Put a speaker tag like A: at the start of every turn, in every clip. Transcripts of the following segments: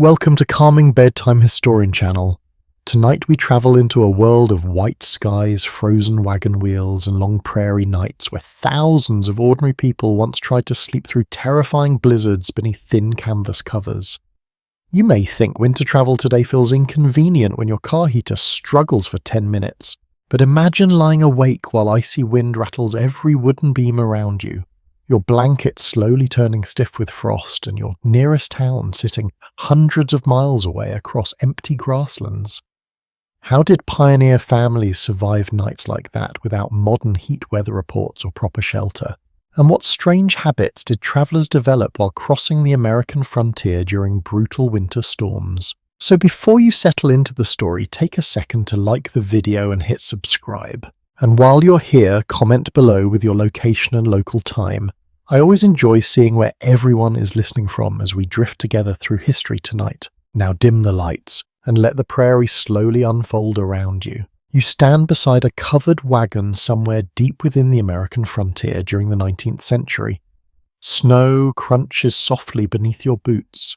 A: Welcome to Calming Bedtime Historian Channel. Tonight we travel into a world of white skies, frozen wagon wheels, and long prairie nights where thousands of ordinary people once tried to sleep through terrifying blizzards beneath thin canvas covers. You may think winter travel today feels inconvenient when your car heater struggles for 10 minutes, but imagine lying awake while icy wind rattles every wooden beam around you, your blanket slowly turning stiff with frost, and your nearest town sitting hundreds of miles away across empty grasslands. How did pioneer families survive nights like that without modern heat weather reports or proper shelter? And what strange habits did travelers develop while crossing the American frontier during brutal winter storms? So before you settle into the story, take a second to like the video and hit subscribe. And while you're here, comment below with your location and local time. I always enjoy seeing where everyone is listening from as we drift together through history tonight. Now dim the lights and let the prairie slowly unfold around you. You stand beside a covered wagon somewhere deep within the American frontier during the 19th century. Snow crunches softly beneath your boots.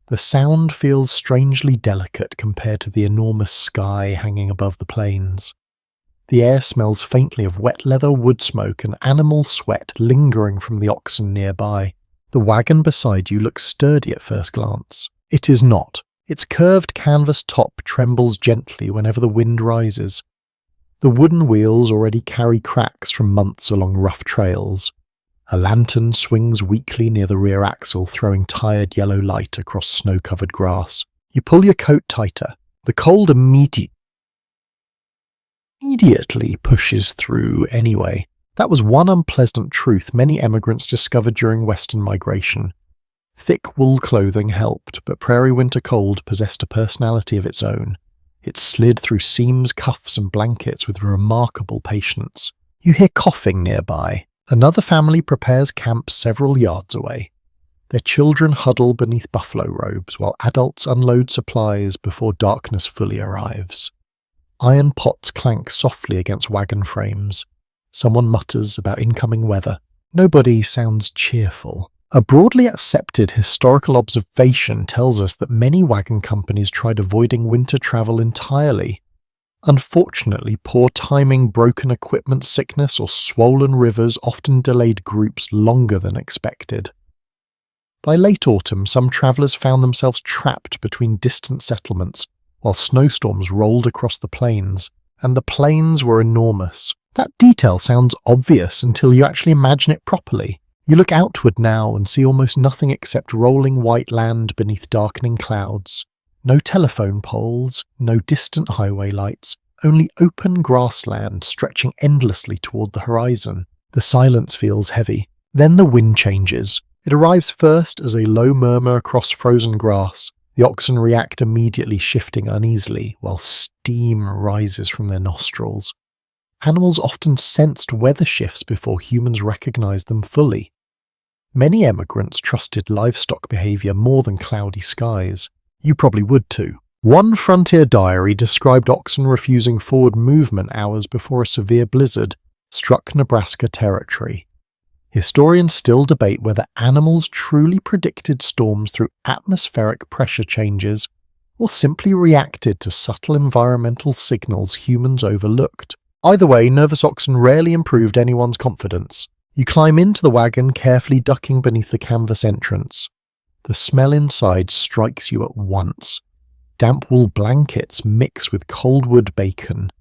A: The sound feels strangely delicate compared to the enormous sky hanging above the plains. The air smells faintly of wet leather, wood smoke, and animal sweat lingering from the oxen nearby. The wagon beside you looks sturdy at first glance. It is not. Its curved canvas top trembles gently whenever the wind rises. The wooden wheels already carry cracks from months along rough trails. A lantern swings weakly near the rear axle, throwing tired yellow light across snow-covered grass. You pull your coat tighter. The cold immediately pushes through anyway. That was one unpleasant truth many emigrants discovered during Western migration. Thick wool clothing helped, but prairie winter cold possessed a personality of its own. It slid through seams, cuffs, and blankets with remarkable patience. You hear coughing nearby. Another family prepares camp several yards away. Their children huddle beneath buffalo robes while adults unload supplies before darkness fully arrives. Iron pots clank softly against wagon frames. Someone mutters about incoming weather. Nobody sounds cheerful. A broadly accepted historical observation tells us that many wagon companies tried avoiding winter travel entirely. Unfortunately, poor timing, broken equipment, sickness, or swollen rivers often delayed groups longer than expected. By late autumn, some travelers found themselves trapped between distant settlements, while snowstorms rolled across the plains, and the plains were enormous. That detail sounds obvious until you actually imagine it properly. You look outward now and see almost nothing except rolling white land beneath darkening clouds. No telephone poles, no distant highway lights, only open grassland stretching endlessly toward the horizon. The silence feels heavy. Then the wind changes. It arrives first as a low murmur across frozen grass. The oxen react immediately, shifting uneasily, while steam rises from their nostrils. Animals often sensed weather shifts before humans recognized them fully. Many emigrants trusted livestock behavior more than cloudy skies. You probably would too. One frontier diary described oxen refusing forward movement hours before a severe blizzard struck Nebraska territory. Historians still debate whether animals truly predicted storms through atmospheric pressure changes or simply reacted to subtle environmental signals humans overlooked. Either way, nervous oxen rarely improved anyone's confidence. You climb into the wagon, carefully ducking beneath the canvas entrance. The smell inside strikes you at once. Damp wool blankets mix with cold wood bacon,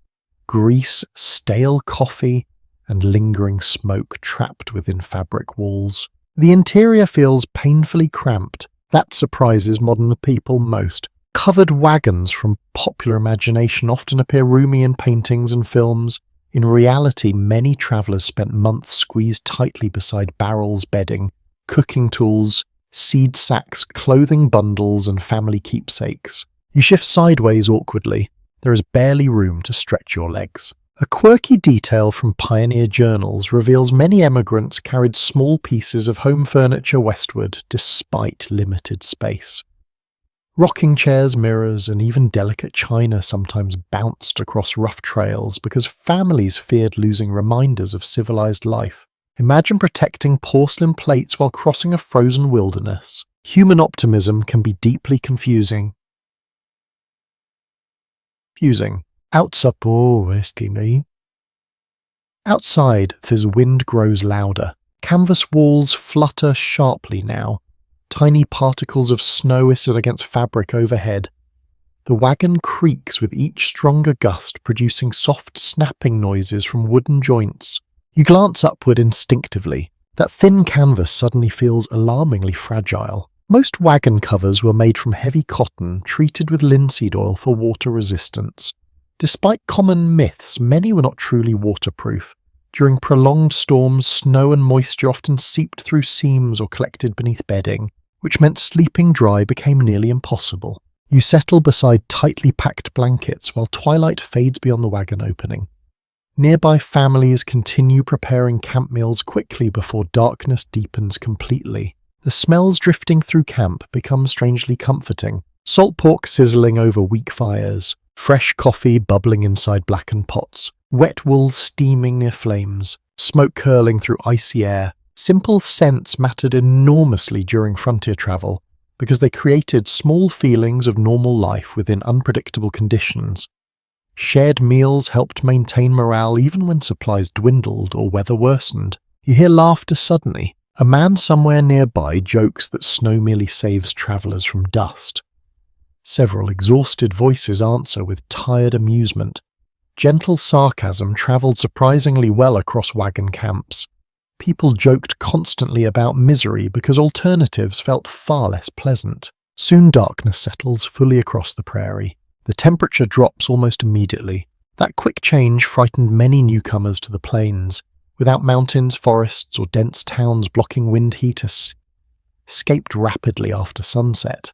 A: grease, stale coffee, and lingering smoke trapped within fabric walls. The interior feels painfully cramped. That surprises modern people most. Covered wagons from popular imagination often appear roomy in paintings and films. In reality, many travelers spent months squeezed tightly beside barrels, bedding, cooking tools, seed sacks, clothing bundles, and family keepsakes. You shift sideways awkwardly. There is barely room to stretch your legs. A quirky detail from pioneer journals reveals many emigrants carried small pieces of home furniture westward despite limited space. Rocking chairs, mirrors, and even delicate china sometimes bounced across rough trails because families feared losing reminders of civilized life. Imagine protecting porcelain plates while crossing a frozen wilderness. Human optimism can be deeply confusing. Outside, the wind grows louder. Canvas walls flutter sharply now. Tiny particles of snow whistle against fabric overhead. The wagon creaks with each stronger gust, producing soft snapping noises from wooden joints. You glance upward instinctively. That thin canvas suddenly feels alarmingly fragile. Most wagon covers were made from heavy cotton treated with linseed oil for water resistance. Despite common myths, many were not truly waterproof. During prolonged storms, snow and moisture often seeped through seams or collected beneath bedding, which meant sleeping dry became nearly impossible. You settle beside tightly packed blankets while twilight fades beyond the wagon opening. Nearby families continue preparing camp meals quickly before darkness deepens completely. The smells drifting through camp become strangely comforting. Salt pork sizzling over weak fires, fresh coffee bubbling inside blackened pots, wet wool steaming near flames, smoke curling through icy air. Simple scents mattered enormously during frontier travel because they created small feelings of normal life within unpredictable conditions. Shared meals helped maintain morale even when supplies dwindled or weather worsened. You hear laughter suddenly. A man somewhere nearby jokes that snow merely saves travelers from dust. Several exhausted voices answer with tired amusement. Gentle sarcasm traveled surprisingly well across wagon camps. People joked constantly about misery because alternatives felt far less pleasant. Soon darkness settles fully across the prairie. The temperature drops almost immediately. That quick change frightened many newcomers to the plains. Without mountains, forests, or dense towns blocking wind, heat escaped rapidly after sunset.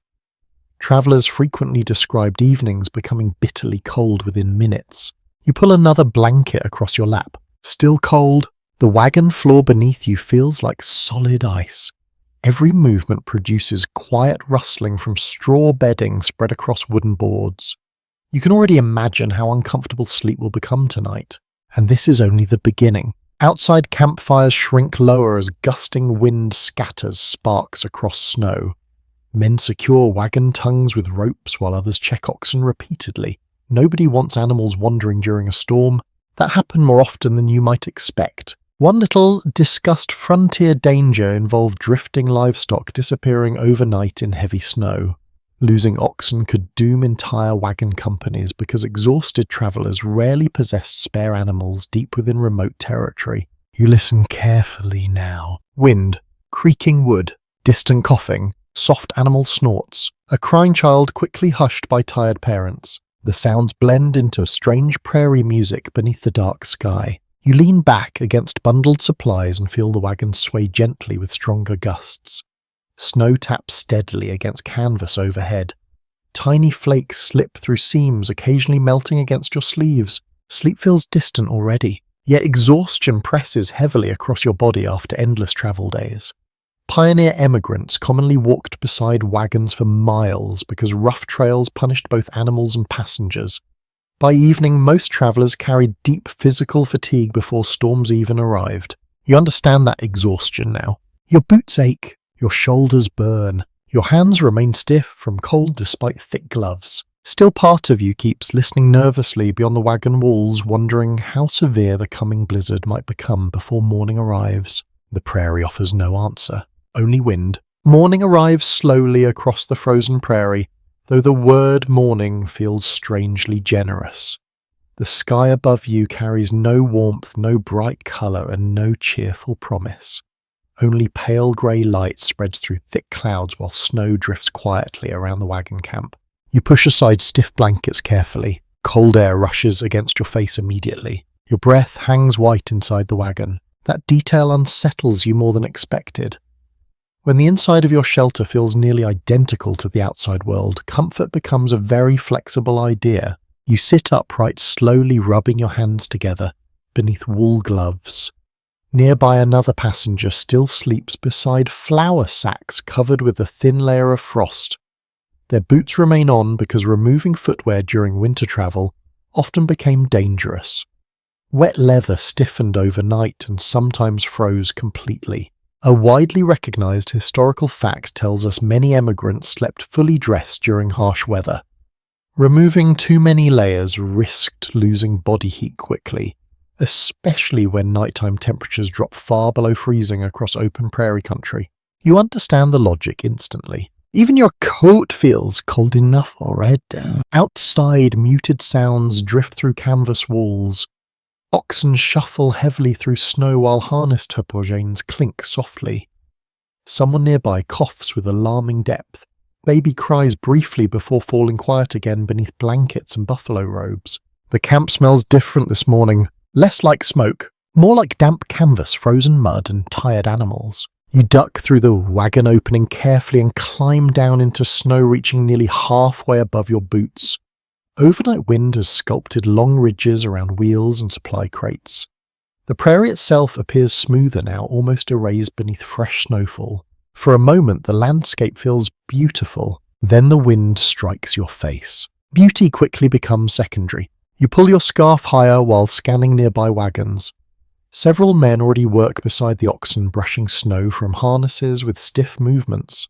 A: Travelers frequently described evenings becoming bitterly cold within minutes. You pull another blanket across your lap. Still cold, the wagon floor beneath you feels like solid ice. Every movement produces quiet rustling from straw bedding spread across wooden boards. You can already imagine how uncomfortable sleep will become tonight. And this is only the beginning. Outside campfires shrink lower as gusting wind scatters sparks across snow. Men secure wagon tongues with ropes while others check oxen repeatedly. Nobody wants animals wandering during a storm. That happened more often than you might expect. One little discussed frontier danger involved drifting livestock disappearing overnight in heavy snow. Losing oxen could doom entire wagon companies because exhausted travelers rarely possessed spare animals deep within remote territory. You listen carefully now. Wind, creaking wood, distant coughing, soft animal snorts, a crying child quickly hushed by tired parents. The sounds blend into strange prairie music beneath the dark sky. You lean back against bundled supplies and feel the wagon sway gently with stronger gusts. Snow taps steadily against canvas overhead. Tiny flakes slip through seams, occasionally melting against your sleeves. Sleep feels distant already, yet exhaustion presses heavily across your body after endless travel days. Pioneer emigrants commonly walked beside wagons for miles because rough trails punished both animals and passengers. By evening, most travelers carried deep physical fatigue before storms even arrived. You understand that exhaustion now. Your boots ache. Your shoulders burn. Your hands remain stiff from cold despite thick gloves. Still part of you keeps listening nervously beyond the wagon walls, wondering how severe the coming blizzard might become before morning arrives. The prairie offers no answer, only wind. Morning arrives slowly across the frozen prairie, though the word morning feels strangely generous. The sky above you carries no warmth, no bright colour, and no cheerful promise. Only pale grey light spreads through thick clouds while snow drifts quietly around the wagon camp. You push aside stiff blankets carefully. Cold air rushes against your face immediately. Your breath hangs white inside the wagon. That detail unsettles you more than expected. When the inside of your shelter feels nearly identical to the outside world, comfort becomes a very flexible idea. You sit upright, slowly rubbing your hands together beneath wool gloves. Nearby, another passenger still sleeps beside flour sacks covered with a thin layer of frost. Their boots remain on because removing footwear during winter travel often became dangerous. Wet leather stiffened overnight and sometimes froze completely. A widely recognized historical fact tells us many emigrants slept fully dressed during harsh weather. Removing too many layers risked losing body heat quickly, especially when nighttime temperatures drop far below freezing across open prairie country. You understand the logic instantly. Even your coat feels cold enough already. Outside, muted sounds drift through canvas walls. Oxen shuffle heavily through snow while harness turbojanes clink softly. Someone nearby coughs with alarming depth. Baby cries briefly before falling quiet again beneath blankets and buffalo robes. The camp smells different this morning. Less like smoke, more like damp canvas, frozen mud, and tired animals. You duck through the wagon opening carefully and climb down into snow reaching nearly halfway above your boots. Overnight wind has sculpted long ridges around wheels and supply crates. The prairie itself appears smoother now, almost erased beneath fresh snowfall. For a moment, the landscape feels beautiful. Then the wind strikes your face. Beauty quickly becomes secondary. You pull your scarf higher while scanning nearby wagons. Several men already work beside the oxen, brushing snow from harnesses with stiff movements.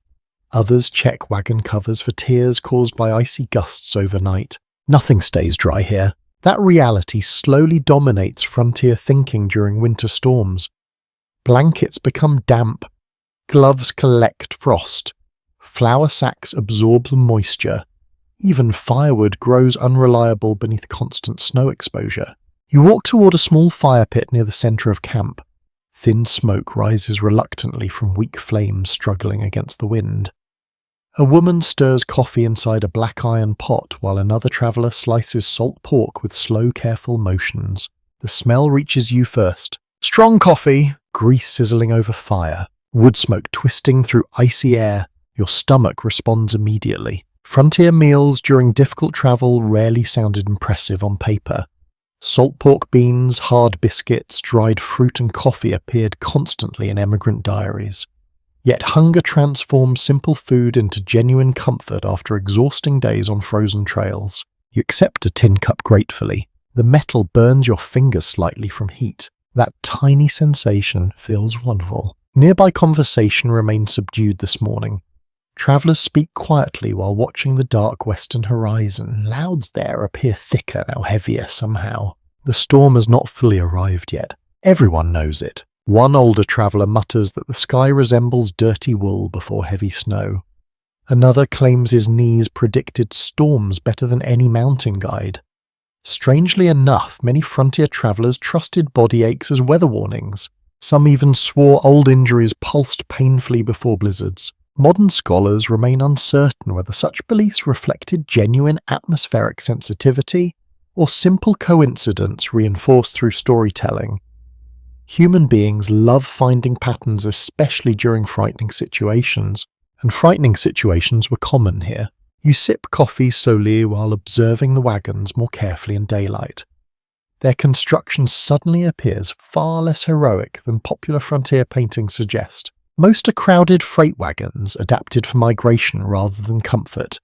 A: Others check wagon covers for tears caused by icy gusts overnight. Nothing stays dry here. That reality slowly dominates frontier thinking during winter storms. Blankets become damp. Gloves collect frost. Flour sacks absorb the moisture. Even firewood grows unreliable beneath constant snow exposure. You walk toward a small fire pit near the center of camp. Thin smoke rises reluctantly from weak flames struggling against the wind. A woman stirs coffee inside a black iron pot while another traveler slices salt pork with slow, careful motions. The smell reaches you first. Strong coffee, grease sizzling over fire, wood smoke twisting through icy air. Your stomach responds immediately. Frontier meals during difficult travel rarely sounded impressive on paper. Salt pork beans, hard biscuits, dried fruit and coffee appeared constantly in emigrant diaries. Yet hunger transforms simple food into genuine comfort after exhausting days on frozen trails. You accept a tin cup gratefully. The metal burns your fingers slightly from heat. That tiny sensation feels wonderful. Nearby conversation remains subdued this morning. Travelers speak quietly while watching the dark western horizon. Clouds there appear thicker, now heavier somehow. The storm has not fully arrived yet. Everyone knows it. One older traveller mutters that the sky resembles dirty wool before heavy snow. Another claims his knees predicted storms better than any mountain guide. Strangely enough, many frontier travellers trusted body aches as weather warnings. Some even swore old injuries pulsed painfully before blizzards. Modern scholars remain uncertain whether such beliefs reflected genuine atmospheric sensitivity or simple coincidence reinforced through storytelling. Human beings love finding patterns, especially during frightening situations, and frightening situations were common here. You sip coffee slowly while observing the wagons more carefully in daylight. Their construction suddenly appears far less heroic than popular frontier paintings suggest. Most are crowded freight wagons adapted for migration rather than comfort.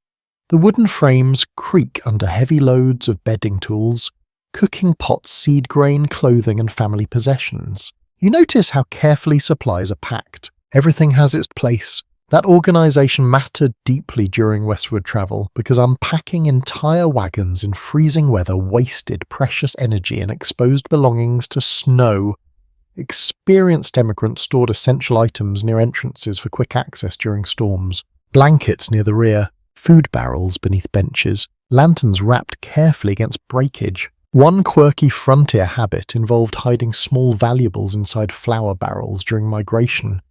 A: The wooden frames creak under heavy loads of bedding tools, cooking pots, seed grain, clothing and family possessions. You notice how carefully supplies are packed. Everything has its place. That organisation mattered deeply during westward travel because unpacking entire wagons in freezing weather wasted precious energy and exposed belongings to snow. Experienced emigrants stored essential items near entrances for quick access during storms. Blankets near the rear, food barrels beneath benches, lanterns wrapped carefully against breakage. One quirky frontier habit involved hiding small valuables inside flour barrels during migration.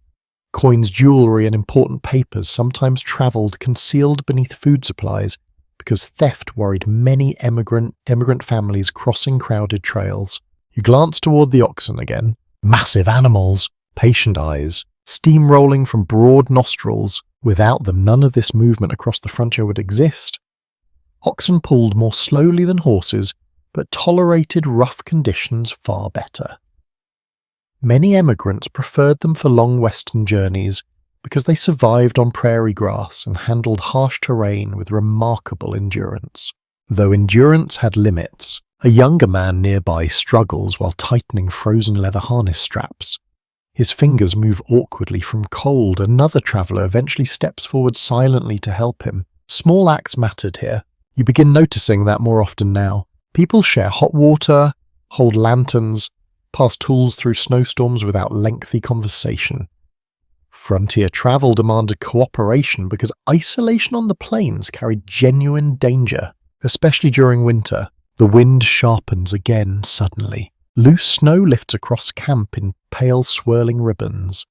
A: Coins, jewellery and important papers sometimes travelled concealed beneath food supplies because theft worried many immigrant families crossing crowded trails. You glance toward the oxen again. Massive animals, patient eyes, steam rolling from broad nostrils. Without them, none of this movement across the frontier would exist. Oxen pulled more slowly than horses, but tolerated rough conditions far better. Many emigrants preferred them for long western journeys because they survived on prairie grass and handled harsh terrain with remarkable endurance. Though endurance had limits, a younger man nearby struggles while tightening frozen leather harness straps. His fingers move awkwardly from cold. Another traveller eventually steps forward silently to help him. Small acts mattered here. You begin noticing that more often now. People share hot water, hold lanterns, pass tools through snowstorms without lengthy conversation. Frontier travel demanded cooperation because isolation on the plains carried genuine danger, especially during winter. The wind sharpens again suddenly. Loose snow lifts across camp in pale swirling ribbons.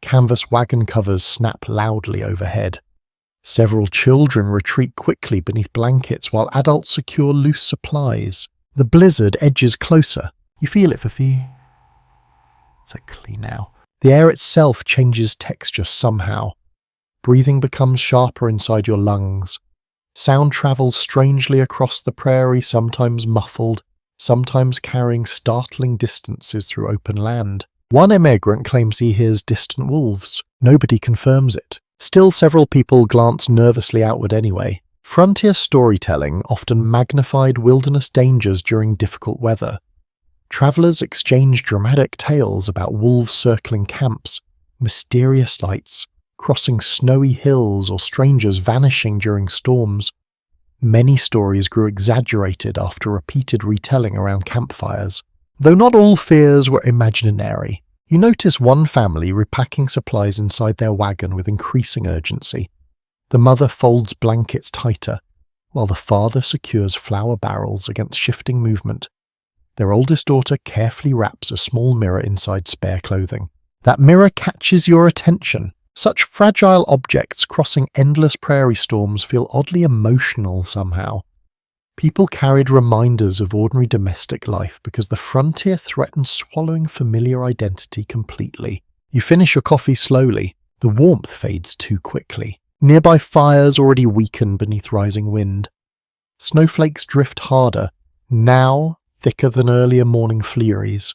A: Canvas wagon covers snap loudly overhead. Several children retreat quickly beneath blankets while adults secure loose supplies. The blizzard edges closer. You feel it, Fifi. Exactly now. The air itself changes texture somehow. Breathing becomes sharper inside your lungs. Sound travels strangely across the prairie, sometimes muffled, sometimes carrying startling distances through open land. One immigrant claims he hears distant wolves. Nobody confirms it. Still, several people glance nervously outward anyway. Frontier storytelling often magnified wilderness dangers during difficult weather. Travelers exchange dramatic tales about wolves circling camps, mysterious lights, crossing snowy hills, or strangers vanishing during storms. Many stories grew exaggerated after repeated retelling around campfires. Though not all fears were imaginary, you notice one family repacking supplies inside their wagon with increasing urgency. The mother folds blankets tighter, while the father secures flour barrels against shifting movement. Their oldest daughter carefully wraps a small mirror inside spare clothing. That mirror catches your attention. Such fragile objects crossing endless prairie storms feel oddly emotional somehow. People carried reminders of ordinary domestic life because the frontier threatened swallowing familiar identity completely. You finish your coffee slowly. The warmth fades too quickly. Nearby fires already weaken beneath rising wind. Snowflakes drift harder, now thicker than earlier morning flurries.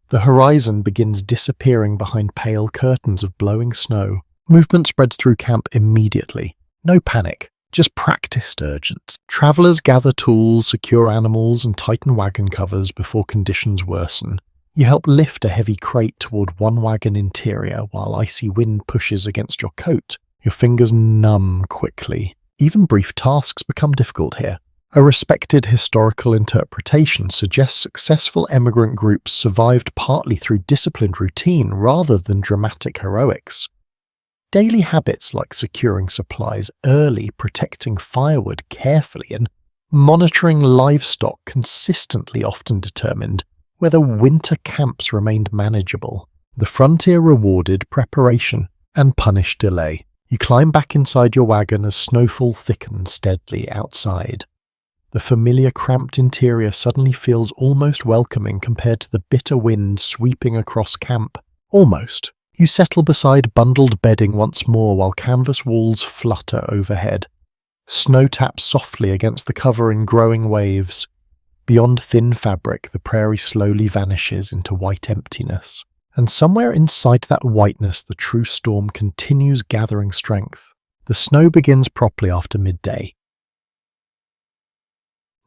A: The horizon begins disappearing behind pale curtains of blowing snow. Movement spreads through camp immediately. No panic, just practiced urgency. Travelers gather tools, secure animals, and tighten wagon covers before conditions worsen. You help lift a heavy crate toward one wagon interior while icy wind pushes against your coat. Your fingers numb quickly. Even brief tasks become difficult here. A respected historical interpretation suggests successful emigrant groups survived partly through disciplined routine rather than dramatic heroics. Daily habits like securing supplies early, protecting firewood carefully, and monitoring livestock consistently often determined whether winter camps remained manageable. The frontier rewarded preparation and punished delay. You climb back inside your wagon as snowfall thickens steadily outside. The familiar cramped interior suddenly feels almost welcoming compared to the bitter wind sweeping across camp. Almost. You settle beside bundled bedding once more while canvas walls flutter overhead. Snow taps softly against the cover in growing waves. Beyond thin fabric, the prairie slowly vanishes into white emptiness. And somewhere inside that whiteness, the true storm continues gathering strength. The snow begins properly after midday.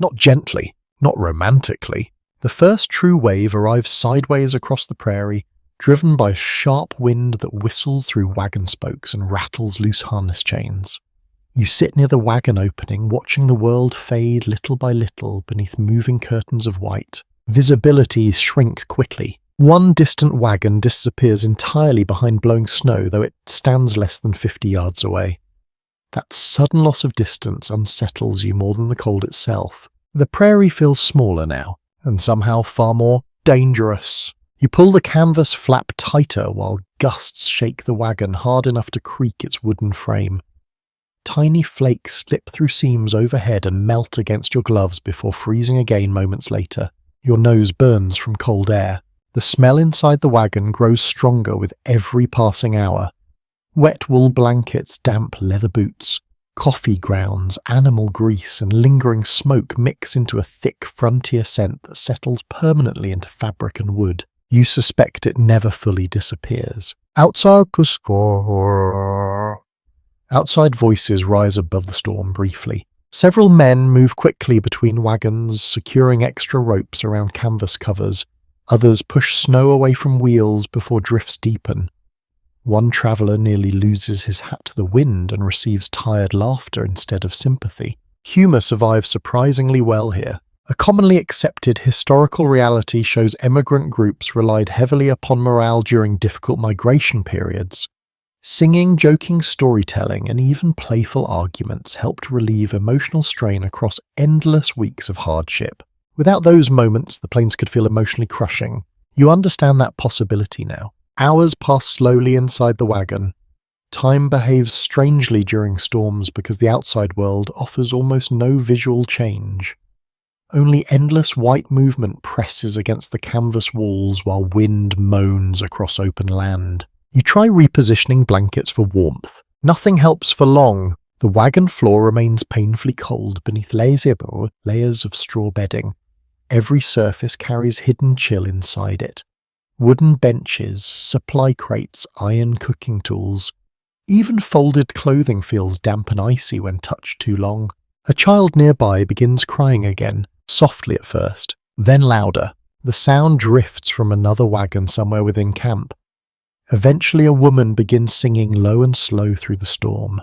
A: Not gently, not romantically. The first true wave arrives sideways across the prairie, driven by a sharp wind that whistles through wagon spokes and rattles loose harness chains. You sit near the wagon opening, watching the world fade little by little beneath moving curtains of white. Visibility shrinks quickly. One distant wagon disappears entirely behind blowing snow, though it stands less than 50 yards away. That sudden loss of distance unsettles you more than the cold itself. The prairie feels smaller now, and somehow far more dangerous. You pull the canvas flap tighter while gusts shake the wagon hard enough to creak its wooden frame. Tiny flakes slip through seams overhead and melt against your gloves before freezing again moments later. Your nose burns from cold air. The smell inside the wagon grows stronger with every passing hour. Wet wool blankets, damp leather boots, coffee grounds, animal grease, and lingering smoke mix into a thick frontier scent that settles permanently into fabric and wood. You suspect it never fully disappears. Outside voices rise above the storm briefly. Several men move quickly between wagons, securing extra ropes around canvas covers. Others push snow away from wheels before drifts deepen. One traveller nearly loses his hat to the wind and receives tired laughter instead of sympathy. Humour survives surprisingly well here. A commonly accepted historical reality shows emigrant groups relied heavily upon morale during difficult migration periods. Singing, joking, storytelling, and even playful arguments helped relieve emotional strain across endless weeks of hardship. Without those moments, the plains could feel emotionally crushing. You understand that possibility now. Hours pass slowly inside the wagon. Time behaves strangely during storms because the outside world offers almost no visual change. Only endless white movement presses against the canvas walls while wind moans across open land. You try repositioning blankets for warmth. Nothing helps for long. The wagon floor remains painfully cold beneath layers of straw bedding. Every surface carries hidden chill inside it. Wooden benches, supply crates, iron cooking tools. Even folded clothing feels damp and icy when touched too long. A child nearby begins crying again, softly at first, then louder. The sound drifts from another wagon somewhere within camp. Eventually a woman begins singing low and slow through the storm.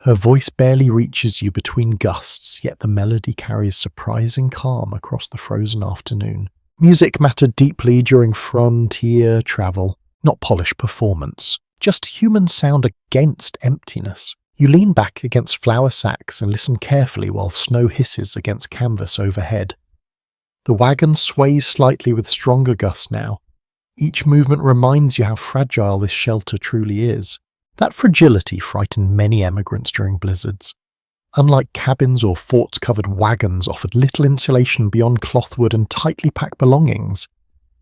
A: Her voice barely reaches you between gusts, yet the melody carries surprising calm across the frozen afternoon. Music mattered deeply during frontier travel, not polished performance, just human sound against emptiness. You lean back against flour sacks and listen carefully while snow hisses against canvas overhead. The wagon sways slightly with stronger gusts now. Each movement reminds you how fragile this shelter truly is. That fragility frightened many emigrants during blizzards. Unlike cabins or forts-covered wagons offered little insulation beyond clothwood and tightly packed belongings.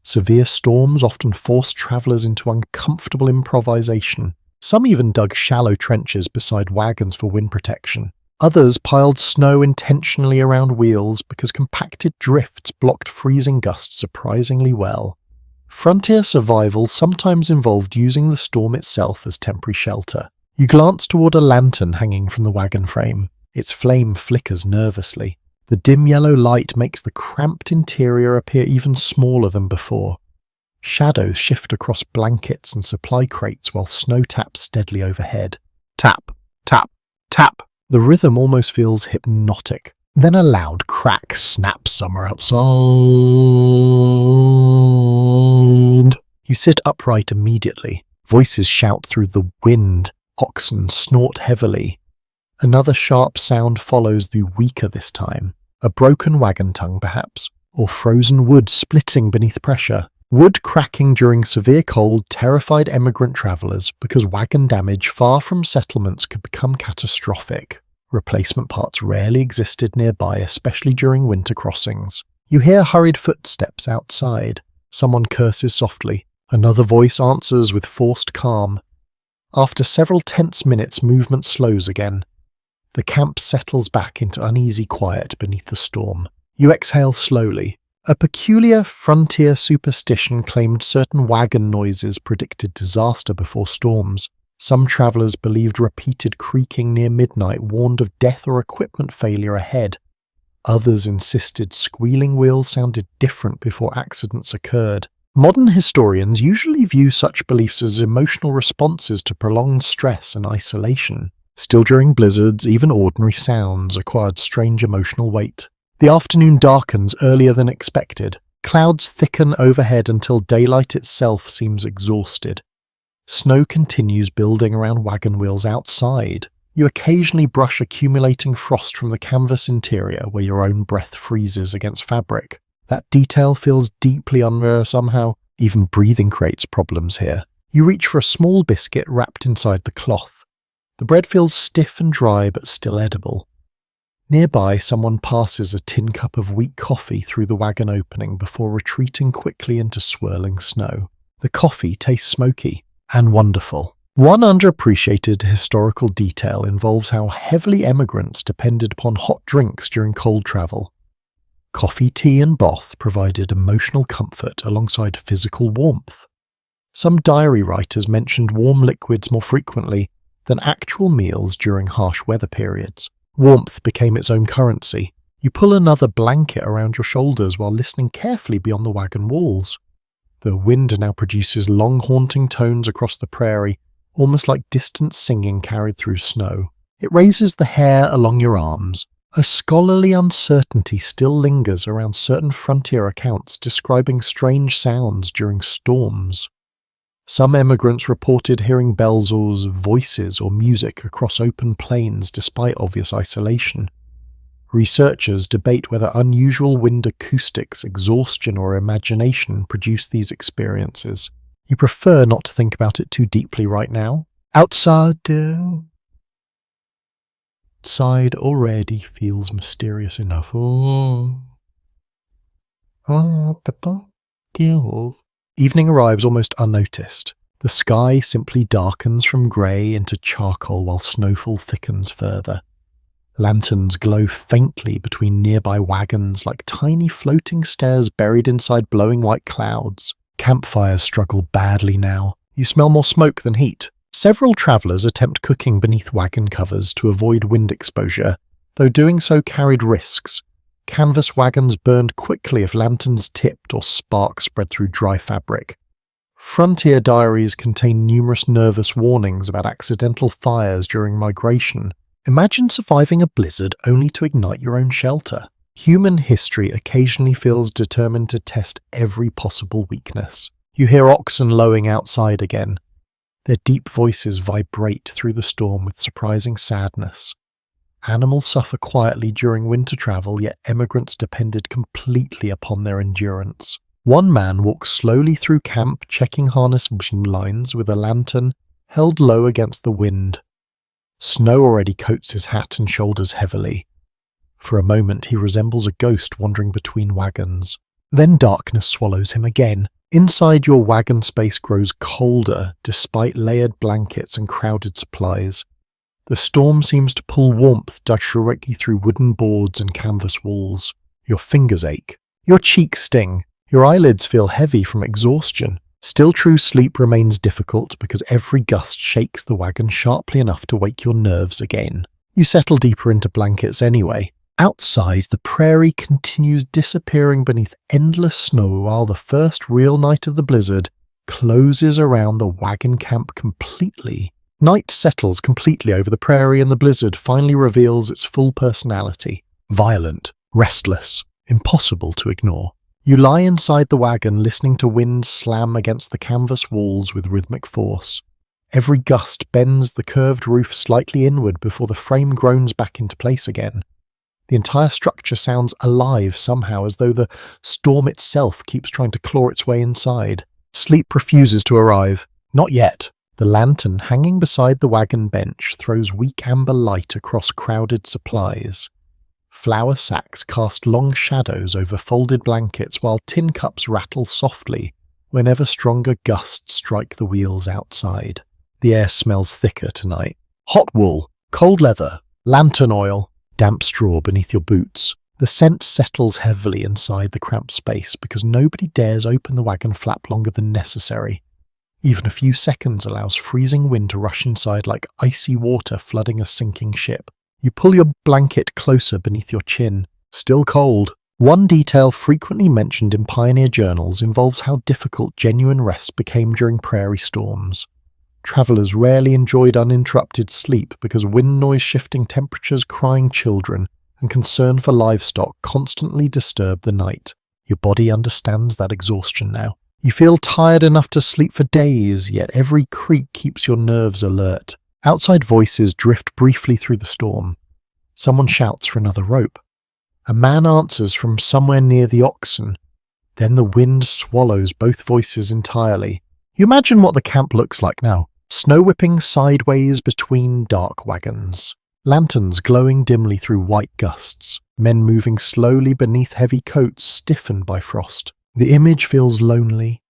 A: Severe storms often forced travellers into uncomfortable improvisation. Some even dug shallow trenches beside wagons for wind protection. Others piled snow intentionally around wheels because compacted drifts blocked freezing gusts surprisingly well. Frontier survival sometimes involved using the storm itself as temporary shelter. You glance toward a lantern hanging from the wagon frame. Its flame flickers nervously. The dim yellow light makes the cramped interior appear even smaller than before. Shadows shift across blankets and supply crates while snow taps steadily overhead. Tap, tap, tap. The rhythm almost feels hypnotic. Then a loud crack snaps somewhere outside. You sit upright immediately. Voices shout through the wind. Oxen snort heavily. Another sharp sound follows, though weaker this time. A broken wagon tongue, perhaps, or frozen wood splitting beneath pressure. Wood cracking during severe cold terrified emigrant travellers because wagon damage far from settlements could become catastrophic. Replacement parts rarely existed nearby, especially during winter crossings. You hear hurried footsteps outside. Someone curses softly. Another voice answers with forced calm. After several tense minutes, movement slows again. The camp settles back into uneasy quiet beneath the storm. You exhale slowly. A peculiar frontier superstition claimed certain wagon noises predicted disaster before storms. Some travellers believed repeated creaking near midnight warned of death or equipment failure ahead. Others insisted squealing wheels sounded different before accidents occurred. Modern historians usually view such beliefs as emotional responses to prolonged stress and isolation. Still, during blizzards, even ordinary sounds acquired strange emotional weight. The afternoon darkens earlier than expected. Clouds thicken overhead until daylight itself seems exhausted. Snow continues building around wagon wheels outside. You occasionally brush accumulating frost from the canvas interior where your own breath freezes against fabric. That detail feels deeply unreal somehow. Even breathing creates problems here. You reach for a small biscuit wrapped inside the cloth. The bread feels stiff and dry but still edible. Nearby, someone passes a tin cup of weak coffee through the wagon opening before retreating quickly into swirling snow. The coffee tastes smoky and wonderful. One underappreciated historical detail involves how heavily emigrants depended upon hot drinks during cold travel. Coffee, tea, and broth provided emotional comfort alongside physical warmth. Some diary writers mentioned warm liquids more frequently than actual meals during harsh weather periods. Warmth became its own currency. You pull another blanket around your shoulders while listening carefully beyond the wagon walls. The wind now produces long haunting tones across the prairie, almost like distant singing carried through snow. It raises the hair along your arms. A scholarly uncertainty still lingers around certain frontier accounts describing strange sounds during storms. Some emigrants reported hearing bells or voices or music across open plains despite obvious isolation. Researchers debate whether unusual wind acoustics, exhaustion, or imagination produce these experiences. You prefer not to think about it too deeply right now? Outside already feels mysterious enough. Evening arrives almost unnoticed. The sky simply darkens from grey into charcoal while snowfall thickens further. Lanterns glow faintly between nearby wagons like tiny floating stairs buried inside blowing white clouds. Campfires struggle badly now. You smell more smoke than heat. Several travellers attempt cooking beneath wagon covers to avoid wind exposure, though doing so carried risks. Canvas wagons burned quickly if lanterns tipped or sparks spread through dry fabric. Frontier diaries contain numerous nervous warnings about accidental fires during migration. Imagine surviving a blizzard only to ignite your own shelter. Human history occasionally feels determined to test every possible weakness. You hear oxen lowing outside again. Their deep voices vibrate through the storm with surprising sadness. Animals suffer quietly during winter travel, yet emigrants depended completely upon their endurance. One man walks slowly through camp, checking harness lines with a lantern held low against the wind. Snow already coats his hat and shoulders heavily. For a moment he resembles a ghost wandering between wagons. Then darkness swallows him again. Inside your wagon space grows colder, despite layered blankets and crowded supplies. The storm seems to pull warmth directly through wooden boards and canvas walls. Your fingers ache. Your cheeks sting. Your eyelids feel heavy from exhaustion. Still true sleep remains difficult because every gust shakes the wagon sharply enough to wake your nerves again. You settle deeper into blankets anyway. Outside, the prairie continues disappearing beneath endless snow while the first real night of the blizzard closes around the wagon camp completely. Night settles completely over the prairie and the blizzard finally reveals its full personality. Violent, restless, impossible to ignore. You lie inside the wagon listening to wind slam against the canvas walls with rhythmic force. Every gust bends the curved roof slightly inward before the frame groans back into place again. The entire structure sounds alive somehow, as though the storm itself keeps trying to claw its way inside. Sleep refuses to arrive. Not yet. The lantern hanging beside the wagon bench throws weak amber light across crowded supplies. Flour sacks cast long shadows over folded blankets while tin cups rattle softly whenever stronger gusts strike the wheels outside. The air smells thicker tonight. Hot wool, cold leather, lantern oil, damp straw beneath your boots. The scent settles heavily inside the cramped space because nobody dares open the wagon flap longer than necessary. Even a few seconds allows freezing wind to rush inside like icy water flooding a sinking ship. You pull your blanket closer beneath your chin. Still cold. One detail frequently mentioned in pioneer journals involves how difficult genuine rest became during prairie storms. Travellers rarely enjoyed uninterrupted sleep because wind noise, shifting temperatures, crying children, and concern for livestock constantly disturb the night. Your body understands that exhaustion now. You feel tired enough to sleep for days, yet every creak keeps your nerves alert. Outside voices drift briefly through the storm. Someone shouts for another rope. A man answers from somewhere near the oxen. Then the wind swallows both voices entirely. You imagine what the camp looks like now. Snow whipping sideways between dark wagons. Lanterns glowing dimly through white gusts. Men moving slowly beneath heavy coats stiffened by frost. The image feels lonely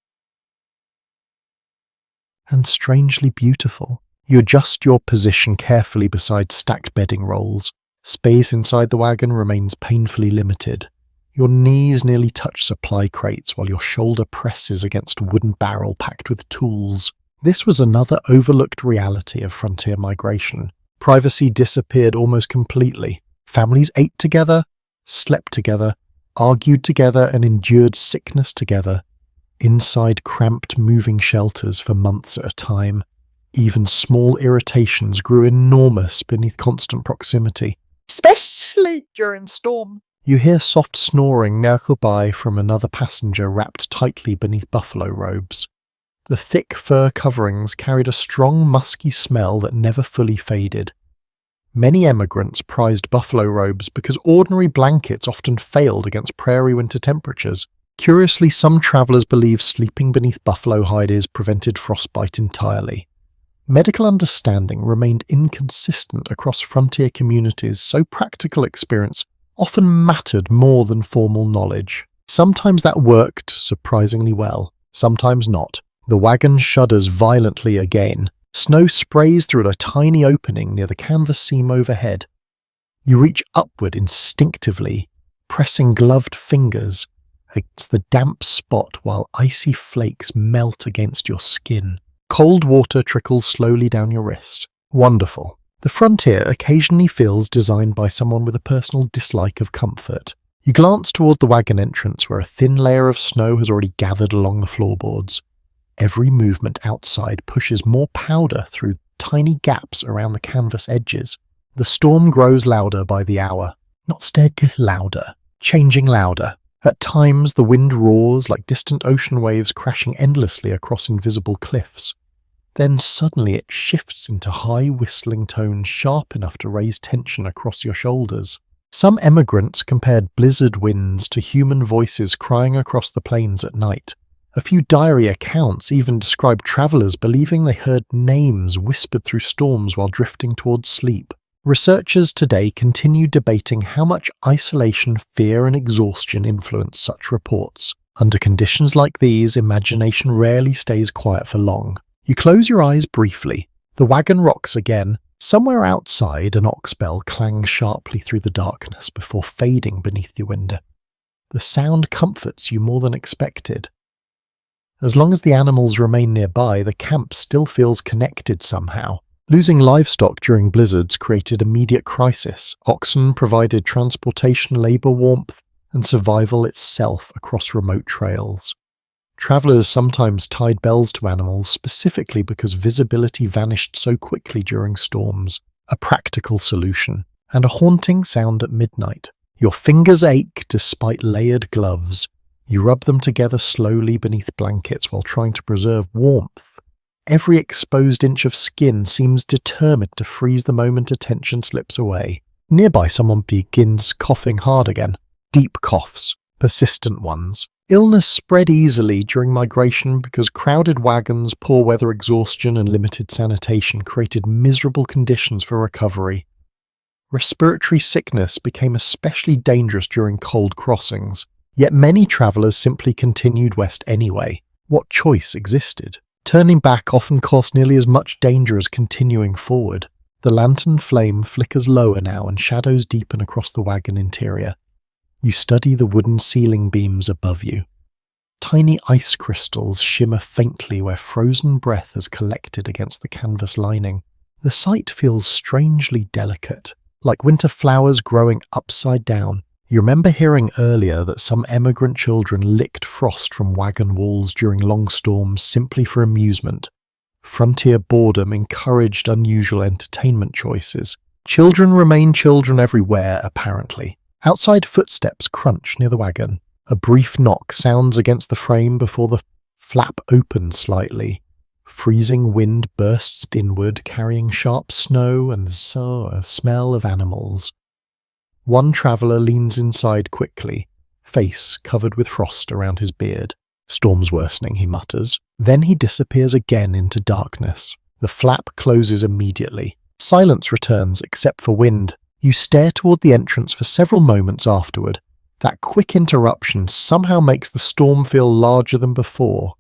A: and strangely beautiful. You adjust your position carefully beside stacked bedding rolls. Space inside the wagon remains painfully limited. Your knees nearly touch supply crates while your shoulder presses against a wooden barrel packed with tools. This was another overlooked reality of frontier migration. Privacy disappeared almost completely. Families ate together, slept together, argued together, and endured sickness together. inside cramped moving shelters for months at a time. Even small irritations grew enormous beneath constant proximity, especially during storm. You hear soft snoring nearby from another passenger wrapped tightly beneath buffalo robes. The thick fur coverings carried a strong, musky smell that never fully faded. Many emigrants prized buffalo robes because ordinary blankets often failed against prairie winter temperatures. Curiously, some travelers believe sleeping beneath buffalo hides prevented frostbite entirely. Medical understanding remained inconsistent across frontier communities, so practical experience often mattered more than formal knowledge. Sometimes that worked surprisingly well, sometimes not. The wagon shudders violently again. Snow sprays through a tiny opening near the canvas seam overhead. You reach upward instinctively, pressing gloved fingers against the damp spot while icy flakes melt against your skin. Cold water trickles slowly down your wrist. Wonderful. The frontier occasionally feels designed by someone with a personal dislike of comfort. You glance toward the wagon entrance where a thin layer of snow has already gathered along the floorboards. Every movement outside pushes more powder through tiny gaps around the canvas edges. The storm grows louder by the hour. Not steadily louder, changing louder. At times the wind roars like distant ocean waves crashing endlessly across invisible cliffs. Then suddenly it shifts into high whistling tones sharp enough to raise tension across your shoulders. Some emigrants compared blizzard winds to human voices crying across the plains at night. A few diary accounts even describe travelers believing they heard names whispered through storms while drifting towards sleep. Researchers today continue debating how much isolation, fear, and exhaustion influence such reports. Under conditions like these, imagination rarely stays quiet for long. You close your eyes briefly. The wagon rocks again. Somewhere outside, an oxbell clangs sharply through the darkness before fading beneath your window. The sound comforts you more than expected. As long as the animals remain nearby, the camp still feels connected somehow. Losing livestock during blizzards created immediate crisis. Oxen provided transportation, labor, warmth, and survival itself across remote trails. Travelers sometimes tied bells to animals specifically because visibility vanished so quickly during storms. A practical solution. And a haunting sound at midnight. Your fingers ache despite layered gloves. You rub them together slowly beneath blankets while trying to preserve warmth. Every exposed inch of skin seems determined to freeze the moment attention slips away. Nearby, someone begins coughing hard again. Deep coughs, persistent ones. Illness spread easily during migration because crowded wagons, poor weather exhaustion, and limited sanitation created miserable conditions for recovery. Respiratory sickness became especially dangerous during cold crossings. Yet many travelers simply continued west anyway. What choice existed? Turning back often cost nearly as much danger as continuing forward. The lantern flame flickers lower now and shadows deepen across the wagon interior. You study the wooden ceiling beams above you. Tiny ice crystals shimmer faintly where frozen breath has collected against the canvas lining. The sight feels strangely delicate, like winter flowers growing upside down. You remember hearing earlier that some emigrant children licked frost from wagon walls during long storms simply for amusement. Frontier boredom encouraged unusual entertainment choices. Children remain children everywhere, apparently. Outside footsteps crunch near the wagon. A brief knock sounds against the frame before the flap opens slightly. Freezing wind bursts inward, carrying sharp snow and a smell of animals. One traveller leans inside quickly, face covered with frost around his beard. Storm's worsening, he mutters. Then he disappears again into darkness. The flap closes immediately. Silence returns except for wind. You stare toward the entrance for several moments afterward. That quick interruption somehow makes the storm feel larger than before.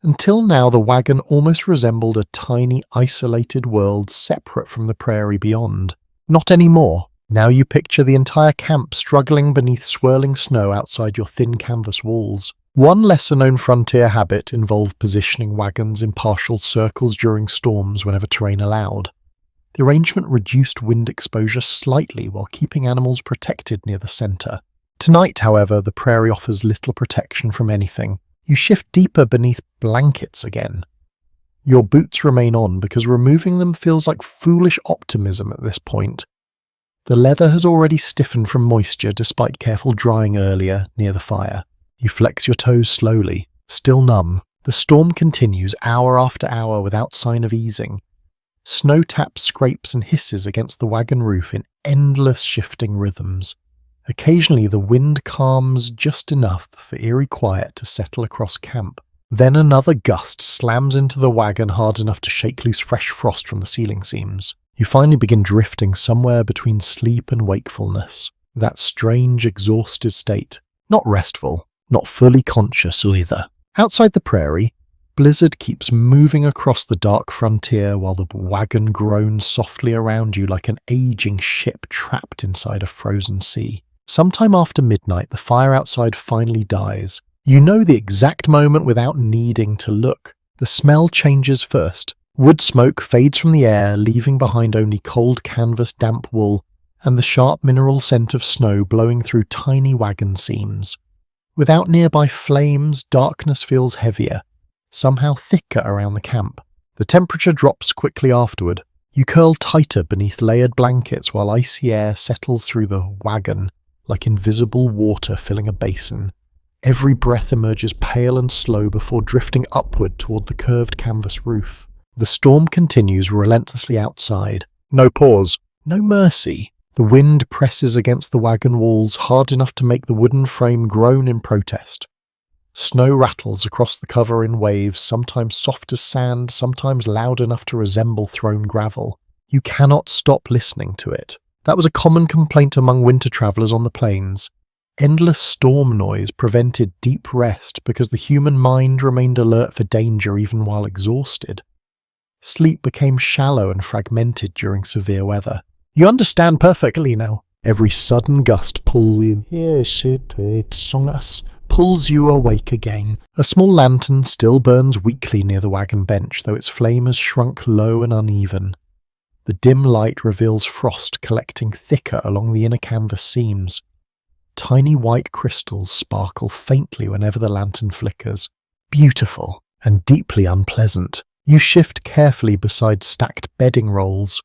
A: Until now, the wagon almost resembled a tiny, isolated world separate from the prairie beyond. Not anymore. Now you picture the entire camp struggling beneath swirling snow outside your thin canvas walls. One lesser-known frontier habit involved positioning wagons in partial circles during storms whenever terrain allowed. The arrangement reduced wind exposure slightly while keeping animals protected near the center. Tonight, however, the prairie offers little protection from anything. You shift deeper beneath blankets again. Your boots remain on because removing them feels like foolish optimism at this point. The leather has already stiffened from moisture despite careful drying earlier near the fire. You flex your toes slowly, still numb. The storm continues hour after hour without sign of easing. Snow taps, scrapes and hisses against the wagon roof in endless shifting rhythms. Occasionally the wind calms just enough for eerie quiet to settle across camp. Then another gust slams into the wagon hard enough to shake loose fresh frost from the ceiling seams. You finally begin drifting somewhere between sleep and wakefulness. That strange, exhausted state. Not restful, not fully conscious either. Outside the prairie, blizzard keeps moving across the dark frontier while the wagon groans softly around you like an aging ship trapped inside a frozen sea. Sometime after midnight, the fire outside finally dies. You know the exact moment without needing to look. The smell changes first. Wood smoke fades from the air, leaving behind only cold canvas, damp wool, and the sharp mineral scent of snow blowing through tiny wagon seams. Without nearby flames, darkness feels heavier, somehow thicker around the camp. The temperature drops quickly afterward. You curl tighter beneath layered blankets while icy air settles through the wagon like invisible water filling a basin. Every breath emerges pale and slow before drifting upward toward the curved canvas roof. The storm continues relentlessly outside. No pause, no mercy. The wind presses against the wagon walls hard enough to make the wooden frame groan in protest. Snow rattles across the cover in waves, sometimes soft as sand, sometimes loud enough to resemble thrown gravel. You cannot stop listening to it. That was a common complaint among winter travelers on the plains. Endless storm noise prevented deep rest because the human mind remained alert for danger even while exhausted. Sleep became shallow and fragmented during severe weather. You understand perfectly now. Every sudden gust pulls you, pulls you awake again. A small lantern still burns weakly near the wagon bench, though its flame has shrunk low and uneven. The dim light reveals frost collecting thicker along the inner canvas seams. Tiny white crystals sparkle faintly whenever the lantern flickers. Beautiful and deeply unpleasant. You shift carefully beside stacked bedding rolls.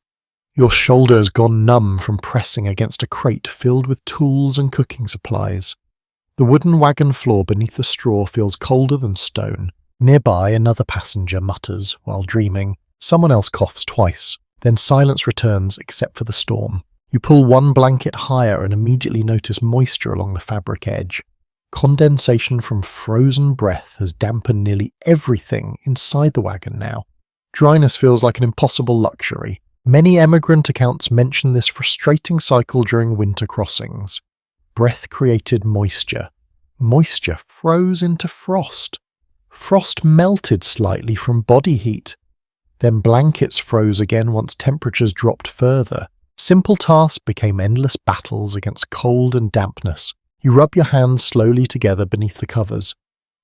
A: Your shoulders gone numb from pressing against a crate filled with tools and cooking supplies. The wooden wagon floor beneath the straw feels colder than stone. Nearby, another passenger mutters while dreaming. Someone else coughs twice. Then silence returns except for the storm. You pull one blanket higher and immediately notice moisture along the fabric edge. Condensation from frozen breath has dampened nearly everything inside the wagon now. Dryness feels like an impossible luxury. Many emigrant accounts mention this frustrating cycle during winter crossings. Breath created moisture. Moisture froze into frost. Frost melted slightly from body heat. Then blankets froze again once temperatures dropped further. Simple tasks became endless battles against cold and dampness. You rub your hands slowly together beneath the covers.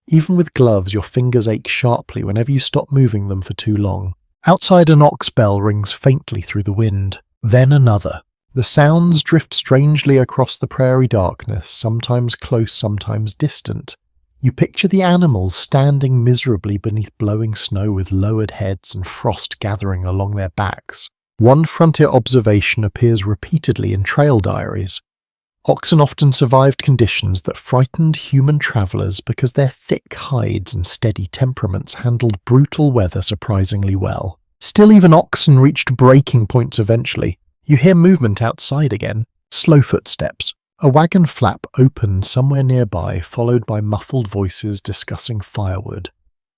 A: Even with gloves, your fingers ache sharply whenever you stop moving them for too long. Outside, an ox bell rings faintly through the wind. Then another. The sounds drift strangely across the prairie darkness, sometimes close, sometimes distant. You picture the animals standing miserably beneath blowing snow with lowered heads and frost gathering along their backs. One frontier observation appears repeatedly in trail diaries. Oxen often survived conditions that frightened human travelers because their thick hides and steady temperaments handled brutal weather surprisingly well. Still, even oxen reached breaking points eventually. You hear movement outside again, slow footsteps. A wagon flap opens somewhere nearby, followed by muffled voices discussing firewood.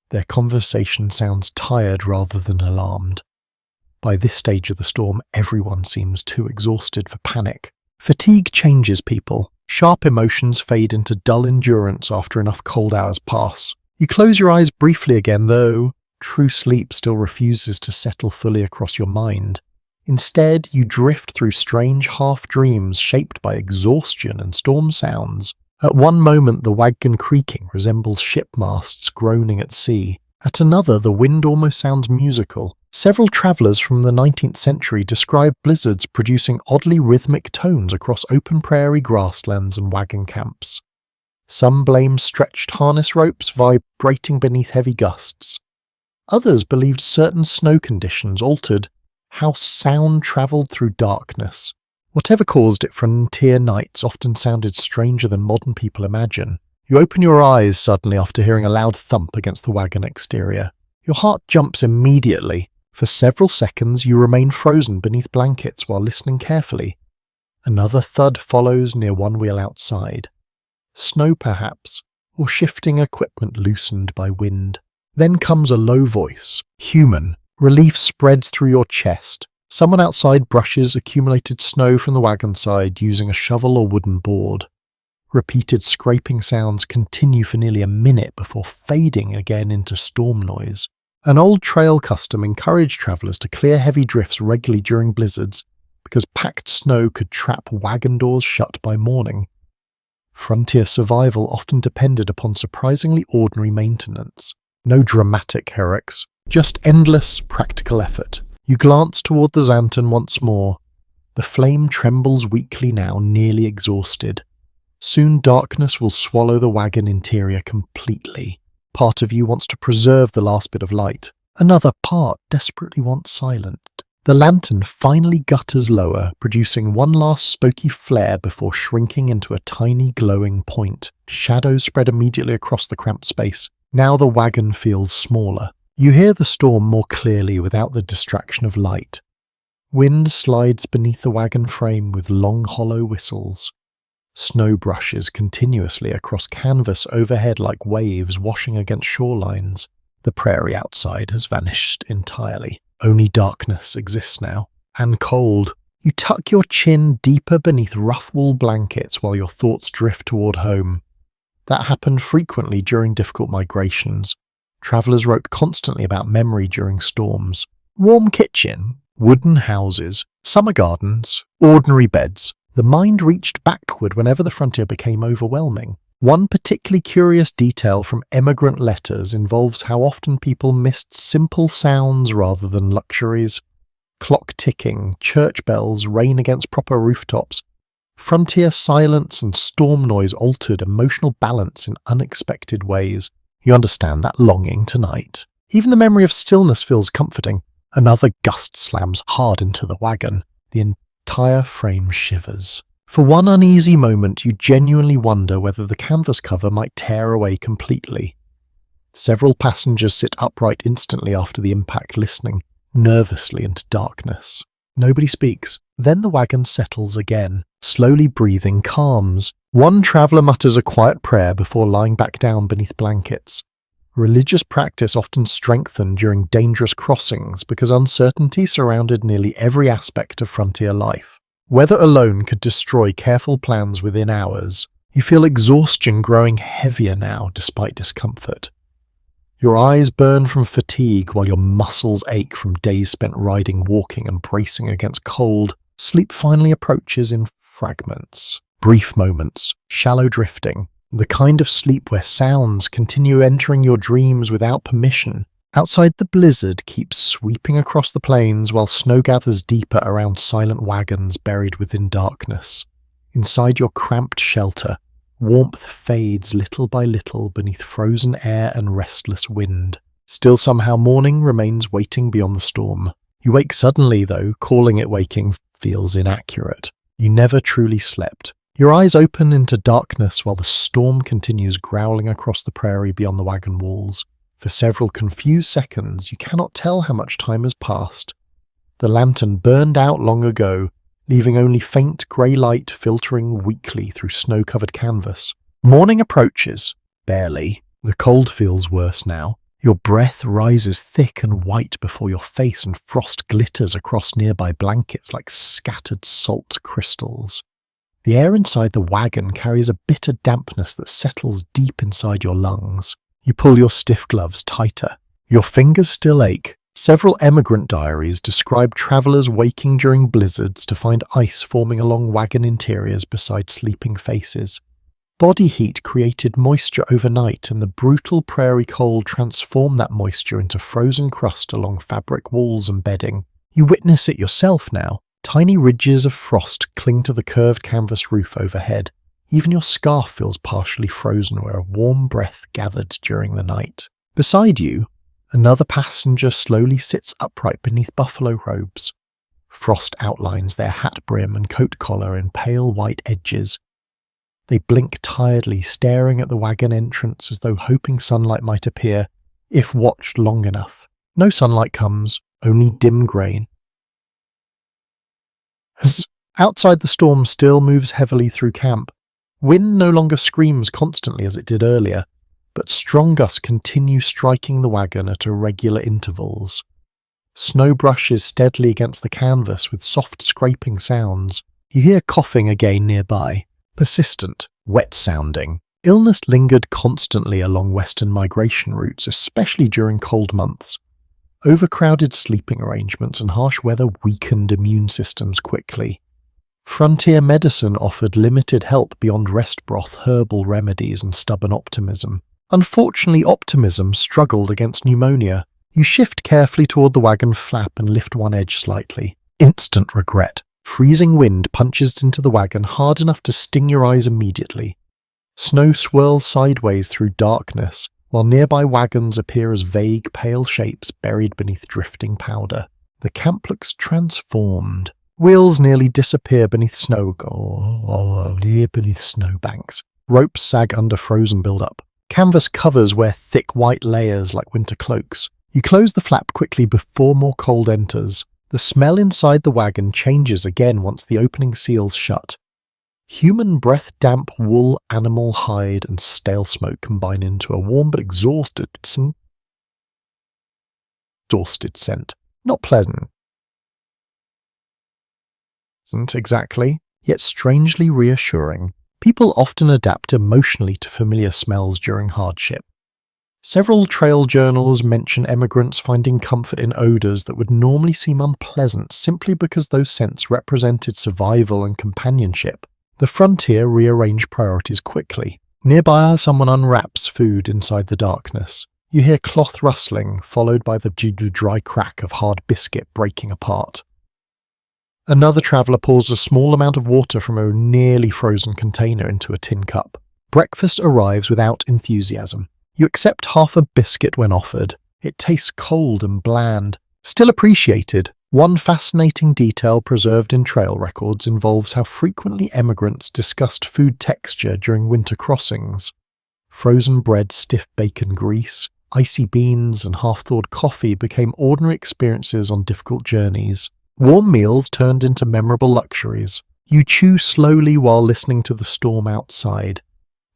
A: Their conversation sounds tired rather than alarmed. By this stage of the storm, everyone seems too exhausted for panic. Fatigue changes people. Sharp emotions fade into dull endurance after enough cold hours pass. You close your eyes briefly again, though true sleep still refuses to settle fully across your mind. Instead, you drift through strange half-dreams shaped by exhaustion and storm sounds. At one moment, the wagon creaking resembles ship masts groaning at sea. At another, the wind almost sounds musical. Several travelers from the 19th century describe blizzards producing oddly rhythmic tones across open prairie grasslands and wagon camps. Some blame stretched harness ropes vibrating beneath heavy gusts. Others believed certain snow conditions altered how sound travelled through darkness. Whatever caused it, frontier nights often sounded stranger than modern people imagine. You open your eyes suddenly after hearing a loud thump against the wagon exterior. Your heart jumps immediately. For several seconds you remain frozen beneath blankets while listening carefully. Another thud follows near one wheel outside. Snow perhaps, or shifting equipment loosened by wind. Then comes a low voice, human. Relief spreads through your chest. Someone outside brushes accumulated snow from the wagon side using a shovel or wooden board. Repeated scraping sounds continue for nearly a minute before fading again into storm noise. An old trail custom encouraged travellers to clear heavy drifts regularly during blizzards because packed snow could trap wagon doors shut by morning. Frontier survival often depended upon surprisingly ordinary maintenance. No dramatic heroics, just endless practical effort. You glance toward the Xanten once more. The flame trembles weakly now, nearly exhausted. Soon darkness will swallow the wagon interior completely. Part of you wants to preserve the last bit of light. Another part desperately wants silence. The lantern finally gutters lower, producing one last smoky flare before shrinking into a tiny glowing point. Shadows spread immediately across the cramped space. Now the wagon feels smaller. You hear the storm more clearly without the distraction of light. Wind slides beneath the wagon frame with long hollow whistles. Snow brushes continuously across canvas overhead like waves washing against shorelines. The prairie outside has vanished entirely. Only darkness exists now. And cold. You tuck your chin deeper beneath rough wool blankets while your thoughts drift toward home. That happened frequently during difficult migrations. Travellers wrote constantly about memory during storms. Warm kitchen, wooden houses, summer gardens, ordinary beds. The mind reached backward whenever the frontier became overwhelming. One particularly curious detail from emigrant letters involves how often people missed simple sounds rather than luxuries. Clock ticking, church bells, rain against proper rooftops. Frontier silence and storm noise altered emotional balance in unexpected ways. You understand that longing tonight. Even the memory of stillness feels comforting. Another gust slams hard into the wagon. The entire frame shivers. For one uneasy moment, you genuinely wonder whether the canvas cover might tear away completely. Several passengers sit upright instantly after the impact, listening nervously into darkness. Nobody speaks. Then the wagon settles again. Slowly breathing calms. One traveller mutters a quiet prayer before lying back down beneath blankets. Religious practice often strengthened during dangerous crossings because uncertainty surrounded nearly every aspect of frontier life. Weather alone could destroy careful plans within hours. You feel exhaustion growing heavier now despite discomfort. Your eyes burn from fatigue while your muscles ache from days spent riding, walking, and bracing against cold. Sleep finally approaches in fragments. Brief moments, shallow drifting, the kind of sleep where sounds continue entering your dreams without permission. Outside, the blizzard keeps sweeping across the plains while snow gathers deeper around silent wagons buried within darkness. Inside your cramped shelter, warmth fades little by little beneath frozen air and restless wind. Still somehow morning remains waiting beyond the storm. You wake suddenly, though calling it waking feels inaccurate. You never truly slept. Your eyes open into darkness while the storm continues growling across the prairie beyond the wagon walls. For several confused seconds, you cannot tell how much time has passed. The lantern burned out long ago, leaving only faint grey light filtering weakly through snow-covered canvas. Morning approaches. Barely. The cold feels worse now. Your breath rises thick and white before your face and frost glitters across nearby blankets like scattered salt crystals. The air inside the wagon carries a bitter dampness that settles deep inside your lungs. You pull your stiff gloves tighter. Your fingers still ache. Several emigrant diaries describe travellers waking during blizzards to find ice forming along wagon interiors beside sleeping faces. Body heat created moisture overnight, and the brutal prairie cold transformed that moisture into frozen crust along fabric walls and bedding. You witness it yourself now. Tiny ridges of frost cling to the curved canvas roof overhead. Even your scarf feels partially frozen where a warm breath gathered during the night. Beside you, another passenger slowly sits upright beneath buffalo robes. Frost outlines their hat brim and coat collar in pale white edges. They blink tiredly, staring at the wagon entrance as though hoping sunlight might appear, if watched long enough. No sunlight comes, only dim grain. As outside, the storm still moves heavily through camp. Wind no longer screams constantly as it did earlier, but strong gusts continue striking the wagon at irregular intervals. Snow brushes steadily against the canvas with soft scraping sounds. You hear coughing again nearby, persistent, wet-sounding. Illness lingered constantly along western migration routes, especially during cold months. Overcrowded sleeping arrangements and harsh weather weakened immune systems quickly. Frontier medicine offered limited help beyond rest broth, herbal remedies, and stubborn optimism. Unfortunately, optimism struggled against pneumonia. You shift carefully toward the wagon flap and lift one edge slightly. Instant regret. Freezing wind punches into the wagon hard enough to sting your eyes immediately. Snow swirls sideways through darkness, while nearby wagons appear as vague, pale shapes buried beneath drifting powder. The camp looks transformed. Wheels nearly disappear beneath beneath snowbanks. Ropes sag under frozen build-up. Canvas covers wear thick white layers like winter cloaks. You close the flap quickly before more cold enters. The smell inside the wagon changes again once the opening seals shut. Human breath, damp wool, animal hide, and stale smoke combine into a warm but exhausted scent. Not pleasant. Isn't exactly, yet strangely reassuring. People often adapt emotionally to familiar smells during hardship. Several trail journals mention emigrants finding comfort in odors that would normally seem unpleasant simply because those scents represented survival and companionship. The frontier rearranged priorities quickly. Nearby, someone unwraps food inside the darkness. You hear cloth rustling, followed by the dry crack of hard biscuit breaking apart. Another traveller pours a small amount of water from a nearly frozen container into a tin cup. Breakfast arrives without enthusiasm. You accept half a biscuit when offered. It tastes cold and bland. Still appreciated. One fascinating detail preserved in trail records involves how frequently emigrants discussed food texture during winter crossings. Frozen bread, stiff bacon grease, icy beans, and half-thawed coffee became ordinary experiences on difficult journeys. Warm meals turned into memorable luxuries. You chew slowly while listening to the storm outside.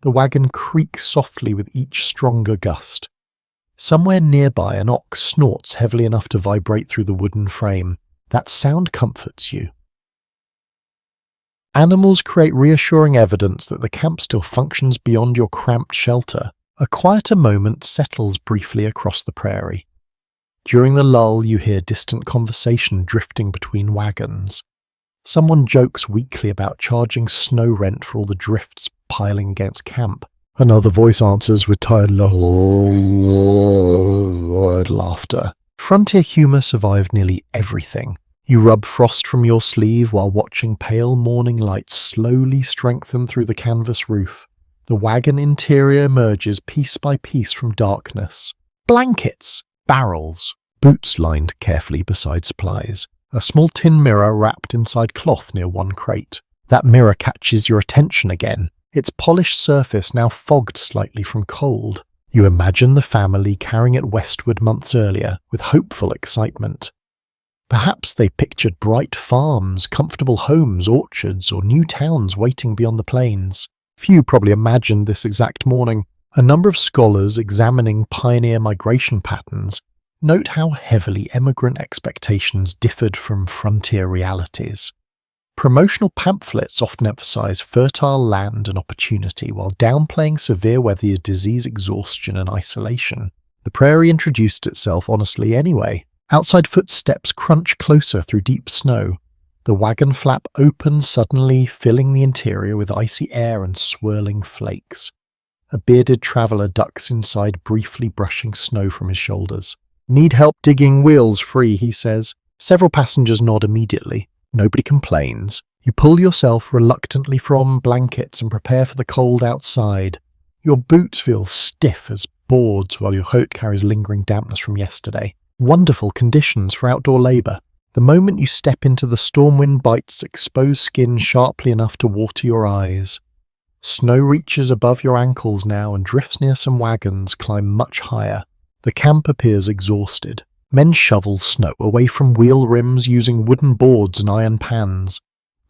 A: The wagon creaks softly with each stronger gust. Somewhere nearby, an ox snorts heavily enough to vibrate through the wooden frame. That sound comforts you. Animals create reassuring evidence that the camp still functions beyond your cramped shelter. A quieter moment settles briefly across the prairie. During the lull, you hear distant conversation drifting between wagons. Someone jokes weakly about charging snow rent for all the drifts piling against camp. Another voice answers with tired laughter. Frontier humour survived nearly everything. You rub frost from your sleeve while watching pale morning light slowly strengthen through the canvas roof. The wagon interior emerges piece by piece from darkness. Blankets, barrels, boots lined carefully beside supplies. A small tin mirror wrapped inside cloth near one crate. That mirror catches your attention again. Its polished surface now fogged slightly from cold. You imagine the family carrying it westward months earlier with hopeful excitement. Perhaps they pictured bright farms, comfortable homes, orchards, or new towns waiting beyond the plains. Few probably imagined this exact morning. A number of scholars examining pioneer migration patterns note how heavily emigrant expectations differed from frontier realities. Promotional pamphlets often emphasize fertile land and opportunity while downplaying severe weather, disease, exhaustion, and isolation. The prairie introduced itself honestly anyway. Outside footsteps crunch closer through deep snow. The wagon flap opens suddenly, filling the interior with icy air and swirling flakes. A bearded traveller ducks inside, briefly brushing snow from his shoulders. "Need help digging wheels free," he says. Several passengers nod immediately. Nobody complains. You pull yourself reluctantly from blankets and prepare for the cold outside. Your boots feel stiff as boards while your coat carries lingering dampness from yesterday. Wonderful conditions for outdoor labour. The moment you step into the storm wind bites exposed skin sharply enough to water your eyes. Snow reaches above your ankles now and drifts near some wagons climb much higher. The camp appears exhausted. Men shovel snow away from wheel rims using wooden boards and iron pans.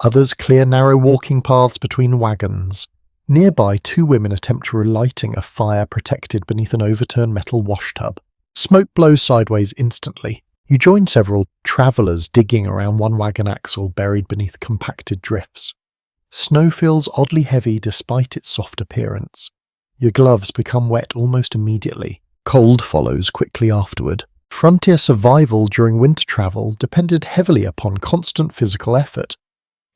A: Others clear narrow walking paths between wagons. Nearby, 2 women attempt relighting a fire protected beneath an overturned metal washtub. Smoke blows sideways instantly. You join several travellers digging around one wagon axle buried beneath compacted drifts. Snow feels oddly heavy despite its soft appearance. Your gloves become wet almost immediately. Cold follows quickly afterward. Frontier survival during winter travel depended heavily upon constant physical effort.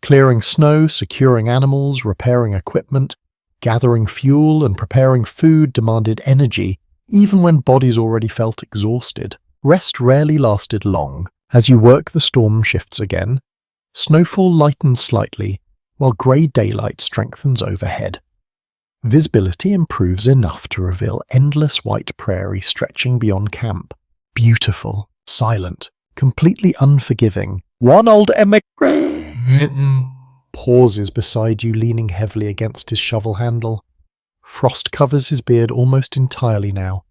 A: Clearing snow, securing animals, repairing equipment, gathering fuel and preparing food demanded energy, even when bodies already felt exhausted. Rest rarely lasted long. As you work, the storm shifts again. Snowfall lightens slightly, while grey daylight strengthens overhead. Visibility improves enough to reveal endless white prairie stretching beyond camp. Beautiful, silent, completely unforgiving. One old emigrant pauses beside you, leaning heavily against his shovel handle. Frost covers his beard almost entirely now.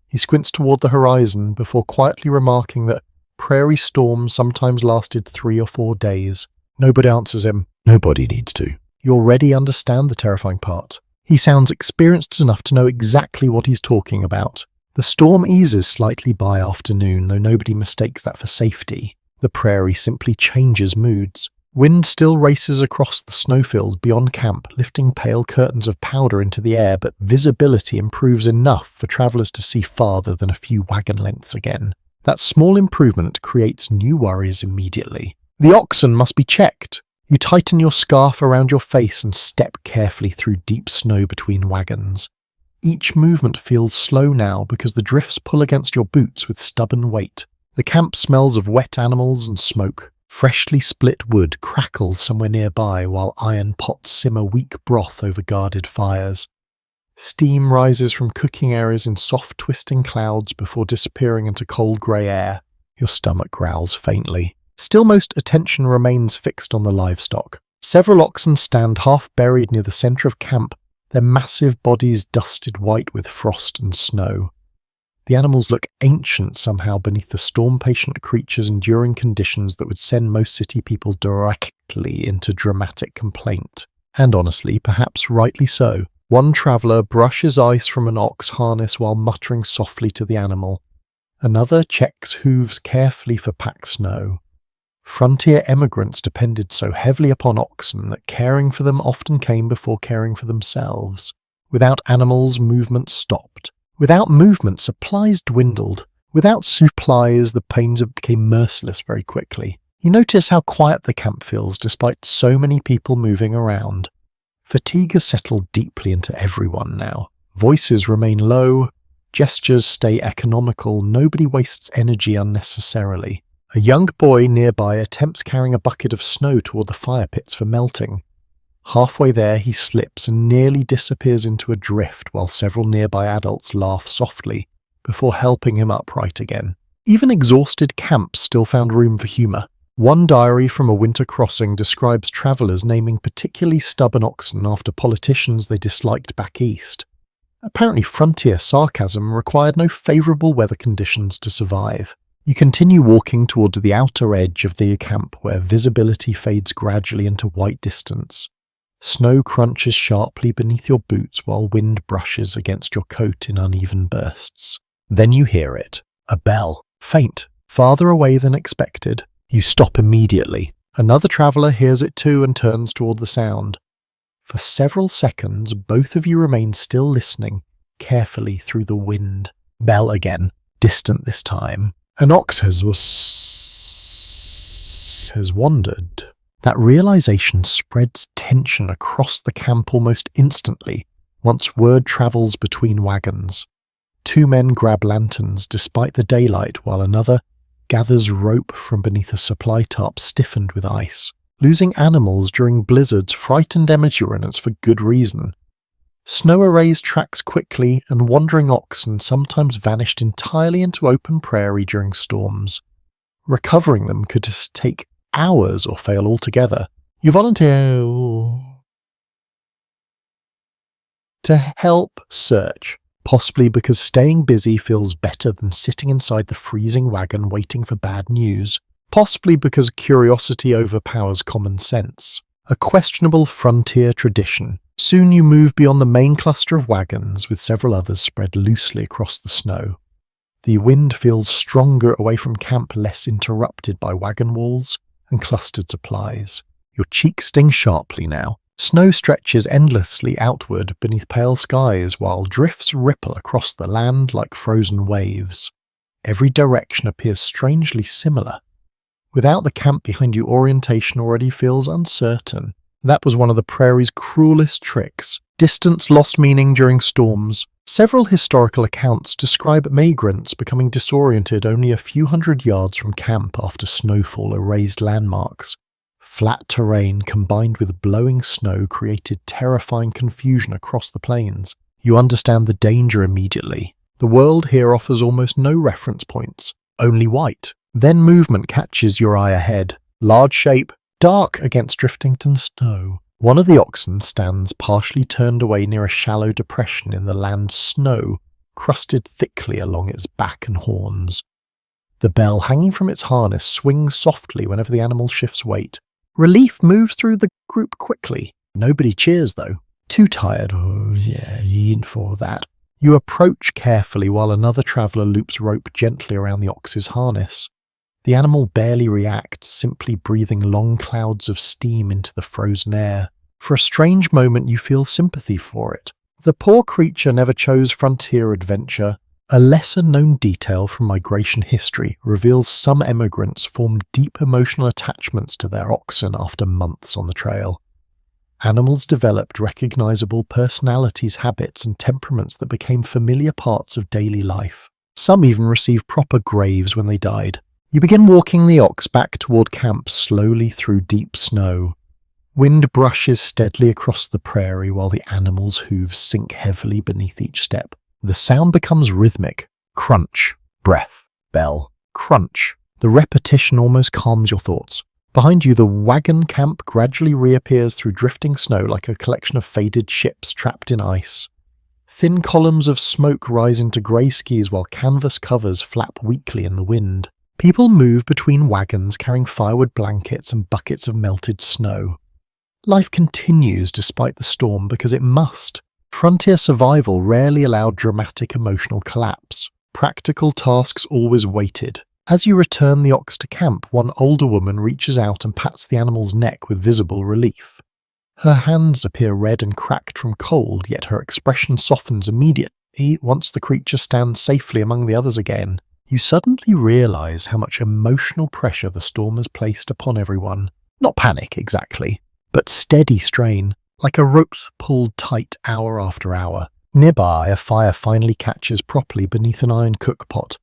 A: He squints toward the horizon before quietly remarking that prairie storms sometimes lasted 3 or 4 days. Nobody answers him. Nobody needs to. You already understand the terrifying part. He sounds experienced enough to know exactly what he's talking about. The storm eases slightly by afternoon, though nobody mistakes that for safety. The prairie simply changes moods. Wind still races across the snowfield beyond camp, lifting pale curtains of powder into the air, but visibility improves enough for travellers to see farther than a few wagon lengths again. That small improvement creates new worries immediately. The oxen must be checked. You tighten your scarf around your face and step carefully through deep snow between wagons. Each movement feels slow now because the drifts pull against your boots with stubborn weight. The camp smells of wet animals and smoke. Freshly split wood crackles somewhere nearby while iron pots simmer weak broth over guarded fires. Steam rises from cooking areas in soft twisting clouds before disappearing into cold grey air. Your stomach growls faintly. Still, most attention remains fixed on the livestock. Several oxen stand half buried near the centre of camp, their massive bodies dusted white with frost and snow. The animals look ancient somehow beneath the storm-patient creatures enduring conditions that would send most city people directly into dramatic complaint. And honestly, perhaps rightly so. One traveller brushes ice from an ox harness while muttering softly to the animal. Another checks hooves carefully for packed snow. Frontier emigrants depended so heavily upon oxen that caring for them often came before caring for themselves. Without animals, movement stopped. Without movement, supplies dwindled. Without supplies, the pains became merciless very quickly. You notice how quiet the camp feels despite so many people moving around. Fatigue has settled deeply into everyone now. Voices remain low, gestures stay economical, nobody wastes energy unnecessarily. A young boy nearby attempts carrying a bucket of snow toward the fire pits for melting. Halfway there, he slips and nearly disappears into a drift while several nearby adults laugh softly before helping him upright again. Even exhausted camps still found room for humour. One diary from a winter crossing describes travellers naming particularly stubborn oxen after politicians they disliked back east. Apparently, frontier sarcasm required no favourable weather conditions to survive. You continue walking towards the outer edge of the camp where visibility fades gradually into white distance. Snow crunches sharply beneath your boots while wind brushes against your coat in uneven bursts. Then you hear it. A bell. Faint. Farther away than expected. You stop immediately. Another traveller hears it too and turns toward the sound. For several seconds, both of you remain still listening, carefully through the wind. Bell again. Distant this time. An ox has wandered. That realization spreads tension across the camp almost instantly once word travels between wagons. 2 men grab lanterns despite the daylight while another gathers rope from beneath a supply tarp stiffened with ice. Losing animals during blizzards frightened emigrants for good reason. Snow erased tracks quickly, and wandering oxen sometimes vanished entirely into open prairie during storms. Recovering them could take hours or fail altogether. You volunteer to help search, possibly because staying busy feels better than sitting inside the freezing wagon waiting for bad news, possibly because curiosity overpowers common sense. A questionable frontier tradition. Soon you move beyond the main cluster of wagons, with several others spread loosely across the snow. The wind feels stronger away from camp, less interrupted by wagon walls and clustered supplies. Your cheeks sting sharply now. Snow stretches endlessly outward beneath pale skies, while drifts ripple across the land like frozen waves. Every direction appears strangely similar. Without the camp behind you, orientation already feels uncertain. That was one of the prairie's cruelest tricks. Distance lost meaning during storms. Several historical accounts describe migrants becoming disoriented only a few hundred yards from camp after snowfall erased landmarks. Flat terrain combined with blowing snow created terrifying confusion across the plains. You understand the danger immediately. The world here offers almost no reference points, only white. Then movement catches your eye ahead. Large shape, dark against drifting snow. One of the oxen stands partially turned away near a shallow depression in the land's snow, crusted thickly along its back and horns. The bell hanging from its harness swings softly whenever the animal shifts weight. Relief moves through the group quickly. Nobody cheers, though. Too tired. Oh, yeah, for that. You approach carefully while another traveller loops rope gently around the ox's harness. The animal barely reacts, simply breathing long clouds of steam into the frozen air. For a strange moment you feel sympathy for it. The poor creature never chose frontier adventure. A lesser-known detail from migration history reveals some emigrants formed deep emotional attachments to their oxen after months on the trail. Animals developed recognizable personalities, habits, and temperaments that became familiar parts of daily life. Some even received proper graves when they died. You begin walking the ox back toward camp slowly through deep snow. Wind brushes steadily across the prairie while the animal's hooves sink heavily beneath each step. The sound becomes rhythmic. Crunch, breath, bell, crunch. The repetition almost calms your thoughts. Behind you, the wagon camp gradually reappears through drifting snow like a collection of faded ships trapped in ice. Thin columns of smoke rise into grey skies while canvas covers flap weakly in the wind. People move between wagons carrying firewood blankets and buckets of melted snow. Life continues despite the storm because it must. Frontier survival rarely allowed dramatic emotional collapse. Practical tasks always waited. As you return the ox to camp, one older woman reaches out and pats the animal's neck with visible relief. Her hands appear red and cracked from cold, yet her expression softens immediately once the creature stands safely among the others again. You suddenly realize how much emotional pressure the storm has placed upon everyone. Not panic, exactly, but steady strain, like a rope's pulled tight hour after hour. Nearby, a fire finally catches properly beneath an iron cookpot.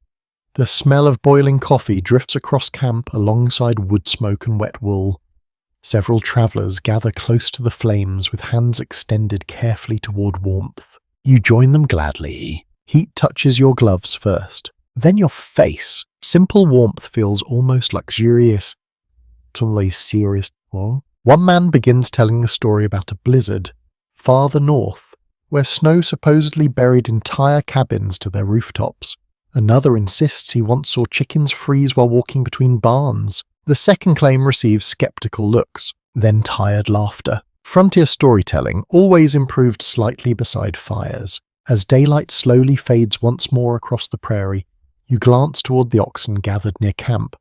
A: The smell of boiling coffee drifts across camp alongside wood smoke and wet wool. Several travellers gather close to the flames with hands extended carefully toward warmth. You join them gladly. Heat touches your gloves first, then your face. Simple warmth feels almost luxurious. Totally serious. One man begins telling a story about a blizzard farther north, where snow supposedly buried entire cabins to their rooftops. Another insists he once saw chickens freeze while walking between barns. The second claim receives skeptical looks, then tired laughter. Frontier storytelling always improved slightly beside fires. As daylight slowly fades once more across the prairie, you glance toward the oxen gathered near camp.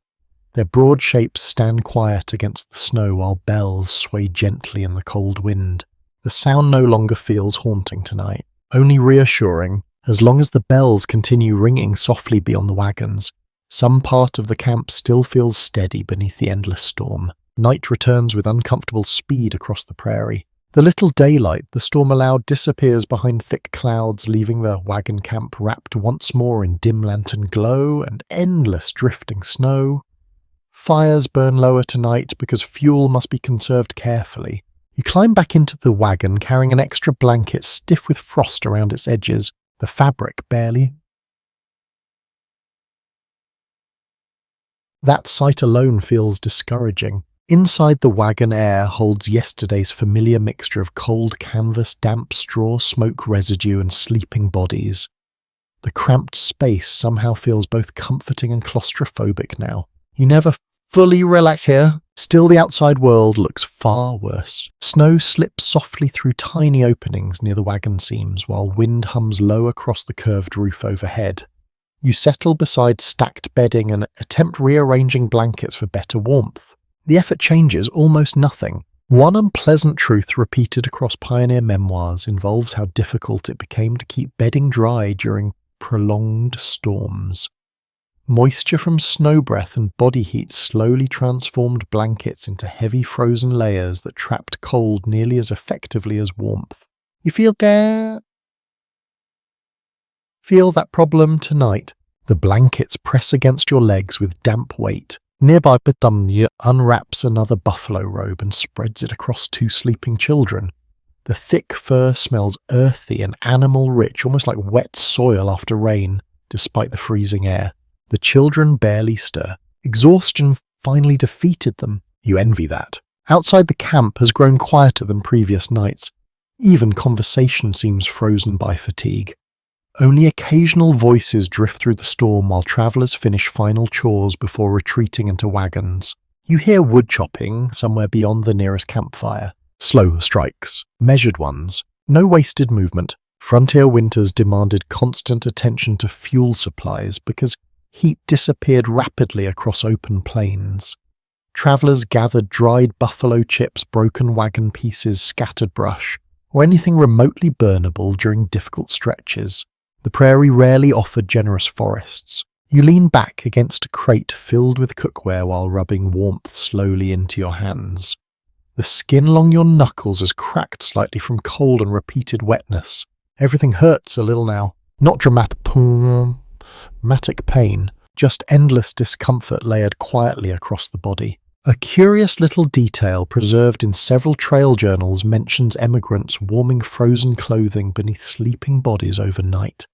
A: Their broad shapes stand quiet against the snow while bells sway gently in the cold wind. The sound no longer feels haunting tonight, only reassuring. As long as the bells continue ringing softly beyond the wagons, some part of the camp still feels steady beneath the endless storm. Night returns with uncomfortable speed across the prairie. The little daylight the storm allowed disappears behind thick clouds, leaving the wagon camp wrapped once more in dim lantern glow and endless drifting snow. Fires burn lower tonight because fuel must be conserved carefully. You climb back into the wagon carrying an extra blanket stiff with frost around its edges, the fabric barely. That sight alone feels discouraging. Inside the wagon, air holds yesterday's familiar mixture of cold canvas, damp straw, smoke residue, and sleeping bodies. The cramped space somehow feels both comforting and claustrophobic now. You never fully relax here. Still, the outside world looks far worse. Snow slips softly through tiny openings near the wagon seams, while wind hums low across the curved roof overhead. You settle beside stacked bedding and attempt rearranging blankets for better warmth. The effort changes almost nothing. One unpleasant truth repeated across pioneer memoirs involves how difficult it became to keep bedding dry during prolonged storms. Moisture from snow breath and body heat slowly transformed blankets into heavy frozen layers that trapped cold nearly as effectively as warmth. You feel that problem tonight. The blankets press against your legs with damp weight. Nearby, Bedtime unwraps another buffalo robe and spreads it across two sleeping children. The thick fur smells earthy and animal-rich, almost like wet soil after rain, despite the freezing air. The children barely stir. Exhaustion finally defeated them. You envy that. Outside, the camp has grown quieter than previous nights. Even conversation seems frozen by fatigue. Only occasional voices drift through the storm while travellers finish final chores before retreating into wagons. You hear wood chopping somewhere beyond the nearest campfire. Slow strikes, measured ones, no wasted movement. Frontier winters demanded constant attention to fuel supplies because heat disappeared rapidly across open plains. Travellers gathered dried buffalo chips, broken wagon pieces, scattered brush, or anything remotely burnable during difficult stretches. The prairie rarely offered generous forests. You lean back against a crate filled with cookware while rubbing warmth slowly into your hands. The skin along your knuckles is cracked slightly from cold and repeated wetness. Everything hurts a little now. Not dramatic pain, just endless discomfort layered quietly across the body. A curious little detail preserved in several trail journals mentions emigrants warming frozen clothing beneath sleeping bodies overnight.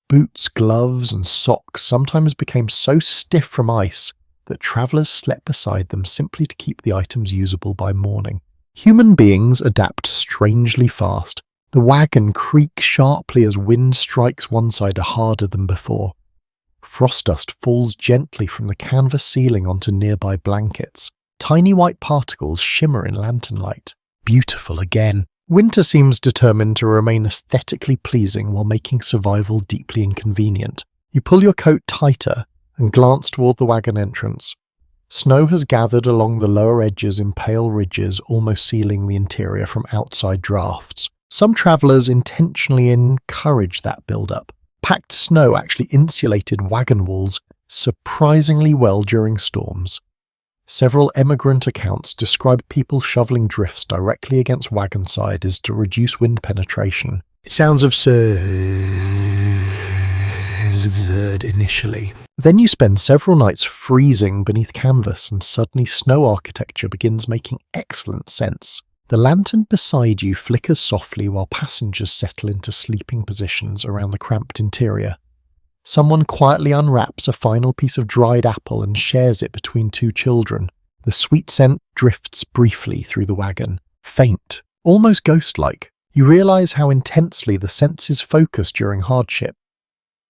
A: Boots, gloves, and socks sometimes became so stiff from ice that travellers slept beside them simply to keep the items usable by morning. Human beings adapt strangely fast. The wagon creaks sharply as wind strikes one side harder than before. Frost dust falls gently from the canvas ceiling onto nearby blankets. Tiny white particles shimmer in lantern light. Beautiful again. Winter seems determined to remain aesthetically pleasing while making survival deeply inconvenient. You pull your coat tighter and glance toward the wagon entrance. Snow has gathered along the lower edges in pale ridges, almost sealing the interior from outside drafts. Some travellers intentionally encourage that build-up. Packed snow actually insulated wagon walls surprisingly well during storms. Several emigrant accounts describe people shoveling drifts directly against wagon sides to reduce wind penetration. It sounds absurd initially. Then you spend several nights freezing beneath canvas, and suddenly snow architecture begins making excellent sense. The lantern beside you flickers softly while passengers settle into sleeping positions around the cramped interior. Someone quietly unwraps a final piece of dried apple and shares it between two children. The sweet scent drifts briefly through the wagon, faint, almost ghost-like. You realize how intensely the senses focus during hardship.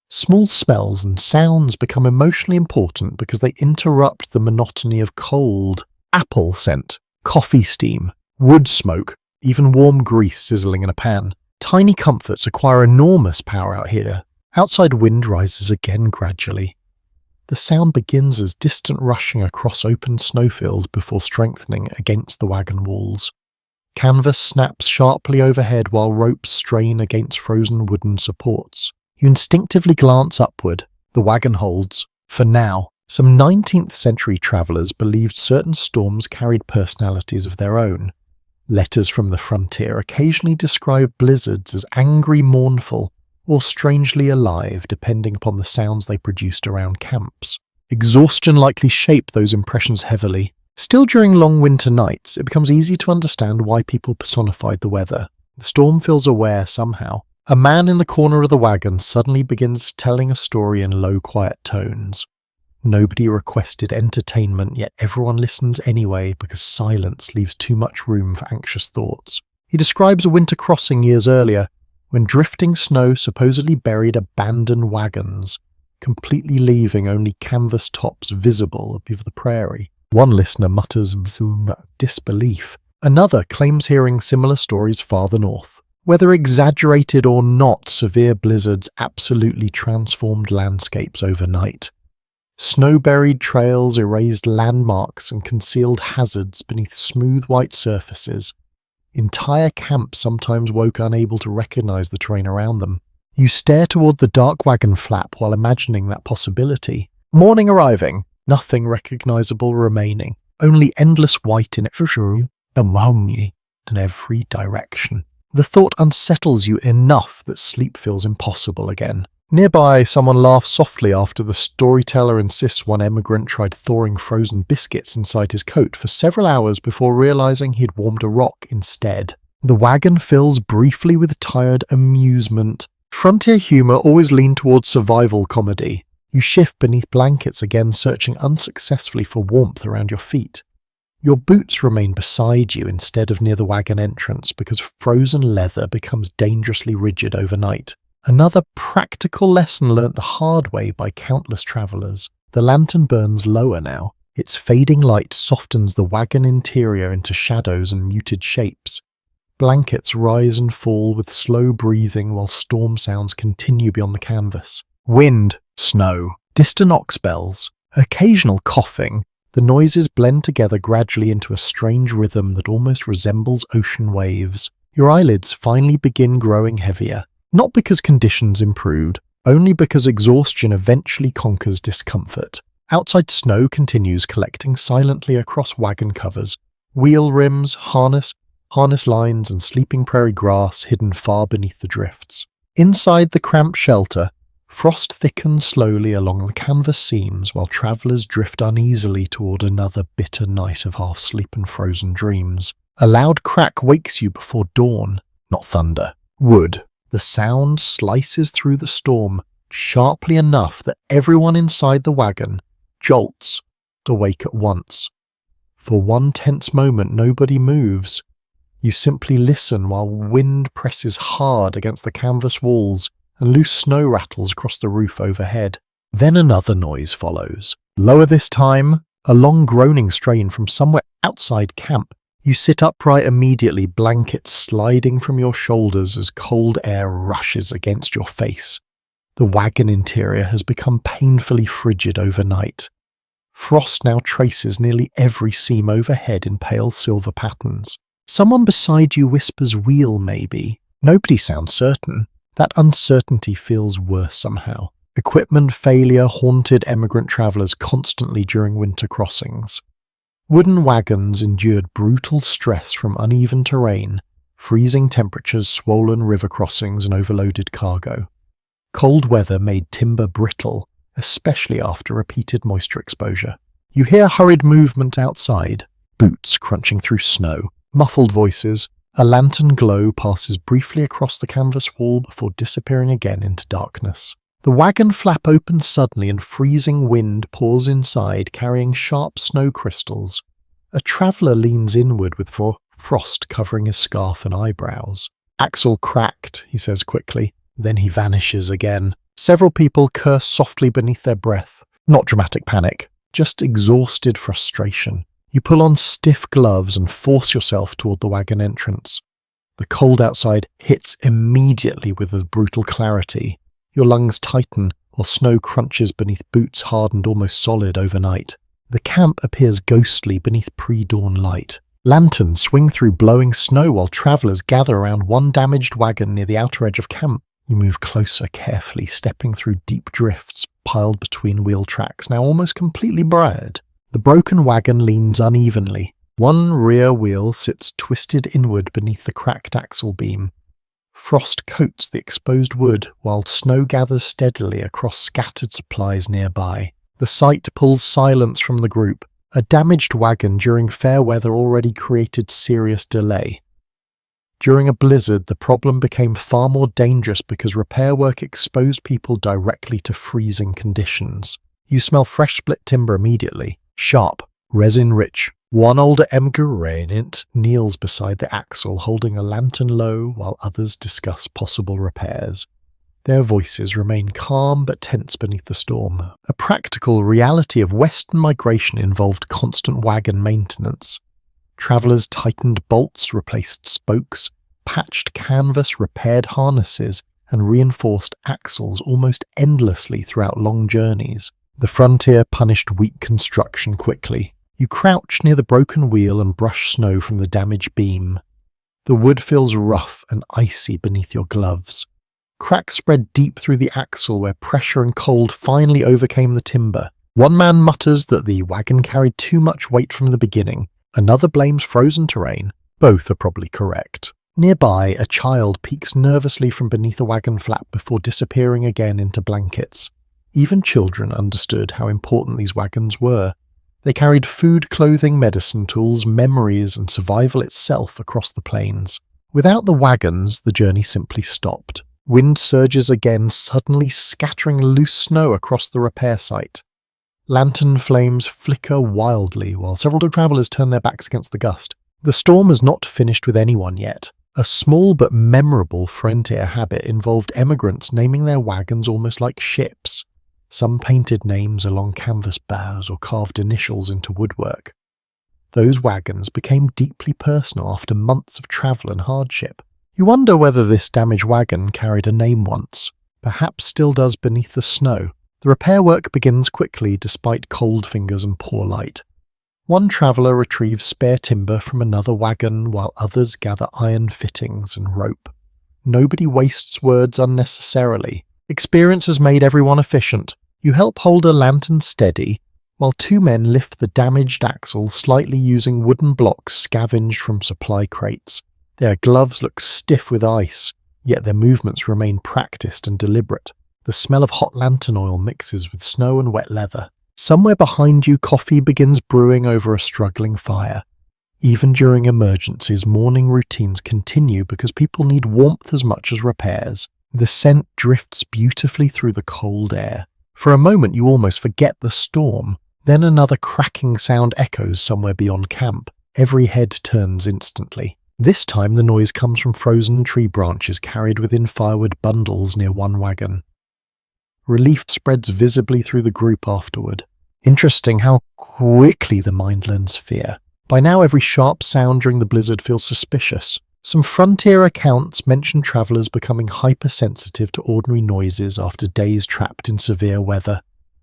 A: Small smells and sounds become emotionally important because they interrupt the monotony of cold. Apple scent, coffee steam, wood smoke, even warm grease sizzling in a pan. Tiny comforts acquire enormous power out here. Outside wind rises again gradually. The sound begins as distant rushing across open snowfields before strengthening against the wagon walls. Canvas snaps sharply overhead while ropes strain against frozen wooden supports. You instinctively glance upward. The wagon holds. For now. Some 19th century travellers believed certain storms carried personalities of their own. Letters from the frontier occasionally describe blizzards as angry, mournful, or strangely alive, depending upon the sounds they produced around camps. Exhaustion likely shaped those impressions heavily. Still, during long winter nights, it becomes easy to understand why people personified the weather. The storm feels aware somehow. A man in the corner of the wagon suddenly begins telling a story in low, quiet tones. Nobody requested entertainment, yet everyone listens anyway because silence leaves too much room for anxious thoughts. He describes a winter crossing years earlier, when drifting snow supposedly buried abandoned wagons, completely leaving only canvas tops visible above the prairie. One listener mutters disbelief. Another claims hearing similar stories farther north. Whether exaggerated or not, severe blizzards absolutely transformed landscapes overnight. Snow-buried trails erased landmarks and concealed hazards beneath smooth white surfaces. Entire camps sometimes woke unable to recognize the terrain around them. You stare toward the dark wagon flap while imagining that possibility. Morning arriving, nothing recognizable remaining, only endless white in every direction. The thought unsettles you enough that sleep feels impossible again. Nearby, someone laughs softly after the storyteller insists one emigrant tried thawing frozen biscuits inside his coat for several hours before realizing he'd warmed a rock instead. The wagon fills briefly with tired amusement. Frontier humor always leaned towards survival comedy. You shift beneath blankets again, searching unsuccessfully for warmth around your feet. Your boots remain beside you instead of near the wagon entrance because frozen leather becomes dangerously rigid overnight. Another practical lesson learnt the hard way by countless travellers. The lantern burns lower now. Its fading light softens the wagon interior into shadows and muted shapes. Blankets rise and fall with slow breathing while storm sounds continue beyond the canvas. Wind, snow, distant ox bells, occasional coughing. The noises blend together gradually into a strange rhythm that almost resembles ocean waves. Your eyelids finally begin growing heavier. Not because conditions improved, only because exhaustion eventually conquers discomfort. Outside snow continues collecting silently across wagon covers, wheel rims, harness lines and sleeping prairie grass hidden far beneath the drifts. Inside the cramped shelter, frost thickens slowly along the canvas seams while travellers drift uneasily toward another bitter night of half-sleep and frozen dreams. A loud crack wakes you before dawn, not thunder. Wood. The sound slices through the storm, sharply enough that everyone inside the wagon jolts, awake at once. For one tense moment nobody moves. You simply listen while wind presses hard against the canvas walls and loose snow rattles across the roof overhead. Then another noise follows. Lower this time, a long groaning strain from somewhere outside camp. You sit upright immediately, blankets sliding from your shoulders as cold air rushes against your face. The wagon interior has become painfully frigid overnight. Frost now traces nearly every seam overhead in pale silver patterns. Someone beside you whispers wheel maybe. Nobody sounds certain. That uncertainty feels worse somehow. Equipment failure haunted emigrant travellers constantly during winter crossings. Wooden wagons endured brutal stress from uneven terrain, freezing temperatures, swollen river crossings and overloaded cargo. Cold weather made timber brittle, especially after repeated moisture exposure. You hear hurried movement outside, boots crunching through snow, muffled voices. A lantern glow passes briefly across the canvas wall before disappearing again into darkness. The wagon flap opens suddenly and freezing wind pours inside, carrying sharp snow crystals. A traveller leans inward with frost covering his scarf and eyebrows. "Axle cracked," he says quickly. Then he vanishes again. Several people curse softly beneath their breath. Not dramatic panic, just exhausted frustration. You pull on stiff gloves and force yourself toward the wagon entrance. The cold outside hits immediately with a brutal clarity. Your lungs tighten while snow crunches beneath boots hardened almost solid overnight. The camp appears ghostly beneath pre-dawn light. Lanterns swing through blowing snow while travellers gather around one damaged wagon near the outer edge of camp. You move closer carefully, stepping through deep drifts piled between wheel tracks, now almost completely mired. The broken wagon leans unevenly. One rear wheel sits twisted inward beneath the cracked axle beam. Frost coats the exposed wood while snow gathers steadily across scattered supplies nearby. The sight pulls silence from the group. A damaged wagon during fair weather already created serious delay. During a blizzard, the problem became far more dangerous because repair work exposed people directly to freezing conditions. You smell fresh split timber immediately, sharp, resin-rich. One older emigrant kneels beside the axle, holding a lantern low while others discuss possible repairs. Their voices remain calm but tense beneath the storm. A practical reality of Western migration involved constant wagon maintenance. Travelers tightened bolts, replaced spokes, patched canvas, repaired harnesses, and reinforced axles almost endlessly throughout long journeys. The frontier punished weak construction quickly. You crouch near the broken wheel and brush snow from the damaged beam. The wood feels rough and icy beneath your gloves. Cracks spread deep through the axle where pressure and cold finally overcame the timber. One man mutters that the wagon carried too much weight from the beginning. Another blames frozen terrain. Both are probably correct. Nearby, a child peeks nervously from beneath a wagon flap before disappearing again into blankets. Even children understood how important these wagons were. They carried food, clothing, medicine tools, memories, and survival itself across the plains. Without the wagons, the journey simply stopped. Wind surges again, suddenly scattering loose snow across the repair site. Lantern flames flicker wildly while several travelers turn their backs against the gust. The storm has not finished with anyone yet. A small but memorable frontier habit involved emigrants naming their wagons almost like ships. Some painted names along canvas boughs or carved initials into woodwork. Those wagons became deeply personal after months of travel and hardship. You wonder whether this damaged wagon carried a name once, perhaps still does beneath the snow. The repair work begins quickly despite cold fingers and poor light. One traveller retrieves spare timber from another wagon while others gather iron fittings and rope. Nobody wastes words unnecessarily. Experience has made everyone efficient. You help hold a lantern steady while two men lift the damaged axle slightly using wooden blocks scavenged from supply crates. Their gloves look stiff with ice, yet their movements remain practiced and deliberate. The smell of hot lantern oil mixes with snow and wet leather. Somewhere behind you, coffee begins brewing over a struggling fire. Even during emergencies, morning routines continue because people need warmth as much as repairs. The scent drifts beautifully through the cold air. For a moment you almost forget the storm. Then another cracking sound echoes somewhere beyond camp. Every head turns instantly. This time the noise comes from frozen tree branches carried within firewood bundles near one wagon. Relief spreads visibly through the group afterward. Interesting how quickly the mind learns fear. By now every sharp sound during the blizzard feels suspicious. Some frontier accounts mention travelers becoming hypersensitive to ordinary noises after days trapped in severe weather.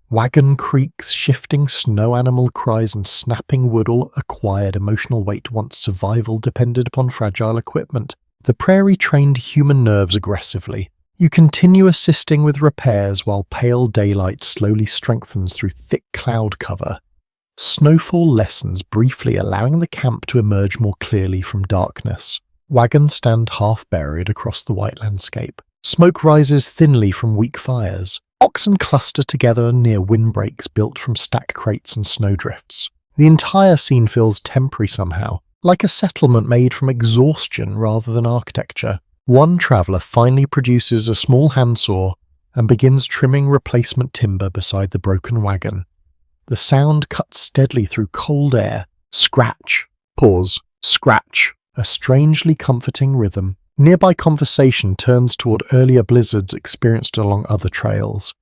A: Wagon creaks, shifting snow animal cries, and snapping wood all acquired emotional weight once survival depended upon fragile equipment. The prairie trained human nerves aggressively. You continue assisting with repairs while pale daylight slowly strengthens through thick cloud cover. Snowfall lessens briefly, allowing the camp to emerge more clearly from darkness. Wagons stand half-buried across the white landscape. Smoke rises thinly from weak fires. Oxen cluster together near windbreaks built from stacked crates and snowdrifts. The entire scene feels temporary somehow, like a settlement made from exhaustion rather than architecture. One traveller finally produces a small handsaw and begins trimming replacement timber beside the broken wagon. The sound cuts steadily through cold air. Scratch. Pause. Scratch. A strangely comforting rhythm. Nearby conversation turns toward earlier blizzards experienced along other trails.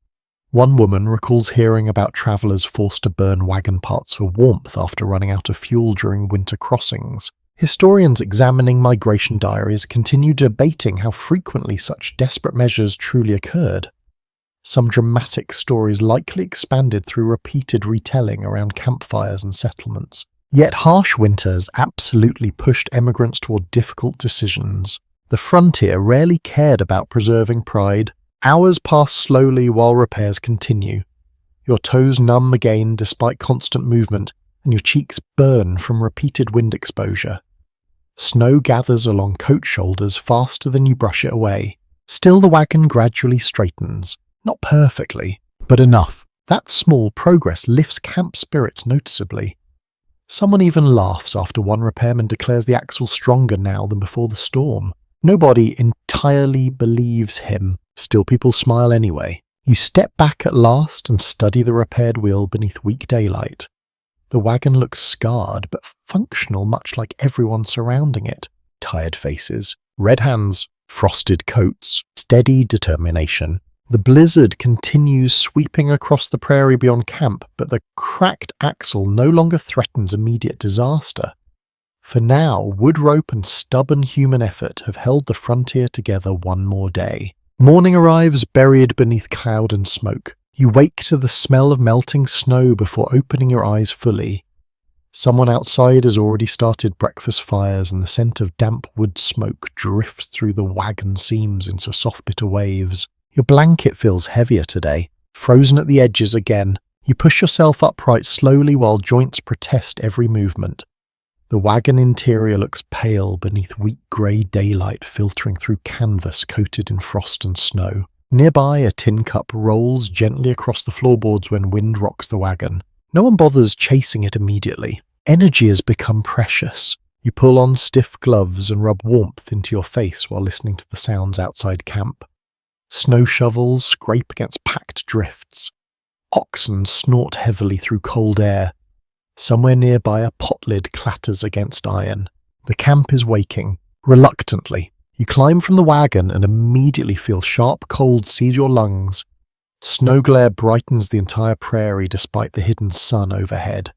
A: One woman recalls hearing about travellers forced to burn wagon parts for warmth after running out of fuel during winter crossings. Historians examining migration diaries continue debating how frequently such desperate measures truly occurred. Some dramatic stories likely expanded through repeated retelling around campfires and settlements. Yet harsh winters absolutely pushed emigrants toward difficult decisions. The frontier rarely cared about preserving pride. Hours pass slowly while repairs continue. Your toes numb again despite constant movement, and your cheeks burn from repeated wind exposure. Snow gathers along coat shoulders faster than you brush it away. Still the wagon gradually straightens. Not perfectly, but enough. That small progress lifts camp spirits noticeably. Someone even laughs after one repairman declares the axle stronger now than before the storm. Nobody entirely believes him. Still, people smile anyway. You step back at last and study the repaired wheel beneath weak daylight. The wagon looks scarred, but functional, much like everyone surrounding it. Tired faces, red hands, frosted coats, steady determination. The blizzard continues sweeping across the prairie beyond camp, but the cracked axle no longer threatens immediate disaster. For now, wood rope and stubborn human effort have held the frontier together one more day. Morning arrives buried beneath cloud and smoke. You wake to the smell of melting snow before opening your eyes fully. Someone outside has already started breakfast fires, and the scent of damp wood smoke drifts through the wagon seams into soft bitter waves. Your blanket feels heavier today, frozen at the edges again. You push yourself upright slowly while joints protest every movement. The wagon interior looks pale beneath weak grey daylight filtering through canvas coated in frost and snow. Nearby, a tin cup rolls gently across the floorboards when wind rocks the wagon. No one bothers chasing it immediately. Energy has become precious. You pull on stiff gloves and rub warmth into your face while listening to the sounds outside camp. Snow shovels scrape against packed drifts. Oxen snort heavily through cold air. Somewhere nearby, a pot lid clatters against iron. The camp is waking. Reluctantly, you climb from the wagon and immediately feel sharp cold seize your lungs. Snow glare brightens the entire prairie despite the hidden sun overhead.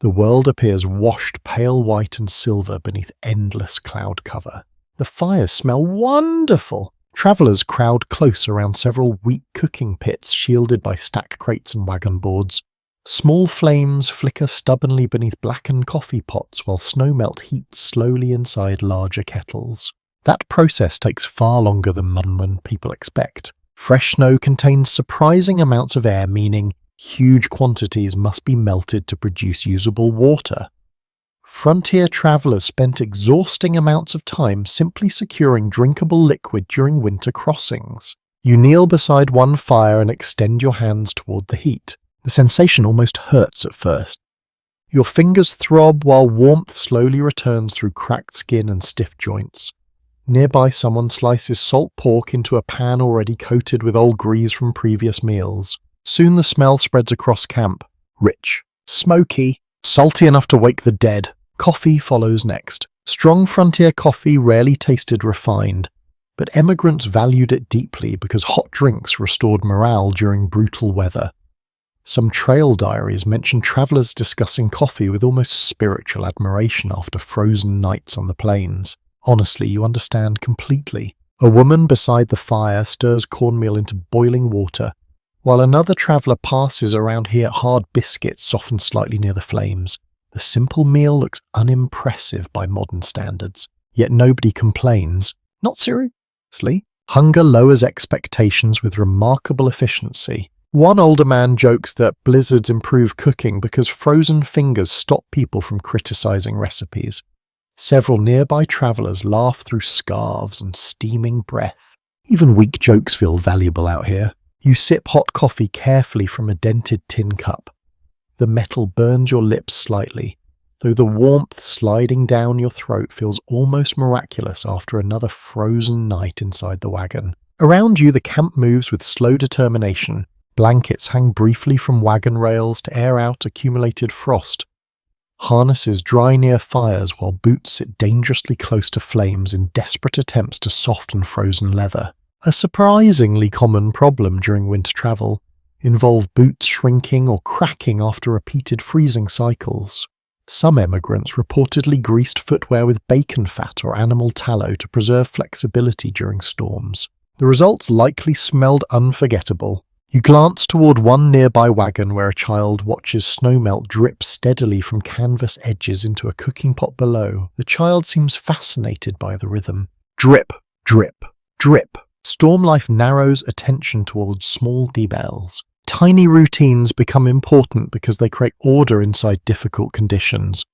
A: The world appears washed pale white and silver beneath endless cloud cover. The fires smell wonderful. Travellers crowd close around several weak cooking pits shielded by stack crates and wagon boards. Small flames flicker stubbornly beneath blackened coffee pots while snowmelt heats slowly inside larger kettles. That process takes far longer than modern people expect. Fresh snow contains surprising amounts of air, meaning huge quantities must be melted to produce usable water. Frontier travellers spent exhausting amounts of time simply securing drinkable liquid during winter crossings. You kneel beside one fire and extend your hands toward the heat. The sensation almost hurts at first. Your fingers throb while warmth slowly returns through cracked skin and stiff joints. Nearby, someone slices salt pork into a pan already coated with old grease from previous meals. Soon the smell spreads across camp. Rich, smoky, salty enough to wake the dead. Coffee follows next. Strong frontier coffee rarely tasted refined, but emigrants valued it deeply because hot drinks restored morale during brutal weather. Some trail diaries mention travellers discussing coffee with almost spiritual admiration after frozen nights on the plains. Honestly, you understand completely. A woman beside the fire stirs cornmeal into boiling water, while another traveller passes around here hard biscuits softened slightly near the flames. The simple meal looks unimpressive by modern standards, yet nobody complains. Not seriously. Hunger lowers expectations with remarkable efficiency. One older man jokes that blizzards improve cooking because frozen fingers stop people from criticizing recipes. Several nearby travellers laugh through scarves and steaming breath. Even weak jokes feel valuable out here. You sip hot coffee carefully from a dented tin cup. The metal burns your lips slightly, though the warmth sliding down your throat feels almost miraculous after another frozen night inside the wagon. Around you, the camp moves with slow determination. Blankets hang briefly from wagon rails to air out accumulated frost. Harnesses dry near fires while boots sit dangerously close to flames in desperate attempts to soften frozen leather. A surprisingly common problem during winter travel involved boots shrinking or cracking after repeated freezing cycles. Some emigrants reportedly greased footwear with bacon fat or animal tallow to preserve flexibility during storms. The results likely smelled unforgettable. You glance toward one nearby wagon where a child watches snowmelt drip steadily from canvas edges into a cooking pot below. The child seems fascinated by the rhythm. Drip, drip, drip. Storm life narrows attention towards small details. Tiny routines become important because they create order inside difficult conditions.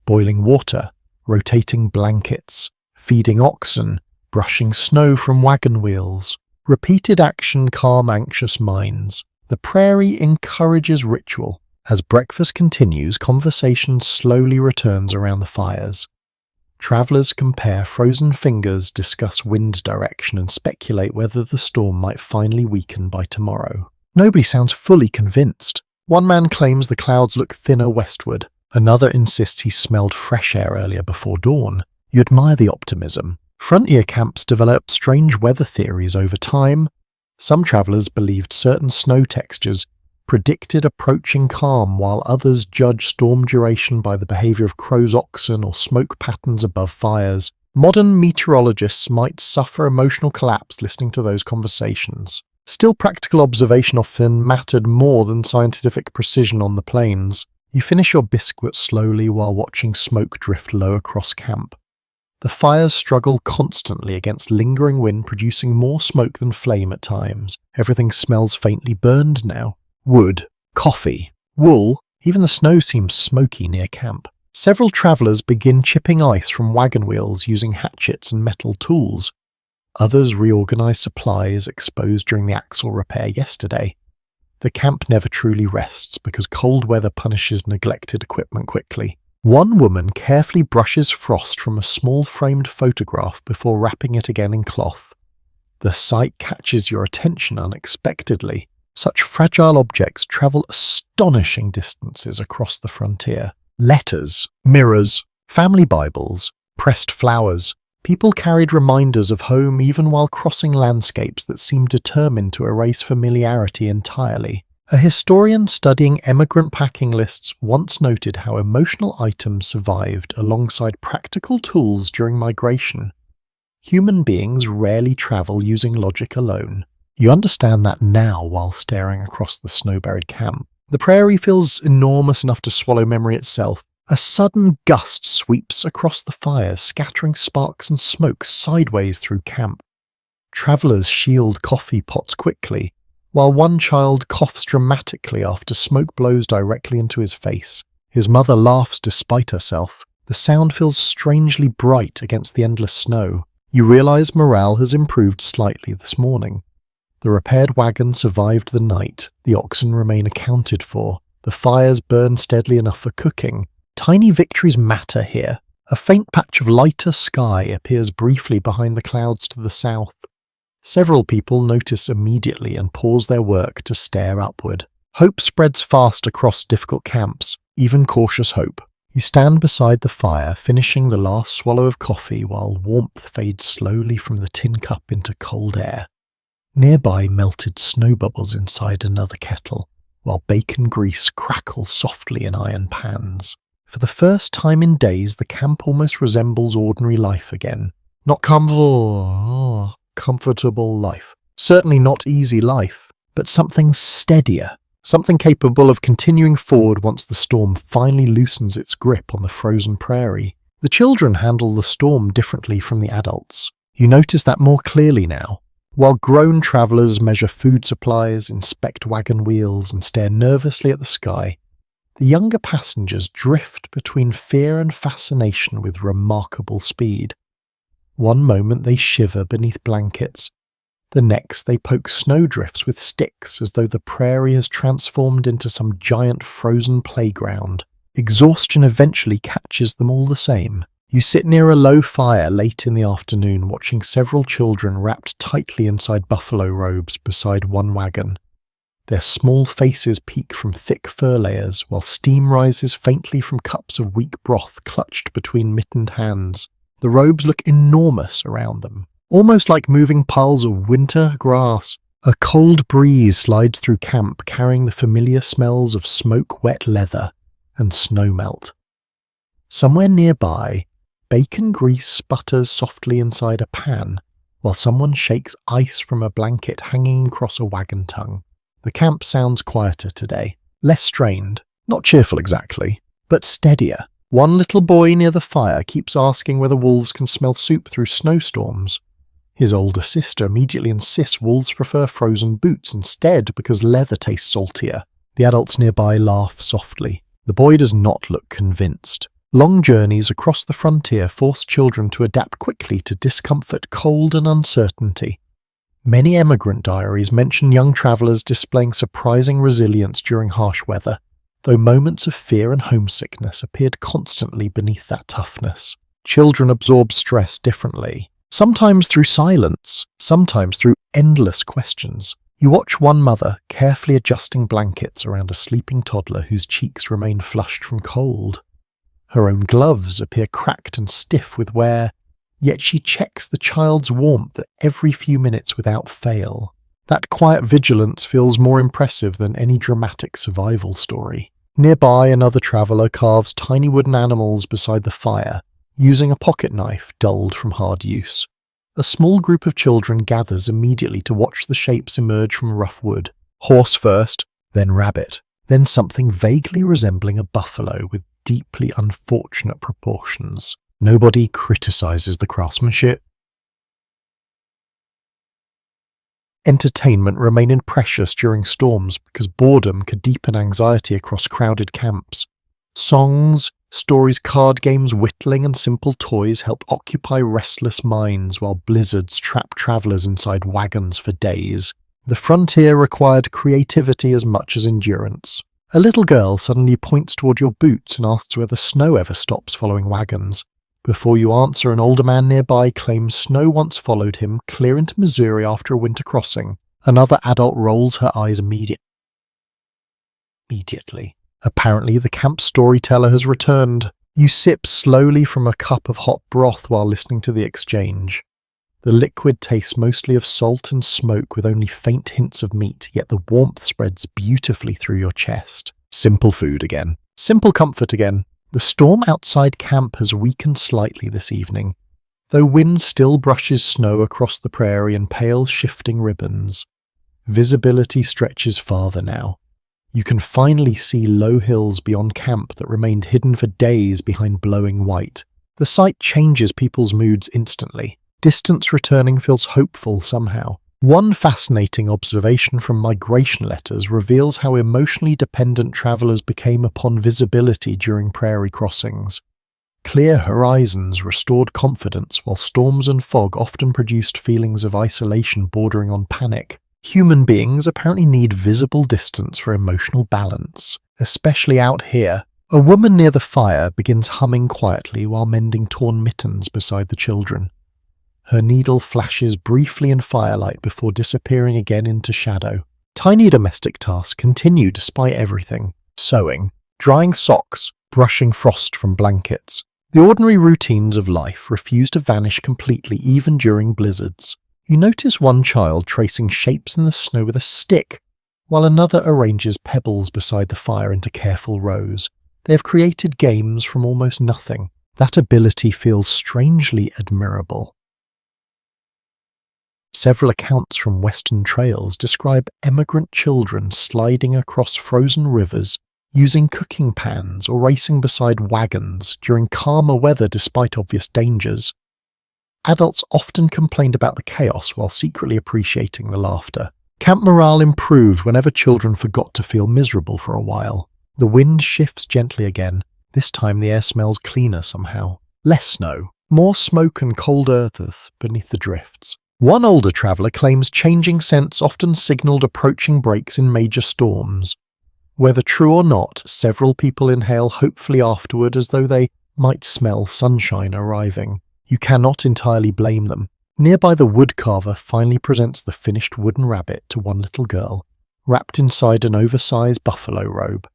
A: Boiling water, rotating blankets, feeding oxen, brushing snow from wagon wheels. Repeated action calm anxious minds. The prairie encourages ritual. As breakfast continues, conversation slowly returns around the fires. Travelers compare frozen fingers, discuss wind direction, and speculate whether the storm might finally weaken by tomorrow. Nobody sounds fully convinced. One man claims the clouds look thinner westward. Another insists he smelled fresh air earlier before dawn. You admire the optimism. Frontier camps develop strange weather theories over time. Some travelers believed certain snow textures predicted approaching calm, while others judged storm duration by the behavior of crow's oxen or smoke patterns above fires. Modern meteorologists might suffer emotional collapse listening to those conversations. Still, practical observation often mattered more than scientific precision on the plains. You finish your biscuit slowly while watching smoke drift low across camp. The fires struggle constantly against lingering wind, producing more smoke than flame at times. Everything smells faintly burned now. Wood, coffee, wool, even the snow seems smoky near camp. Several travelers begin chipping ice from wagon wheels using hatchets and metal tools. Others reorganize supplies exposed during the axle repair yesterday. The camp never truly rests because cold weather punishes neglected equipment quickly. One woman carefully brushes frost from a small framed photograph before wrapping it again in cloth. The sight catches your attention unexpectedly. Such fragile objects travel astonishing distances across the frontier. Letters, mirrors, family Bibles, pressed flowers. People carried reminders of home even while crossing landscapes that seemed determined to erase familiarity entirely. A historian studying emigrant packing lists once noted how emotional items survived alongside practical tools during migration. Human beings rarely travel using logic alone. You understand that now while staring across the snow-buried camp. The prairie feels enormous enough to swallow memory itself. A sudden gust sweeps across the fires, scattering sparks and smoke sideways through camp. Travelers shield coffee pots quickly, while one child coughs dramatically after smoke blows directly into his face. His mother laughs despite herself. The sound feels strangely bright against the endless snow. You realize morale has improved slightly this morning. The repaired wagon survived the night. The oxen remain accounted for. The fires burn steadily enough for cooking. Tiny victories matter here. A faint patch of lighter sky appears briefly behind the clouds to the south. Several people notice immediately and pause their work to stare upward. Hope spreads fast across difficult camps, even cautious hope. You stand beside the fire, finishing the last swallow of coffee while warmth fades slowly from the tin cup into cold air. Nearby melted snow bubbles inside another kettle, while bacon grease crackles softly in iron pans. For the first time in days, the camp almost resembles ordinary life again. Not comfortable life. Certainly not easy life, but something steadier. Something capable of continuing forward once the storm finally loosens its grip on the frozen prairie. The children handle the storm differently from the adults. You notice that more clearly now. While grown travelers measure food supplies, inspect wagon wheels, and stare nervously at the sky, the younger passengers drift between fear and fascination with remarkable speed. One moment they shiver beneath blankets. The next they poke snowdrifts with sticks as though the prairie has transformed into some giant frozen playground. Exhaustion eventually catches them all the same. You sit near a low fire late in the afternoon, watching several children wrapped tightly inside buffalo robes beside one wagon. Their small faces peek from thick fur layers, while steam rises faintly from cups of weak broth clutched between mittened hands. The robes look enormous around them, almost like moving piles of winter grass. A cold breeze slides through camp, carrying the familiar smells of smoke-wet leather and snowmelt. Somewhere nearby, bacon grease sputters softly inside a pan, while someone shakes ice from a blanket hanging across a wagon tongue. The camp sounds quieter today, less strained, not cheerful exactly, but steadier. One little boy near the fire keeps asking whether wolves can smell soup through snowstorms. His older sister immediately insists wolves prefer frozen boots instead because leather tastes saltier. The adults nearby laugh softly. The boy does not look convinced. Long journeys across the frontier force children to adapt quickly to discomfort, cold, and uncertainty. Many emigrant diaries mention young travelers displaying surprising resilience during harsh weather, though moments of fear and homesickness appeared constantly beneath that toughness. Children absorb stress differently, sometimes through silence, sometimes through endless questions. You watch one mother carefully adjusting blankets around a sleeping toddler whose cheeks remain flushed from cold. Her own gloves appear cracked and stiff with wear, yet she checks the child's warmth every few minutes without fail. That quiet vigilance feels more impressive than any dramatic survival story. Nearby, another traveller carves tiny wooden animals beside the fire, using a pocket knife dulled from hard use. A small group of children gathers immediately to watch the shapes emerge from rough wood. Horse first, then rabbit, then something vaguely resembling a buffalo with deeply unfortunate proportions. Nobody criticizes the craftsmanship. Entertainment remained precious during storms because boredom could deepen anxiety across crowded camps. Songs, stories, card games, whittling and simple toys help occupy restless minds while blizzards trap travelers inside wagons for days. The frontier required creativity as much as endurance. A little girl suddenly points toward your boots and asks whether snow ever stops following wagons. Before you answer, an older man nearby claims snow once followed him clear into Missouri after a winter crossing. Another adult rolls her eyes immediately. Apparently, the camp storyteller has returned. You sip slowly from a cup of hot broth while listening to the exchange. The liquid tastes mostly of salt and smoke with only faint hints of meat, yet the warmth spreads beautifully through your chest. Simple food again. Simple comfort again. The storm outside camp has weakened slightly this evening, though wind still brushes snow across the prairie in pale shifting ribbons. Visibility stretches farther now. You can finally see low hills beyond camp that remained hidden for days behind blowing white. The sight changes people's moods instantly. Distance returning feels hopeful somehow. One fascinating observation from migration letters reveals how emotionally dependent travelers became upon visibility during prairie crossings. Clear horizons restored confidence, while storms and fog often produced feelings of isolation bordering on panic. Human beings apparently need visible distance for emotional balance, especially out here. A woman near the fire begins humming quietly while mending torn mittens beside the children. Her needle flashes briefly in firelight before disappearing again into shadow. Tiny domestic tasks continue despite everything. Sewing, drying socks, brushing frost from blankets. The ordinary routines of life refuse to vanish completely even during blizzards. You notice one child tracing shapes in the snow with a stick, while another arranges pebbles beside the fire into careful rows. They have created games from almost nothing. That ability feels strangely admirable. Several accounts from Western trails describe emigrant children sliding across frozen rivers, using cooking pans or racing beside wagons during calmer weather despite obvious dangers. Adults often complained about the chaos while secretly appreciating the laughter. Camp morale improved whenever children forgot to feel miserable for a while. The wind shifts gently again. This time the air smells cleaner somehow. Less snow, more smoke and cold earth beneath the drifts. One older traveller claims changing scents often signalled approaching breaks in major storms. Whether true or not, several people inhale hopefully afterward as though they might smell sunshine arriving. You cannot entirely blame them. Nearby, the woodcarver finally presents the finished wooden rabbit to one little girl, wrapped inside an oversized buffalo robe.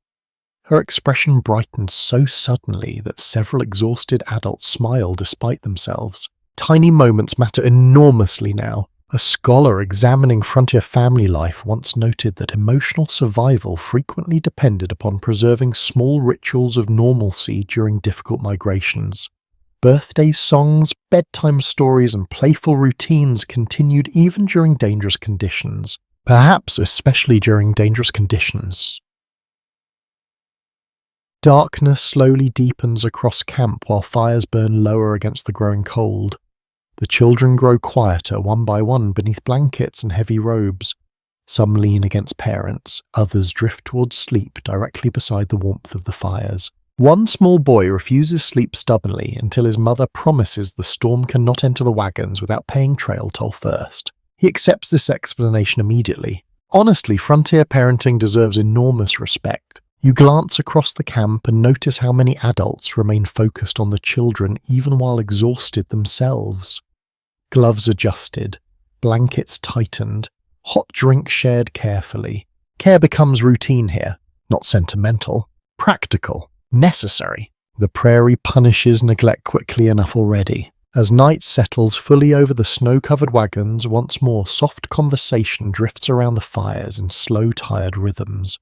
A: Her expression brightens so suddenly that several exhausted adults smile despite themselves. Tiny moments matter enormously now. A scholar examining frontier family life once noted that emotional survival frequently depended upon preserving small rituals of normalcy during difficult migrations. Birthday songs, bedtime stories, and playful routines continued even during dangerous conditions. Perhaps especially during dangerous conditions. Darkness slowly deepens across camp while fires burn lower against the growing cold. The children grow quieter one by one beneath blankets and heavy robes. Some lean against parents, others drift towards sleep directly beside the warmth of the fires. One small boy refuses sleep stubbornly until his mother promises the storm cannot enter the wagons without paying trail toll first. He accepts this explanation immediately. Honestly, frontier parenting deserves enormous respect. You glance across the camp and notice how many adults remain focused on the children even while exhausted themselves. Gloves adjusted, blankets tightened, hot drink shared carefully. Care becomes routine here, not sentimental, practical, necessary. The prairie punishes neglect quickly enough already. As night settles fully over the snow-covered wagons, once more soft conversation drifts around the fires in slow, tired rhythms.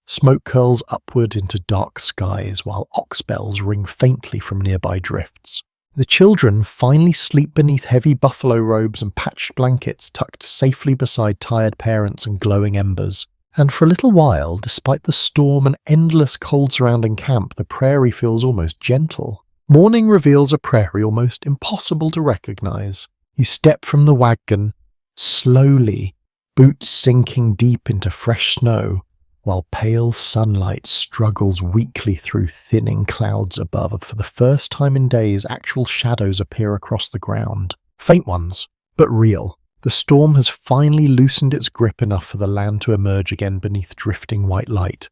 A: Smoke curls upward into dark skies while ox bells ring faintly from nearby drifts. The children finally sleep beneath heavy buffalo robes and patched blankets tucked safely beside tired parents and glowing embers. And for a little while, despite the storm and endless cold surrounding camp, the prairie feels almost gentle. Morning reveals a prairie almost impossible to recognize. You step from the wagon, slowly, boots sinking deep into fresh snow, while pale sunlight struggles weakly through thinning clouds above. For the first time in days, actual shadows appear across the ground. Faint ones, but real. The storm has finally loosened its grip enough for the land to emerge again beneath drifting white light.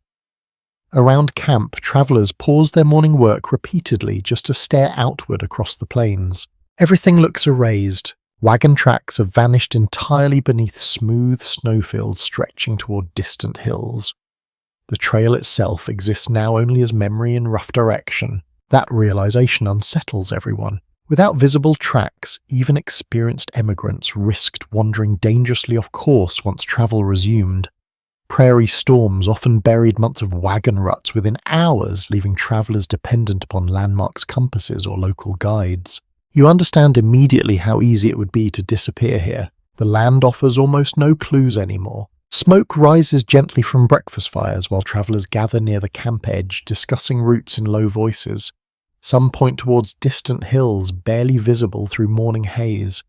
A: Around camp, travellers pause their morning work repeatedly just to stare outward across the plains. Everything looks erased. Wagon tracks have vanished entirely beneath smooth snowfields stretching toward distant hills. The trail itself exists now only as memory in rough direction. That realization unsettles everyone. Without visible tracks, even experienced emigrants risked wandering dangerously off course once travel resumed. Prairie storms often buried months of wagon ruts within hours, leaving travellers dependent upon landmarks, compasses, or local guides. You understand immediately how easy it would be to disappear here. The land offers almost no clues anymore. Smoke rises gently from breakfast fires while travellers gather near the camp edge, discussing routes in low voices. Some point towards distant hills barely visible through morning haze.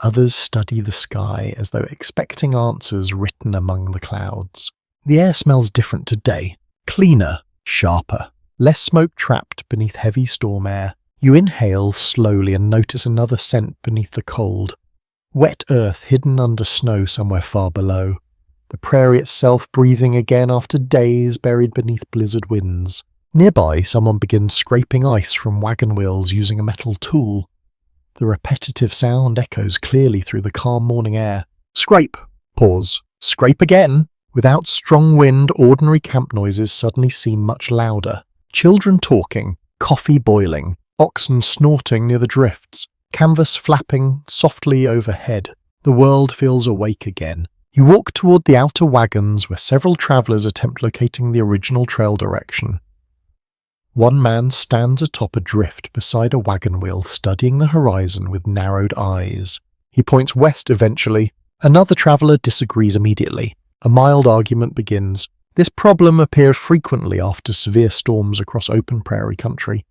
A: Others study the sky as though expecting answers written among the clouds. The air smells different today. Cleaner, sharper, less smoke trapped beneath heavy storm air. You inhale slowly and notice another scent beneath the cold. Wet earth hidden under snow somewhere far below. The prairie itself breathing again after days buried beneath blizzard winds. Nearby, someone begins scraping ice from wagon wheels using a metal tool. The repetitive sound echoes clearly through the calm morning air. Scrape. Pause. Scrape again. Without strong wind, ordinary camp noises suddenly seem much louder. Children talking, coffee boiling, oxen snorting near the drifts, canvas flapping softly overhead. The world feels awake again. You walk toward the outer wagons where several travellers attempt locating the original trail direction. One man stands atop a drift beside a wagon wheel, studying the horizon with narrowed eyes. He points west eventually. Another traveller disagrees immediately. A mild argument begins. This problem appears frequently after severe storms across open prairie country.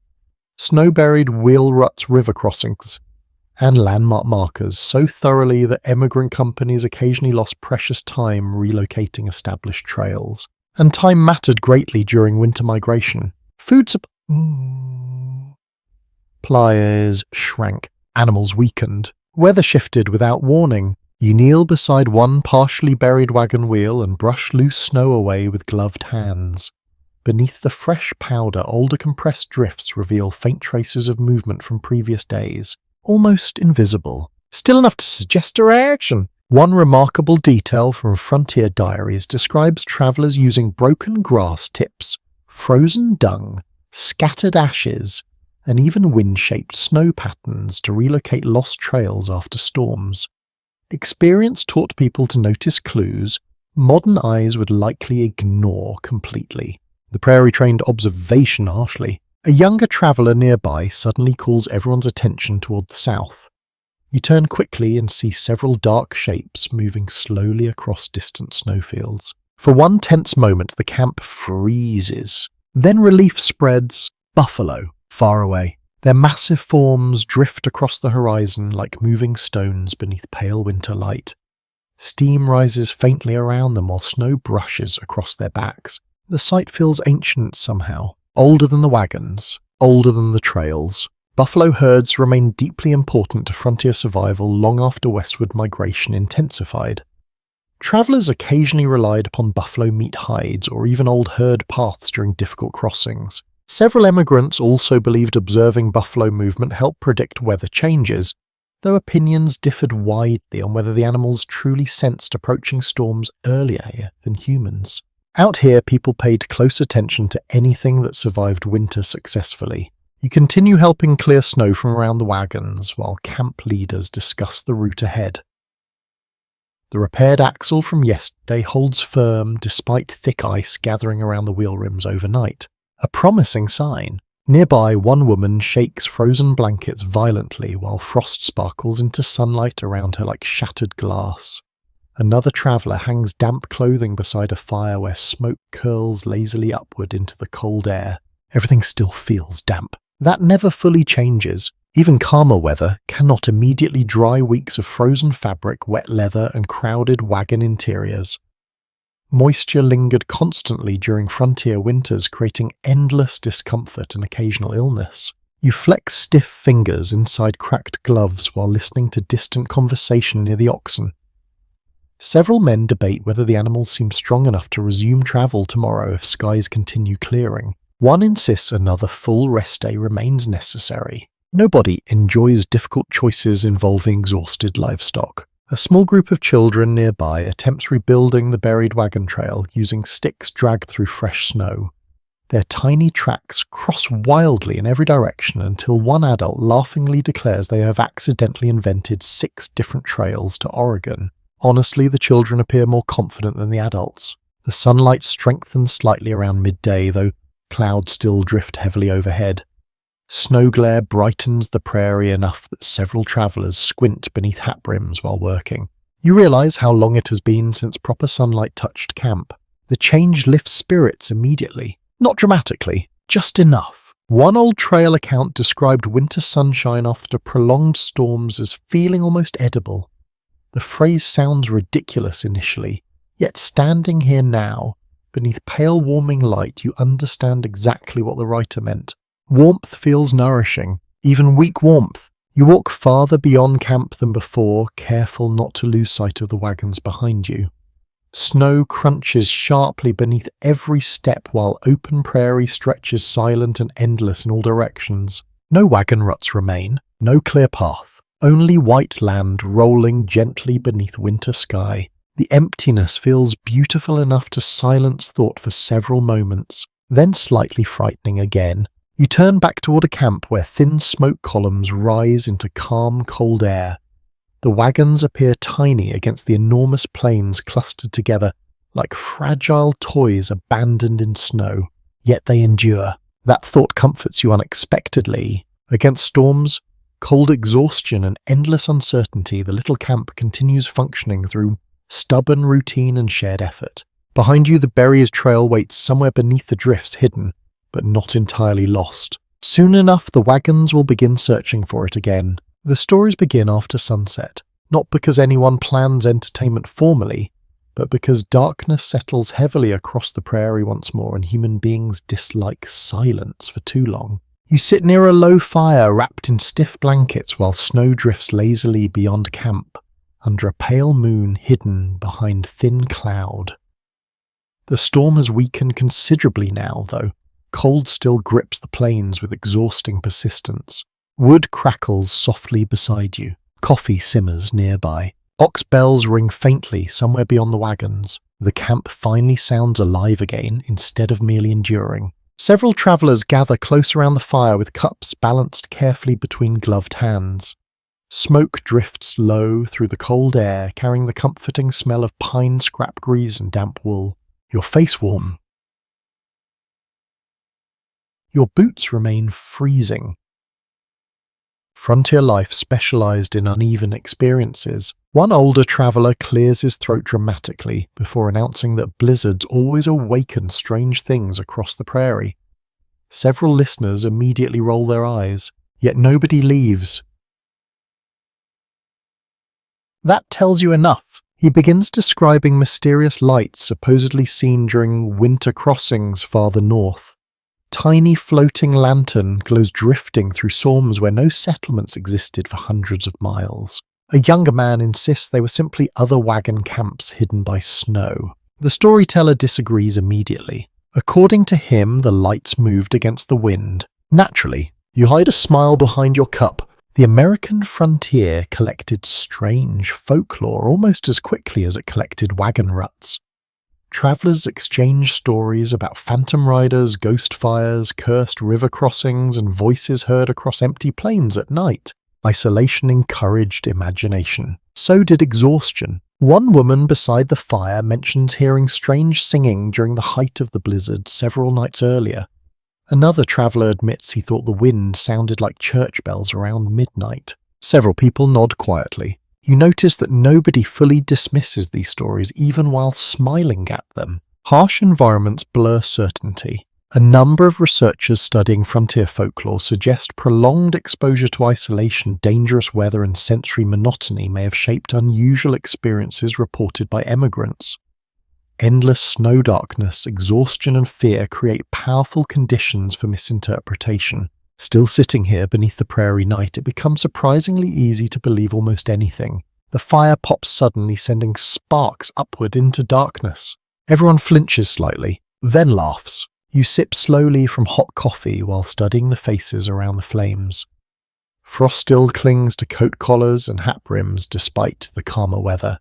A: Snow-buried wheel ruts, river crossings, and landmark markers so thoroughly that emigrant companies occasionally lost precious time relocating established trails. And time mattered greatly during winter migration. Food supplies shrank, animals weakened, weather shifted without warning. You kneel beside one partially buried wagon wheel and brush loose snow away with gloved hands. Beneath the fresh powder, older compressed drifts reveal faint traces of movement from previous days, almost invisible. Still enough to suggest a reaction. One remarkable detail from frontier diaries describes travellers using broken grass tips, frozen dung, scattered ashes, and even wind-shaped snow patterns to relocate lost trails after storms. Experience taught people to notice clues modern eyes would likely ignore completely. The prairie trained observation harshly. A younger traveller nearby suddenly calls everyone's attention toward the south. You turn quickly and see several dark shapes moving slowly across distant snowfields. For one tense moment, the camp freezes. Then relief spreads. Buffalo, far away. Their massive forms drift across the horizon like moving stones beneath pale winter light. Steam rises faintly around them while snow brushes across their backs. The sight feels ancient somehow. Older than the wagons, older than the trails. Buffalo herds remained deeply important to frontier survival long after westward migration intensified. Travelers occasionally relied upon buffalo meat hides or even old herd paths during difficult crossings. Several emigrants also believed observing buffalo movement helped predict weather changes, though opinions differed widely on whether the animals truly sensed approaching storms earlier than humans. Out here, people paid close attention to anything that survived winter successfully. You continue helping clear snow from around the wagons while camp leaders discuss the route ahead. The repaired axle from yesterday holds firm despite thick ice gathering around the wheel rims overnight. A promising sign. Nearby, one woman shakes frozen blankets violently while frost sparkles into sunlight around her like shattered glass. Another traveller hangs damp clothing beside a fire where smoke curls lazily upward into the cold air. Everything still feels damp. That never fully changes. Even calmer weather cannot immediately dry weeks of frozen fabric, wet leather, and crowded wagon interiors. Moisture lingered constantly during frontier winters, creating endless discomfort and occasional illness. You flex stiff fingers inside cracked gloves while listening to distant conversation near the oxen. Several men debate whether the animals seem strong enough to resume travel tomorrow if skies continue clearing. One insists another full rest day remains necessary. Nobody enjoys difficult choices involving exhausted livestock. A small group of children nearby attempts rebuilding the buried wagon trail using sticks dragged through fresh snow. Their tiny tracks cross wildly in every direction until one adult laughingly declares they have accidentally invented 6 different trails to Oregon. Honestly, the children appear more confident than the adults. The sunlight strengthens slightly around midday, though clouds still drift heavily overhead. Snow glare brightens the prairie enough that several travellers squint beneath hat brims while working. You realise how long it has been since proper sunlight touched camp. The change lifts spirits immediately. Not dramatically, just enough. One old trail account described winter sunshine after prolonged storms as feeling almost edible. The phrase sounds ridiculous initially, yet standing here now, beneath pale warming light, you understand exactly what the writer meant. Warmth feels nourishing, even weak warmth. You walk farther beyond camp than before, careful not to lose sight of the wagons behind you. Snow crunches sharply beneath every step while open prairie stretches silent and endless in all directions. No wagon ruts remain, no clear path, only white land rolling gently beneath winter sky. The emptiness feels beautiful enough to silence thought for several moments, then slightly frightening again. You turn back toward a camp where thin smoke columns rise into calm, cold air. The wagons appear tiny against the enormous plains clustered together like fragile toys abandoned in snow. Yet they endure. That thought comforts you unexpectedly. Against storms, cold exhaustion, and endless uncertainty, the little camp continues functioning through stubborn routine and shared effort. Behind you, the Berries Trail waits somewhere beneath the drifts, hidden, but not entirely lost. Soon enough, the wagons will begin searching for it again. The stories begin after sunset, not because anyone plans entertainment formally, but because darkness settles heavily across the prairie once more and human beings dislike silence for too long. You sit near a low fire wrapped in stiff blankets while snow drifts lazily beyond camp, under a pale moon hidden behind thin cloud. The storm has weakened considerably now, though. Cold still grips the plains with exhausting persistence. Wood crackles softly beside you. Coffee simmers nearby. Ox bells ring faintly somewhere beyond the wagons. The camp finally sounds alive again instead of merely enduring. Several travellers gather close around the fire with cups balanced carefully between gloved hands. Smoke drifts low through the cold air, carrying the comforting smell of pine scrap grease and damp wool. Your face warm. Your boots remain freezing. Frontier life specialized in uneven experiences. One older traveler clears his throat dramatically before announcing that blizzards always awaken strange things across the prairie. Several listeners immediately roll their eyes, yet nobody leaves. That tells you enough. He begins describing mysterious lights supposedly seen during winter crossings farther north. tiny floating lantern glows drifting through storms where no settlements existed for hundreds of miles. A younger man insists they were simply other wagon camps hidden by snow. The storyteller disagrees immediately. According to him, the lights moved against the wind. Naturally, you hide a smile behind your cup. The American frontier collected strange folklore almost as quickly as it collected wagon ruts. Travelers exchanged stories about phantom riders, ghost fires, cursed river crossings, and voices heard across empty plains at night. Isolation encouraged imagination. So did exhaustion. One woman beside the fire mentions hearing strange singing during the height of the blizzard several nights earlier. Another traveller admits he thought the wind sounded like church bells around midnight. Several people nod quietly. You notice that nobody fully dismisses these stories even while smiling at them. Harsh environments blur certainty. A number of researchers studying frontier folklore suggest prolonged exposure to isolation, dangerous weather, and sensory monotony may have shaped unusual experiences reported by emigrants. Endless snow darkness, exhaustion, and fear create powerful conditions for misinterpretation. Still sitting here beneath the prairie night, it becomes surprisingly easy to believe almost anything. The fire pops suddenly, sending sparks upward into darkness. Everyone flinches slightly, then laughs. You sip slowly from hot coffee while studying the faces around the flames. Frost still clings to coat collars and hat brims despite the calmer weather.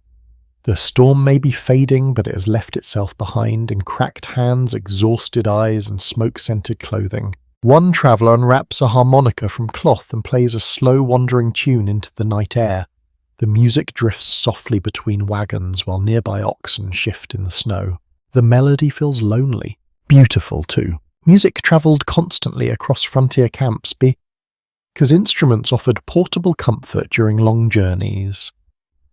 A: The storm may be fading, but it has left itself behind in cracked hands, exhausted eyes, and smoke-scented clothing. One traveller unwraps a harmonica from cloth and plays a slow wandering tune into the night air. The music drifts softly between wagons while nearby oxen shift in the snow. The melody feels lonely. Beautiful too. Music travelled constantly across frontier camps because instruments offered portable comfort during long journeys.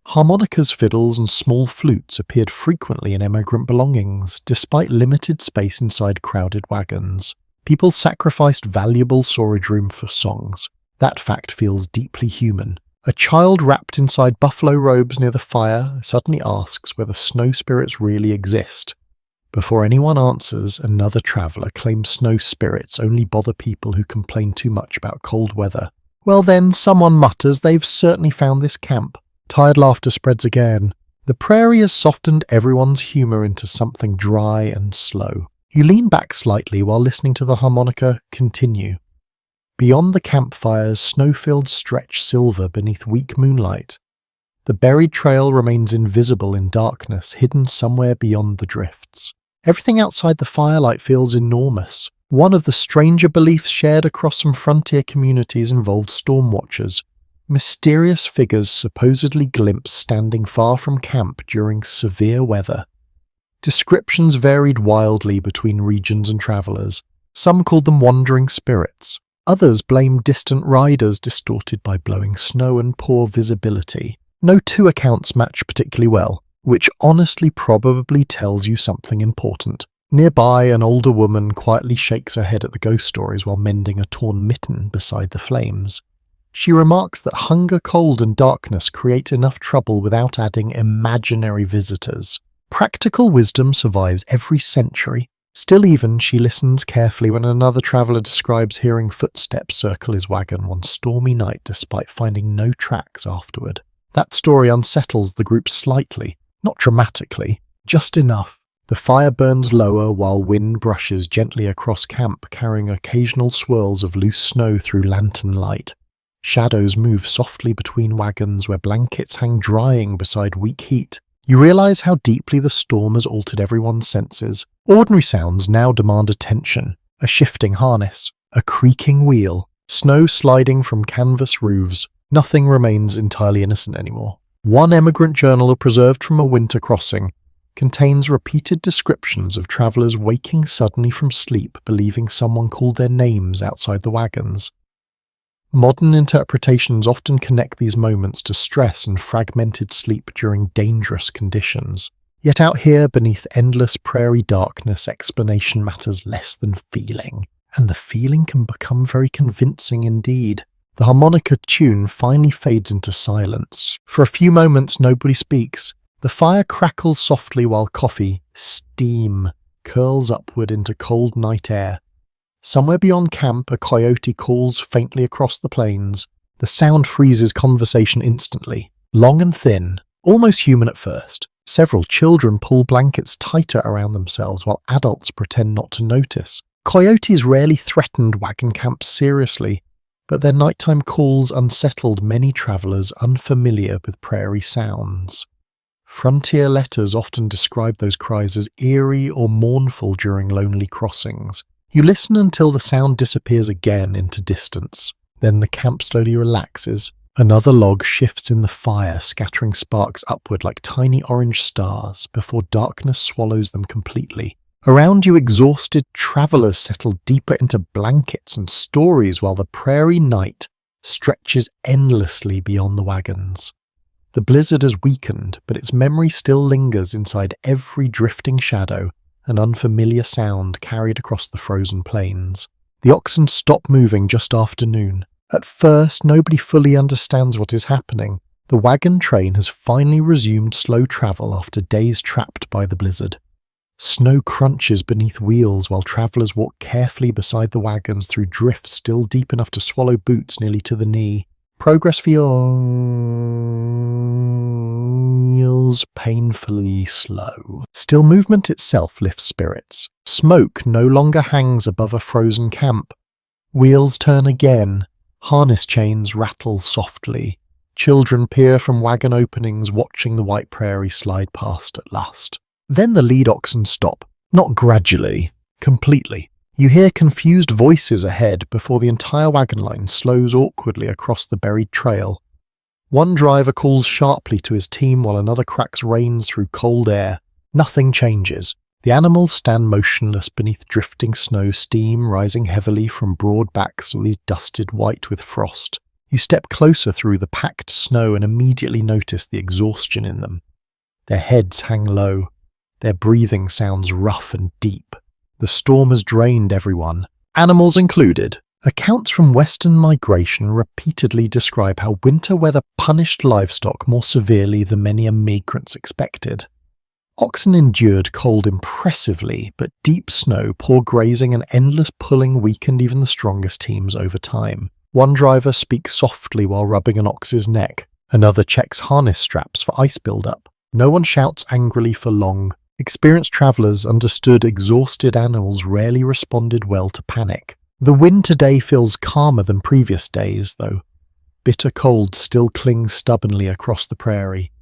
A: Harmonicas, fiddles, and small flutes appeared frequently in emigrant belongings, despite limited space inside crowded wagons. People sacrificed valuable storage room for songs. That fact feels deeply human. A child wrapped inside buffalo robes near the fire suddenly asks whether snow spirits really exist. Before anyone answers, another traveller claims snow spirits only bother people who complain too much about cold weather. Well then, someone mutters they've certainly found this camp. Tired laughter spreads again. The prairie has softened everyone's humour into something dry and slow. You lean back slightly while listening to the harmonica continue. Beyond the campfires, snowfields stretch silver beneath weak moonlight. The buried trail remains invisible in darkness, hidden somewhere beyond the drifts. Everything outside the firelight feels enormous. One of the stranger beliefs shared across some frontier communities involved storm watchers, mysterious figures supposedly glimpsed standing far from camp during severe weather. Descriptions varied wildly between regions and travellers. Some called them wandering spirits. Others blamed distant riders distorted by blowing snow and poor visibility. No two accounts match particularly well, which honestly probably tells you something important. Nearby, an older woman quietly shakes her head at the ghost stories while mending a torn mitten beside the flames. She remarks that hunger, cold, and darkness create enough trouble without adding imaginary visitors. Practical wisdom survives every century. Still even, she listens carefully when another traveller describes hearing footsteps circle his wagon one stormy night despite finding no tracks afterward. That story unsettles the group slightly. Not dramatically, just enough. The fire burns lower while wind brushes gently across camp, carrying occasional swirls of loose snow through lantern light. Shadows move softly between wagons where blankets hang drying beside weak heat. You realise how deeply the storm has altered everyone's senses. Ordinary sounds now demand attention. A shifting harness, a creaking wheel, snow sliding from canvas roofs. Nothing remains entirely innocent anymore. One emigrant journal preserved from a winter crossing contains repeated descriptions of travellers waking suddenly from sleep believing someone called their names outside the wagons. Modern interpretations often connect these moments to stress and fragmented sleep during dangerous conditions. Yet out here beneath endless prairie darkness, explanation matters less than feeling, and the feeling can become very convincing indeed. The harmonica tune finally fades into silence. For a few moments nobody speaks. The fire crackles softly while coffee, steam, curls upward into cold night air. Somewhere beyond camp, a coyote calls faintly across the plains. The sound freezes conversation instantly. Long and thin, almost human at first. Several children pull blankets tighter around themselves while adults pretend not to notice. Coyotes rarely threatened wagon camps seriously, but their nighttime calls unsettled many travelers unfamiliar with prairie sounds. Frontier letters often describe those cries as eerie or mournful during lonely crossings. You listen until the sound disappears again into distance. Then the camp slowly relaxes. Another log shifts in the fire, scattering sparks upward like tiny orange stars before darkness swallows them completely. Around you, exhausted travelers settle deeper into blankets and stories while the prairie night stretches endlessly beyond the wagons. The blizzard has weakened, but its memory still lingers inside every drifting shadow and unfamiliar sound carried across the frozen plains. The oxen stop moving just after noon. At first, nobody fully understands what is happening. The wagon train has finally resumed slow travel after days trapped by the blizzard. Snow crunches beneath wheels while travelers walk carefully beside the wagons through drifts still deep enough to swallow boots nearly to the knee. Progress feels painfully slow. Still, movement itself lifts spirits. Smoke no longer hangs above a frozen camp. Wheels turn again. Harness chains rattle softly. Children peer from wagon openings, watching the white prairie slide past at last. Then the lead oxen stop. Not gradually, completely. You hear confused voices ahead before the entire wagon line slows awkwardly across the buried trail. One driver calls sharply to his team while another cracks reins through cold air. Nothing changes. The animals stand motionless beneath drifting snow, steam rising heavily from broad backs dusted white with frost. You step closer through the packed snow and immediately notice the exhaustion in them. Their heads hang low. Their breathing sounds rough and deep. The storm has drained everyone, animals included. Accounts from Western migration repeatedly describe how winter weather punished livestock more severely than many migrants expected. Oxen endured cold impressively, but deep snow, poor grazing and endless pulling weakened even the strongest teams over time. One driver speaks softly while rubbing an ox's neck. Another checks harness straps for ice buildup. No one shouts angrily for long. Experienced travelers understood exhausted animals rarely responded well to panic. The wind today feels calmer than previous days, though. Bitter cold still clings stubbornly across the prairie.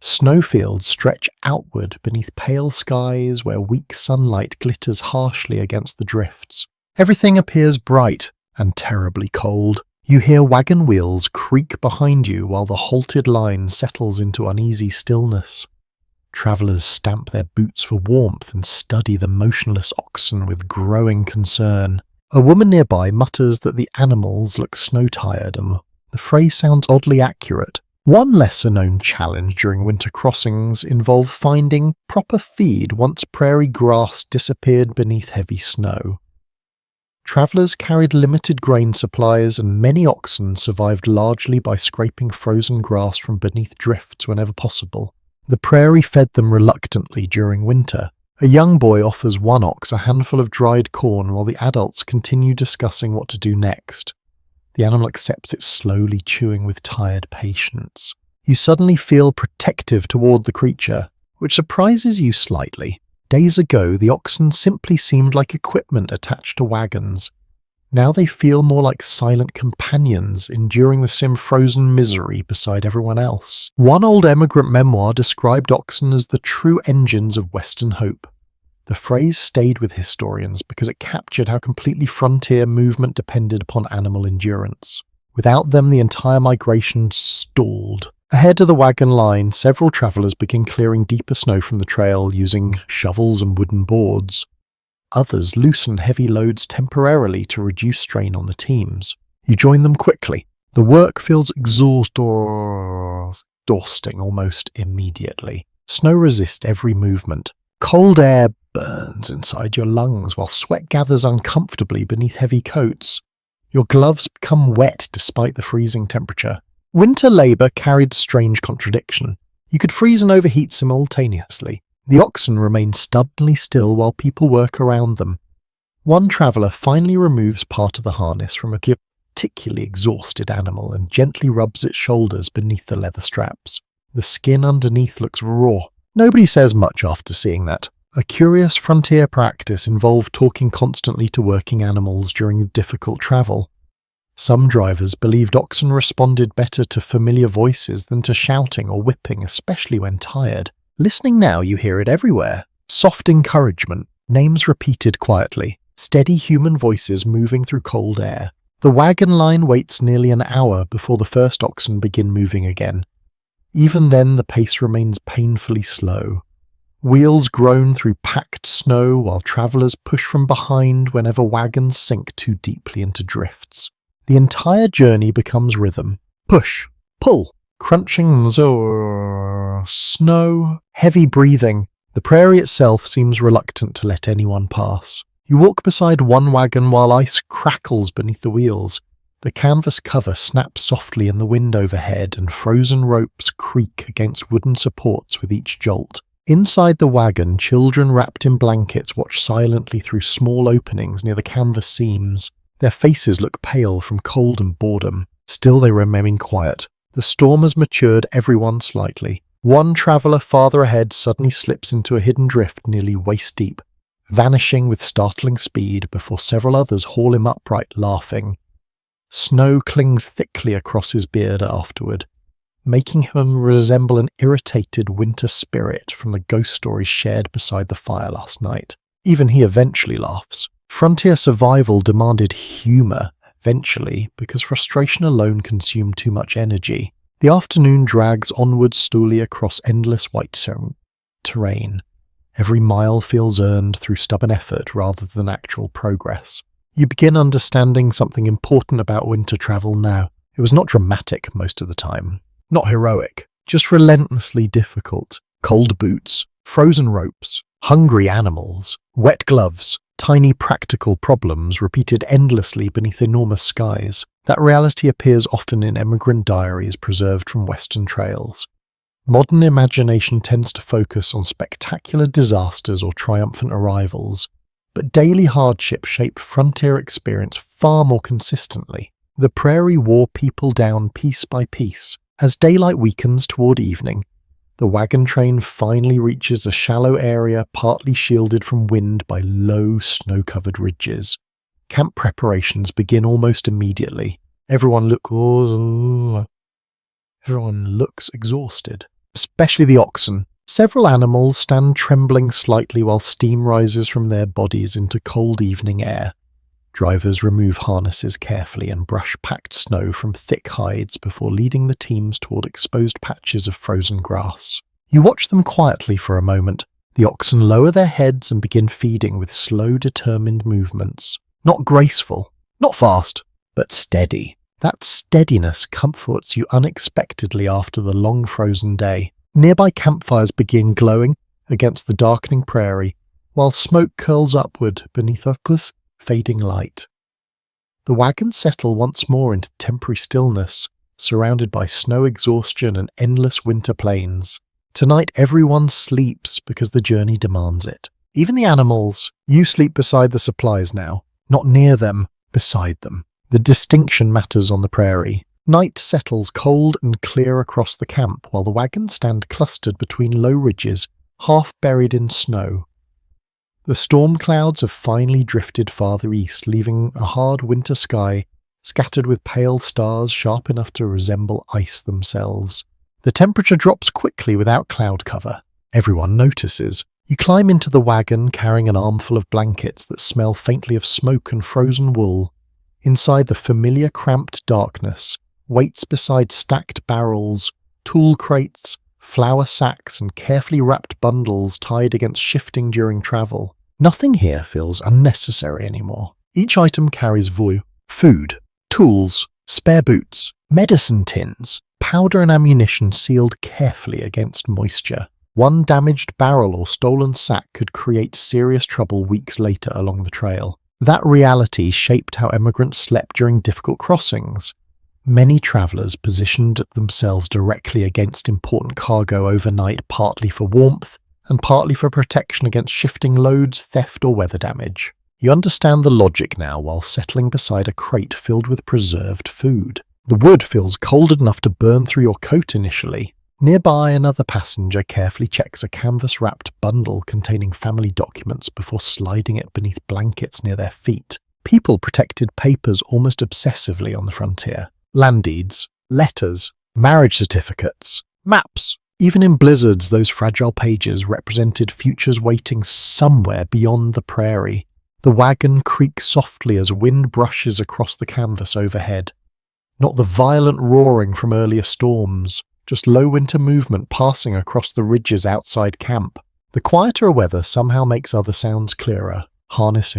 A: Snowfields stretch outward beneath pale skies where weak sunlight glitters harshly against the drifts. Everything appears bright and terribly cold. You hear wagon wheels creak behind you while the halted line settles into uneasy stillness. Travelers stamp their boots for warmth and study the motionless oxen with growing concern. A woman nearby mutters that the animals look snow-tired, and the phrase sounds oddly accurate. One lesser-known challenge during winter crossings involved finding proper feed once prairie grass disappeared beneath heavy snow. Travelers carried limited grain supplies, and many oxen survived largely by scraping frozen grass from beneath drifts whenever possible. The prairie fed them reluctantly during winter. A young boy offers one ox a handful of dried corn while the adults continue discussing what to do next. The animal accepts it slowly, chewing with tired patience. You suddenly feel protective toward the creature, which surprises you slightly. Days ago, the oxen simply seemed like equipment attached to wagons. Now they feel more like silent companions, enduring the frozen misery beside everyone else. One old emigrant memoir described oxen as the true engines of Western hope. The phrase stayed with historians because it captured how completely frontier movement depended upon animal endurance. Without them, the entire migration stalled. Ahead of the wagon line, several travelers begin clearing deeper snow from the trail using shovels and wooden boards. Others loosen heavy loads temporarily to reduce strain on the teams. You join them quickly. The work feels exhausting almost immediately. Snow resists every movement. Cold air burns inside your lungs while sweat gathers uncomfortably beneath heavy coats. Your gloves become wet despite the freezing temperature. Winter labour carried strange contradiction. You could freeze and overheat simultaneously. The oxen remain stubbornly still while people work around them. One traveller finally removes part of the harness from a particularly exhausted animal and gently rubs its shoulders beneath the leather straps. The skin underneath looks raw. Nobody says much after seeing that. A curious frontier practice involved talking constantly to working animals during difficult travel. Some drivers believed oxen responded better to familiar voices than to shouting or whipping, especially when tired. Listening now, you hear it everywhere. Soft encouragement, names repeated quietly, steady human voices moving through cold air. The wagon line waits nearly an hour before the first oxen begin moving again. Even then, the pace remains painfully slow. Wheels groan through packed snow while travellers push from behind whenever wagons sink too deeply into drifts. The entire journey becomes rhythm. Push, pull, crunching snow, heavy breathing. The prairie itself seems reluctant to let anyone pass. You walk beside one wagon while ice crackles beneath the wheels. The canvas cover snaps softly in the wind overhead and frozen ropes creak against wooden supports with each jolt. Inside the wagon, children wrapped in blankets watch silently through small openings near the canvas seams. Their faces look pale from cold and boredom. Still they remain quiet. The storm has matured everyone slightly. One traveller farther ahead suddenly slips into a hidden drift nearly waist-deep, vanishing with startling speed before several others haul him upright, laughing. Snow clings thickly across his beard afterward, making him resemble an irritated winter spirit from the ghost stories shared beside the fire last night. Even he eventually laughs. Frontier survival demanded humour, eventually, because frustration alone consumed too much energy. The afternoon drags onward slowly across endless white terrain. Every mile feels earned through stubborn effort rather than actual progress. You begin understanding something important about winter travel now. It was not dramatic most of the time. Not heroic, just relentlessly difficult. Cold boots, frozen ropes, hungry animals, wet gloves, tiny practical problems repeated endlessly beneath enormous skies. That reality appears often in emigrant diaries preserved from Western trails. Modern imagination tends to focus on spectacular disasters or triumphant arrivals, but daily hardship shaped frontier experience far more consistently. The prairie wore people down piece by piece. As daylight weakens toward evening, the wagon train finally reaches a shallow area partly shielded from wind by low, snow-covered ridges. Camp preparations begin almost immediately. Everyone looks exhausted, especially the oxen. Several animals stand trembling slightly while steam rises from their bodies into cold evening air. Drivers remove harnesses carefully and brush packed snow from thick hides before leading the teams toward exposed patches of frozen grass. You watch them quietly for a moment. The oxen lower their heads and begin feeding with slow, determined movements. Not graceful, not fast, but steady. That steadiness comforts you unexpectedly after the long frozen day. Nearby campfires begin glowing against the darkening prairie, while smoke curls upward beneath a fading light. The wagons settle once more into temporary stillness, surrounded by snow exhaustion and endless winter plains. Tonight everyone sleeps because the journey demands it. Even the animals. You sleep beside the supplies now, not near them, beside them. The distinction matters on the prairie. Night settles cold and clear across the camp while the wagons stand clustered between low ridges, half buried in snow. The storm clouds have finally drifted farther east, leaving a hard winter sky scattered with pale stars sharp enough to resemble ice themselves. The temperature drops quickly without cloud cover. Everyone notices. You climb into the wagon carrying an armful of blankets that smell faintly of smoke and frozen wool. Inside the familiar cramped darkness, waits beside stacked barrels, tool crates, flour sacks and carefully wrapped bundles tied against shifting during travel. Nothing here feels unnecessary anymore. Each item carries food, tools, spare boots, medicine tins, powder and ammunition sealed carefully against moisture. One damaged barrel or stolen sack could create serious trouble weeks later along the trail. That reality shaped how emigrants slept during difficult crossings. Many travellers positioned themselves directly against important cargo overnight, partly for warmth and partly for protection against shifting loads, theft or weather damage. You understand the logic now while settling beside a crate filled with preserved food. The wood feels cold enough to burn through your coat initially. Nearby, another passenger carefully checks a canvas-wrapped bundle containing family documents before sliding it beneath blankets near their feet. People protected papers almost obsessively on the frontier. Land deeds, letters, marriage certificates, maps. Even in blizzards, those fragile pages represented futures waiting somewhere beyond the prairie. The wagon creaks softly as wind brushes across the canvas overhead. Not the violent roaring from earlier storms, just low winter movement passing across the ridges outside camp. The quieter weather somehow makes other sounds clearer. Harness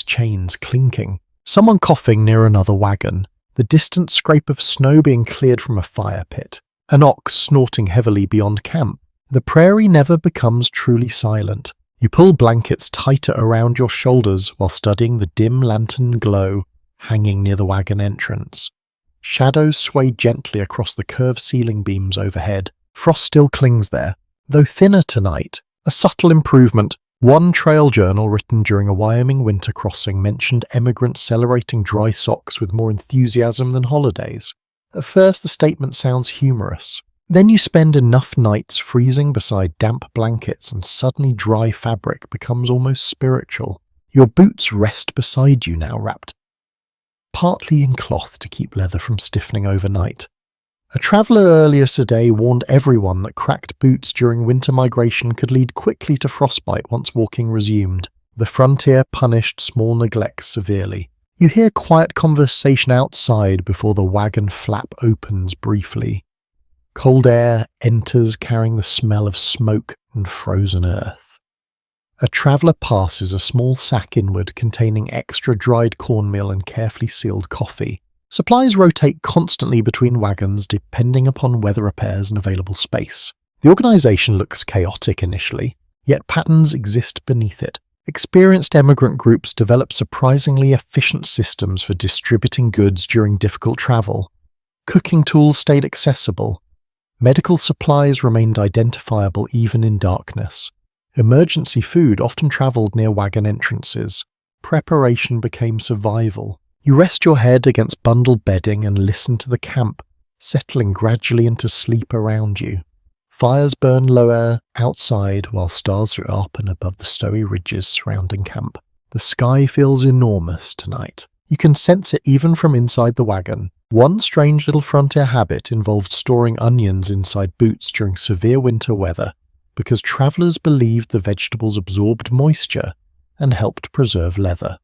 A: chains clinking. Someone coughing near another wagon. The distant scrape of snow being cleared from a fire pit. An ox snorting heavily beyond camp. The prairie never becomes truly silent. You pull blankets tighter around your shoulders while studying the dim lantern glow hanging near the wagon entrance. Shadows sway gently across the curved ceiling beams overhead. Frost still clings there, though thinner tonight. A subtle improvement. One trail journal written during a Wyoming winter crossing mentioned emigrants celebrating dry socks with more enthusiasm than holidays. At first the statement sounds humorous. Then you spend enough nights freezing beside damp blankets and suddenly dry fabric becomes almost spiritual. Your boots rest beside you now, wrapped partly in cloth to keep leather from stiffening overnight. A traveller earlier today warned everyone that cracked boots during winter migration could lead quickly to frostbite once walking resumed. The frontier punished small neglects severely. You hear quiet conversation outside before the wagon flap opens briefly. Cold air enters carrying the smell of smoke and frozen earth. A traveller passes a small sack inward containing extra dried cornmeal and carefully sealed coffee. Supplies rotate constantly between wagons depending upon weather repairs and available space. The organisation looks chaotic initially, yet patterns exist beneath it. Experienced emigrant groups develop surprisingly efficient systems for distributing goods during difficult travel. Cooking tools stayed accessible. Medical supplies remained identifiable even in darkness. Emergency food often travelled near wagon entrances. Preparation became survival. You rest your head against bundled bedding and listen to the camp, settling gradually into sleep around you. Fires burn lower outside while stars are up and above the snowy ridges surrounding camp. The sky feels enormous tonight. You can sense it even from inside the wagon. One strange little frontier habit involved storing onions inside boots during severe winter weather, because travellers believed the vegetables absorbed moisture and helped preserve leather.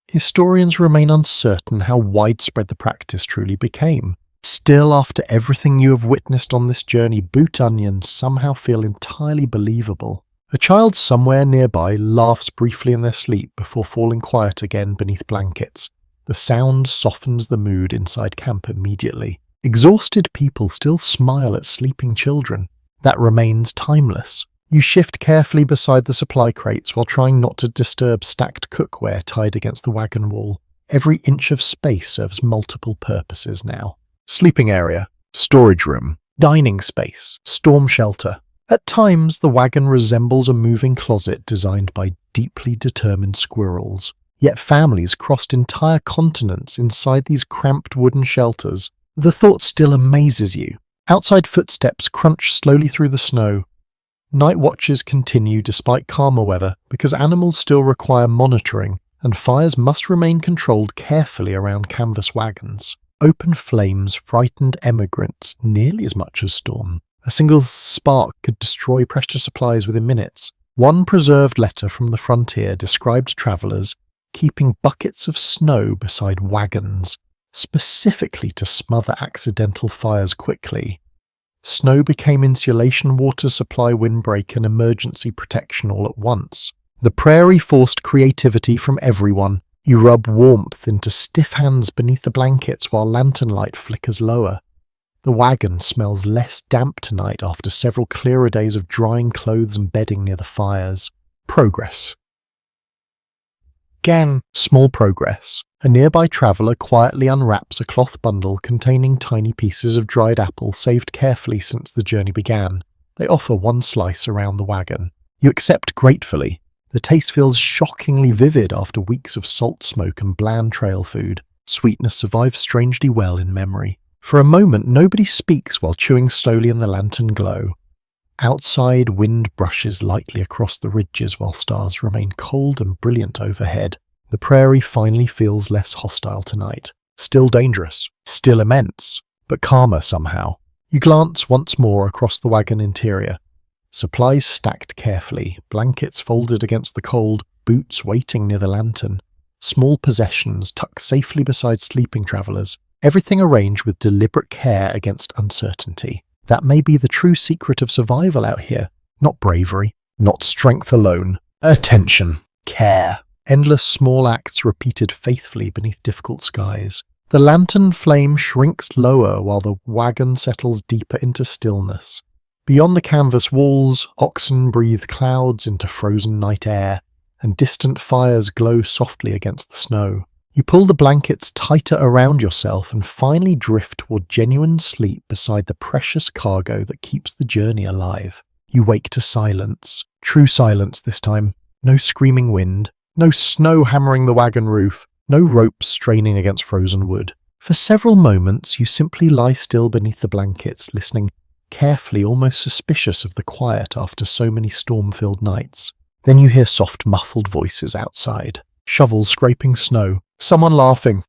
A: Historians remain uncertain how widespread the practice truly became. Still, after everything you have witnessed on this journey, boot onions somehow feel entirely believable. A child somewhere nearby laughs briefly in their sleep before falling quiet again beneath blankets. The sound softens the mood inside camp immediately. Exhausted people still smile at sleeping children. That remains timeless. You shift carefully beside the supply crates while trying not to disturb stacked cookware tied against the wagon wall. Every inch of space serves multiple purposes now. Sleeping area, storage room, dining space, storm shelter. At times, the wagon resembles a moving closet designed by deeply determined squirrels. Yet families crossed entire continents inside these cramped wooden shelters. The thought still amazes you. Outside footsteps crunch slowly through the snow. Night watches continue despite calmer weather because animals still require monitoring and fires must remain controlled carefully around canvas wagons. Open flames frightened emigrants nearly as much as storm. A single spark could destroy precious supplies within minutes. One preserved letter from the frontier described travellers keeping buckets of snow beside wagons, specifically to smother accidental fires quickly. Snow became insulation, water supply, windbreak, and emergency protection all at once. The prairie forced creativity from everyone. You rub warmth into stiff hands beneath the blankets while lantern light flickers lower. The wagon smells less damp tonight after several clearer days of drying clothes and bedding near the fires. Progress. Again, small progress. A nearby traveller quietly unwraps a cloth bundle containing tiny pieces of dried apple saved carefully since the journey began. They offer one slice around the wagon. You accept gratefully. The taste feels shockingly vivid after weeks of salt smoke and bland trail food. Sweetness survives strangely well in memory. For a moment, nobody speaks while chewing slowly in the lantern glow. Outside, wind brushes lightly across the ridges while stars remain cold and brilliant overhead. The prairie finally feels less hostile tonight. Still dangerous, still immense, but calmer somehow. You glance once more across the wagon interior. Supplies stacked carefully, blankets folded against the cold, boots waiting near the lantern. Small possessions tucked safely beside sleeping travellers. Everything arranged with deliberate care against uncertainty. That may be the true secret of survival out here. Not bravery, not strength alone. Attention, care. Endless small acts repeated faithfully beneath difficult skies. The lantern flame shrinks lower while the wagon settles deeper into stillness. Beyond the canvas walls, oxen breathe clouds into frozen night air, and distant fires glow softly against the snow. You pull the blankets tighter around yourself and finally drift toward genuine sleep beside the precious cargo that keeps the journey alive. You wake to silence. True silence this time. No screaming wind. No snow hammering the wagon roof. No ropes straining against frozen wood. For several moments, you simply lie still beneath the blankets, listening carefully, almost suspicious of the quiet after so many storm-filled nights. Then you hear soft, muffled voices outside. Shovels scraping snow. Someone laughing.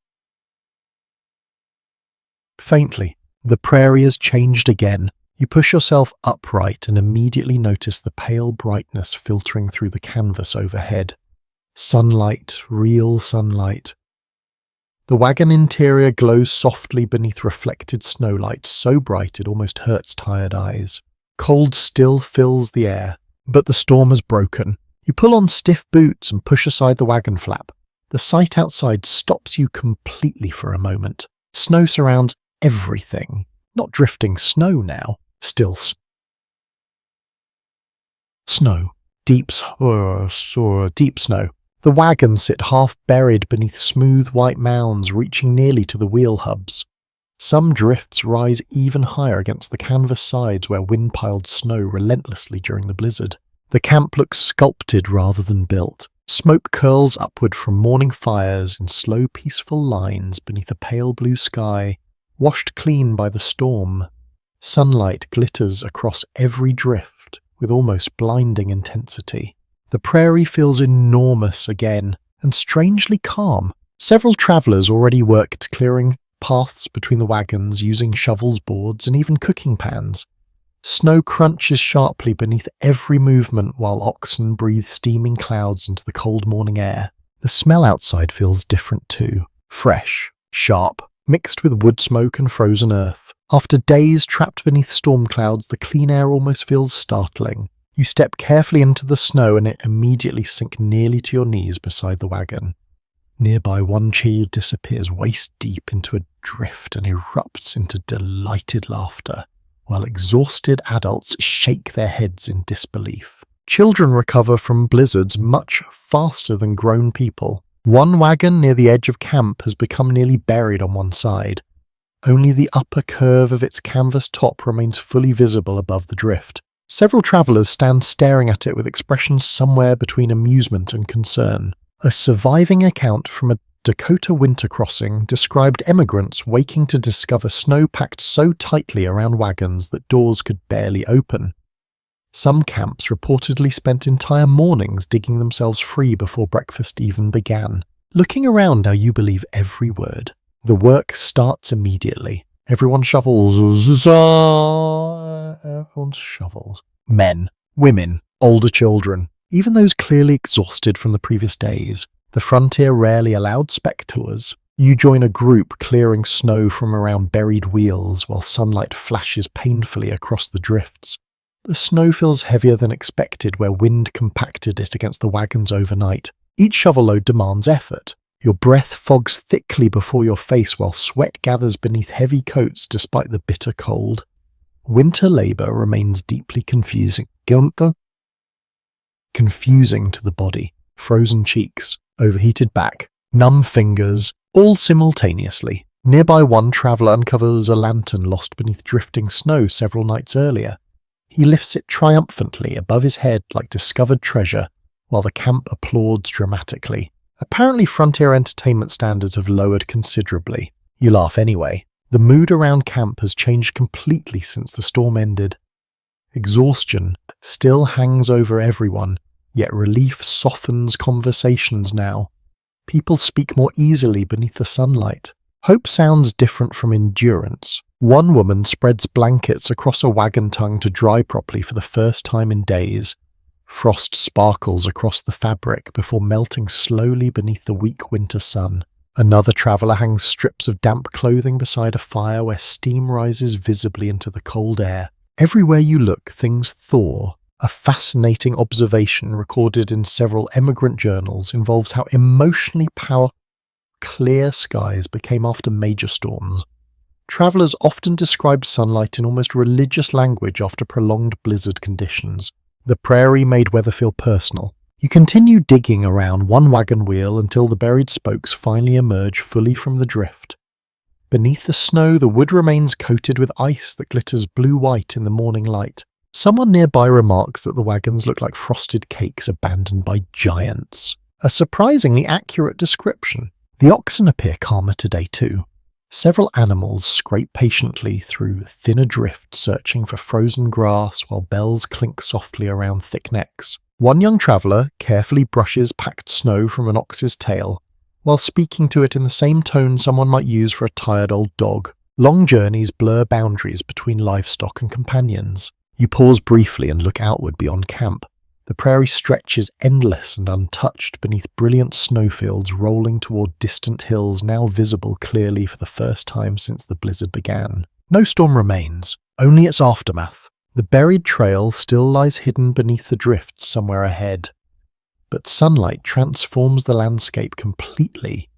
A: Faintly, the prairie has changed again. You push yourself upright and immediately notice the pale brightness filtering through the canvas overhead. Sunlight, real sunlight. The wagon interior glows softly beneath reflected snowlight, so bright it almost hurts tired eyes. Cold still fills the air, but the storm has broken. You pull on stiff boots and push aside the wagon flap. The sight outside stops you completely for a moment. Snow surrounds everything. Not drifting snow now. Still snow. Deep snow. The wagons sit half buried beneath smooth white mounds reaching nearly to the wheel hubs. Some drifts rise even higher against the canvas sides where wind piled snow relentlessly during the blizzard. The camp looks sculpted rather than built. Smoke curls upward from morning fires in slow, peaceful lines beneath a pale blue sky, washed clean by the storm. Sunlight glitters across every drift with almost blinding intensity. The prairie feels enormous again, and strangely calm. Several travellers already worked clearing paths between the wagons using shovels, boards, and even cooking pans. Snow crunches sharply beneath every movement while oxen breathe steaming clouds into the cold morning air. The smell outside feels different too. Fresh, sharp, mixed with wood smoke and frozen earth. After days trapped beneath storm clouds, the clean air almost feels startling. You step carefully into the snow and it immediately sinks nearly to your knees beside the wagon. Nearby, one child disappears waist deep into a drift and erupts into delighted laughter, while exhausted adults shake their heads in disbelief. Children recover from blizzards much faster than grown people. One wagon near the edge of camp has become nearly buried on one side. Only the upper curve of its canvas top remains fully visible above the drift. Several travellers stand staring at it with expressions somewhere between amusement and concern. A surviving account from a Dakota winter crossing described emigrants waking to discover snow packed so tightly around wagons that doors could barely open. Some camps reportedly spent entire mornings digging themselves free before breakfast even began. Looking around now, you believe every word. The work starts immediately. Everyone shovels. Everyone shovels. Men, women, older children, even those clearly exhausted from the previous days. The frontier rarely allowed spectators. You join a group clearing snow from around buried wheels while sunlight flashes painfully across the drifts. The snow feels heavier than expected where wind compacted it against the wagons overnight. Each shovel load demands effort. Your breath fogs thickly before your face while sweat gathers beneath heavy coats despite the bitter cold. Winter labour remains deeply confusing to the body. Frozen cheeks, overheated back, numb fingers, all simultaneously. Nearby, one traveller uncovers a lantern lost beneath drifting snow several nights earlier. He lifts it triumphantly above his head like discovered treasure. while the camp applauds dramatically. Apparently frontier entertainment standards have lowered considerably. You laugh anyway. The mood around camp has changed completely since the storm ended. Exhaustion still hangs over everyone, yet relief softens conversations now. People speak more easily beneath the sunlight. Hope sounds different from endurance. One woman spreads blankets across a wagon tongue to dry properly for the first time in days. Frost sparkles across the fabric before melting slowly beneath the weak winter sun. Another traveller hangs strips of damp clothing beside a fire where steam rises visibly into the cold air. Everywhere you look, things thaw. A fascinating observation recorded in several emigrant journals involves how emotionally powerful clear skies became after major storms. Travellers often described sunlight in almost religious language after prolonged blizzard conditions. The prairie made weather feel personal. You continue digging around one wagon wheel until the buried spokes finally emerge fully from the drift. Beneath the snow, the wood remains coated with ice that glitters blue-white in the morning light. Someone nearby remarks that the wagons look like frosted cakes abandoned by giants. A surprisingly accurate description. The oxen appear calmer today too. Several animals scrape patiently through thinner drift searching for frozen grass while bells clink softly around thick necks. One young traveller carefully brushes packed snow from an ox's tail, while speaking to it in the same tone someone might use for a tired old dog. Long journeys blur boundaries between livestock and companions. You pause briefly and look outward beyond camp. The prairie stretches endless and untouched beneath brilliant snowfields rolling toward distant hills now visible clearly for the first time since the blizzard began. No storm remains, only its aftermath. The buried trail still lies hidden beneath the drifts somewhere ahead. But sunlight transforms the landscape completely.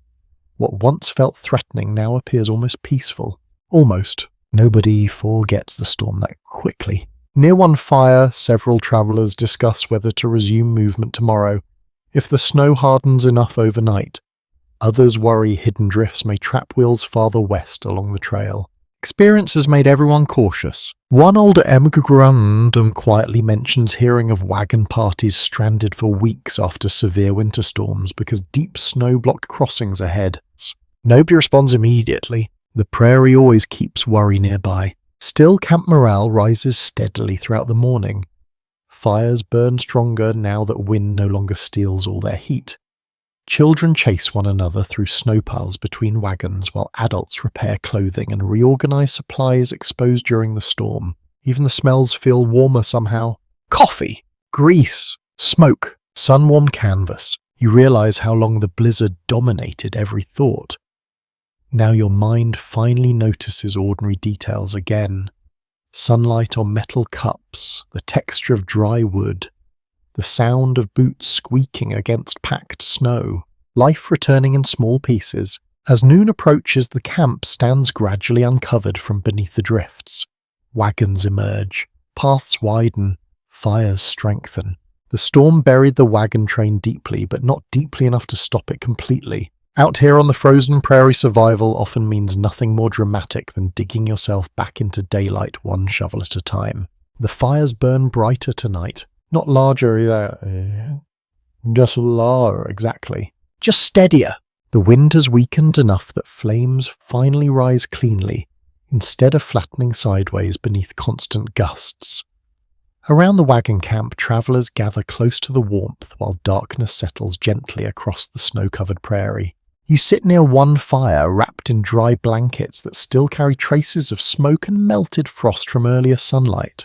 A: What once felt threatening now appears almost peaceful. Almost. Nobody forgets the storm that quickly. Near one fire, several travellers discuss whether to resume movement tomorrow, if the snow hardens enough overnight. Others worry hidden drifts may trap wheels farther west along the trail. Experience has made everyone cautious. One older emigrant quietly mentions hearing of wagon parties stranded for weeks after severe winter storms because deep snow-blocked crossings ahead. Nobody responds immediately. The prairie always keeps worry nearby. Still, camp morale rises steadily throughout the morning. Fires burn stronger now that wind no longer steals all their heat. Children chase one another through snow piles between wagons while adults repair clothing and reorganize supplies exposed during the storm. Even the smells feel warmer somehow. Coffee, grease, smoke, sun-warmed canvas. You realize how long the blizzard dominated every thought. Now your mind finally notices ordinary details again. Sunlight on metal cups, the texture of dry wood, the sound of boots squeaking against packed snow, life returning in small pieces. As noon approaches, the camp stands gradually uncovered from beneath the drifts. Wagons emerge, paths widen, fires strengthen. The storm buried the wagon train deeply, but not deeply enough to stop it completely. Out here on the frozen prairie, survival often means nothing more dramatic than digging yourself back into daylight one shovel at a time. The fires burn brighter tonight. Not larger, just lower, exactly. Just steadier. The wind has weakened enough that flames finally rise cleanly, instead of flattening sideways beneath constant gusts. Around the wagon camp, travellers gather close to the warmth while darkness settles gently across the snow-covered prairie. You sit near one fire wrapped in dry blankets that still carry traces of smoke and melted frost from earlier sunlight.